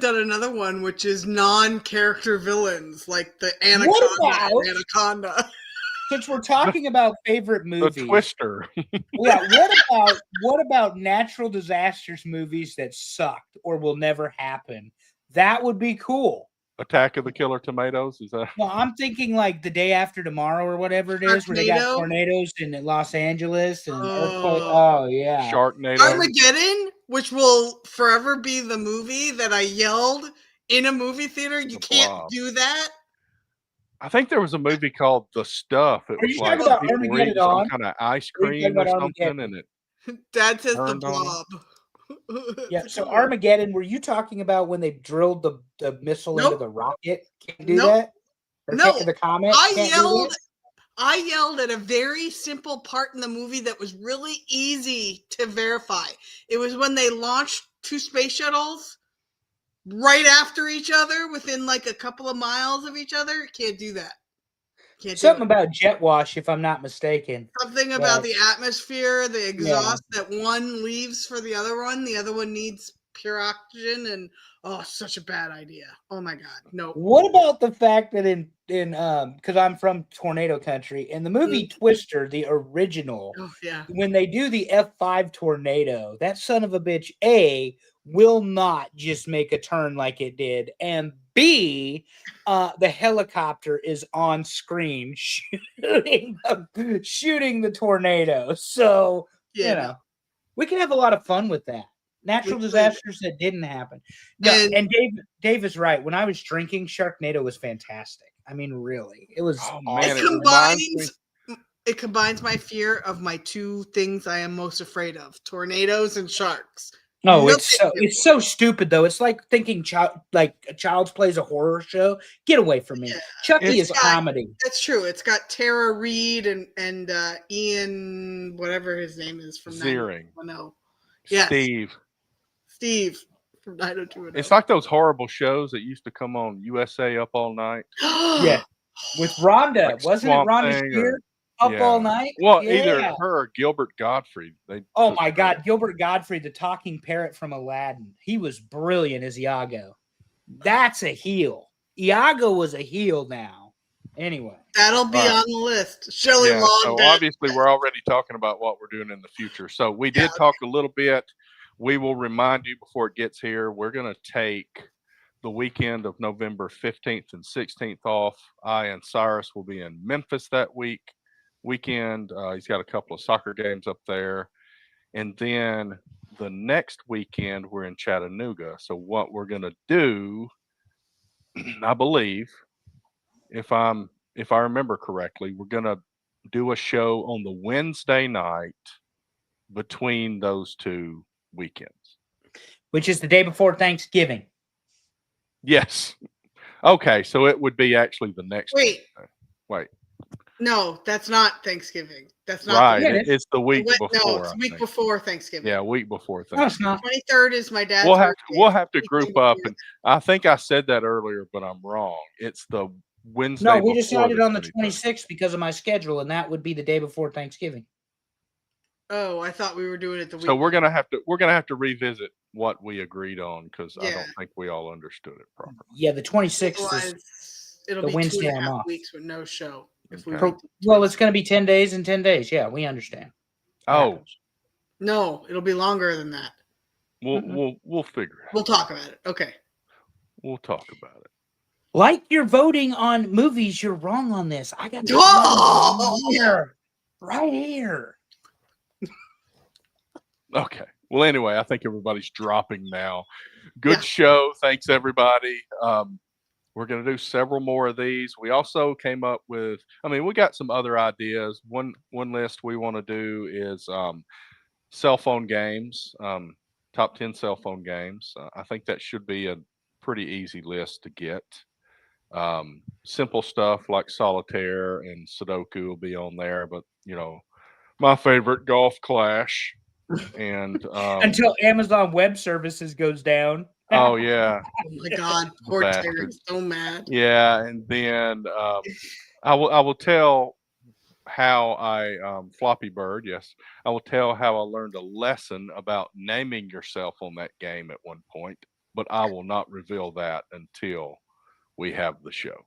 done another one, which is non-character villains, like the Anaconda. Since we're talking about favorite The movies, Twister. yeah, what about natural disasters movies that sucked or will never happen? That would be cool. Attack of the Killer Tomatoes. Is that? No, I'm thinking like The Day After Tomorrow or whatever it is, where they got Sharknado? tornadoes in Los Angeles and earthquake. Oh. Oh yeah, Sharknado. Armageddon, which will forever be the movie that I yelled in a movie theater. You The can't Blob. do that. I think there was a movie called The Stuff. It Are was you like talking about people were Armageddon eating some on? kind of ice Or are you talking cream or about something, Armageddon? Dad and it says the Turned on 'em? blob. Yeah. So Armageddon, were you talking about when they drilled the missile into Nope. the rocket? Can't do Nope. that. Or No. the comet. I Can't do yelled. that? I yelled at a very simple part in the movie that was really easy to verify. It was when they launched 2 space shuttles right after each other, within like a couple of miles of each other. Can't do that. Can't Something do it. about jet wash, if I'm not mistaken. Something about the Yes. atmosphere, the exhaust that one leaves for the other one needs pure oxygen, and such a bad idea. Oh my god, no. What about the fact that in because I'm from tornado country, in the movie Twister, the original, Oh yeah. when they do the F5 tornado, that son of a bitch, A, will not just make a turn like it did, and B, the helicopter is on screen shooting the tornado. So, Yeah, you know, we can have a lot of fun with that. Natural disasters that didn't happen. No, and Dave is right. When I was drinking, Sharknado was fantastic. I mean, really, it was. Oh awesome. man, it combines my fear of my 2 things I am most afraid of: tornadoes and sharks. Oh, No, it's so stupid though. It's like thinking Child's Play's a horror show. Get away from me. Yeah. Chucky is comedy. That's true. It's got Tara Reid and Ian, whatever his name is from Ziering. 90210. Yes. Steve from 90210. It's like those horrible shows that used to come on USA Up All Night. Yeah, with Rhonda, Like wasn't it Swamp Rhonda Thing Shear? or- Up yeah. All Night. Well, Yeah. either her or Gilbert Godfrey. Oh my God, Gilbert Godfrey, the talking parrot from Aladdin. He was brilliant as Iago. That's a heel. Iago was a heel now. Anyway, That'll be Right. on the list. Shelley Yeah, Long. so Dead. obviously we're already talking about what we're doing in the future. So we did talk a little bit. We will remind you before it gets here. We're going to take the weekend of November 15th and 16th off. I and Cyrus will be in Memphis that weekend. He's got a couple of soccer games up there. And then the next weekend we're in Chattanooga. So what we're going to do, I believe, if I remember correctly, we're going to do a show on the Wednesday night between those 2 weekends. which is the day before Thanksgiving. Yes. Okay, so it would be actually the next Wait. Wednesday. Wait. No, that's not Thanksgiving. That's not Right. Yeah, It's the week No, before. it's I the week think. before Thanksgiving. Yeah, week before No, it's Thanksgiving. not. 23rd is my dad's We'll have birthday. to group up, and I think I said that earlier, but I'm wrong. It's the Wednesday. No, we before decided on the 23rd. 26th because of my schedule, and that would be the day before Thanksgiving. Oh, I thought we were doing it the week. So we're gonna have to revisit what we agreed on because I Yeah. don't think we all understood it properly. Yeah, the 26th is Otherwise, it'll the be Wednesday 2.5 I'm off. weeks with no show. If we Okay. wait till well, it's 26. going to be 10 days and 10 days. Yeah, we understand. It Oh, happens. No, it'll be longer than that. we'll figure it We'll out. talk about it. Okay. We'll talk about it. Like you're voting on movies, you're wrong on this. I got the Oh! right here. Right here. Okay. Well, anyway, I think everybody's dropping now. Good Yeah. show. Thanks, everybody. We're going to do several more of these. We also came up with, we got some other ideas. One list we want to do is cell phone games, top 10 cell phone games. I think that should be a pretty easy list to get. Simple stuff like solitaire and Sudoku will be on there, but my favorite, Golf Clash. And Until Amazon Web Services goes down. oh yeah, Oh my God. the Poor bastard. Terry's so mad. Yeah, and then I will tell how I Floppy Bird. Yes, I will tell how I learned a lesson about naming yourself on that game at one point, but I will not reveal that until we have the show.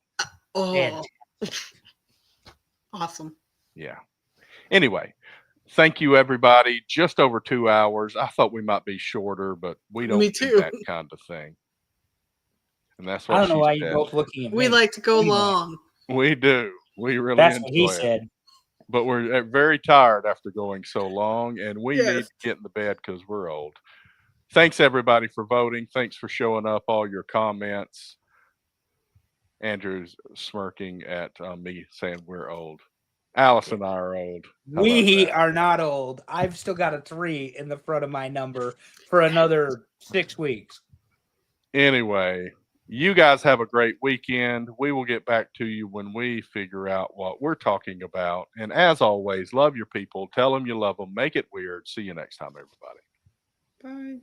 Oh, awesome. Yeah. Anyway, thank you everybody. Just over 2 hours. I thought we might be shorter, but we don't Me do too. that kind of thing. And that's I what don't know she why you're said. both looking at me. We like to go Anyway. long. We do. We really That's what he enjoy it. said. But we're very tired after going so long, and we need Yes. to get in the bed because we're old. Thanks everybody for voting. Thanks for showing up, all your comments. Andrew's smirking at me saying we're old. Alice and I are old. How about We that? are not old. I've still got a 3 in the front of my number for another 6 weeks. Anyway, you guys have a great weekend. We will get back to you when we figure out what we're talking about. And as always, love your people. Tell them you love them. Make it weird. See you next time, everybody. Bye.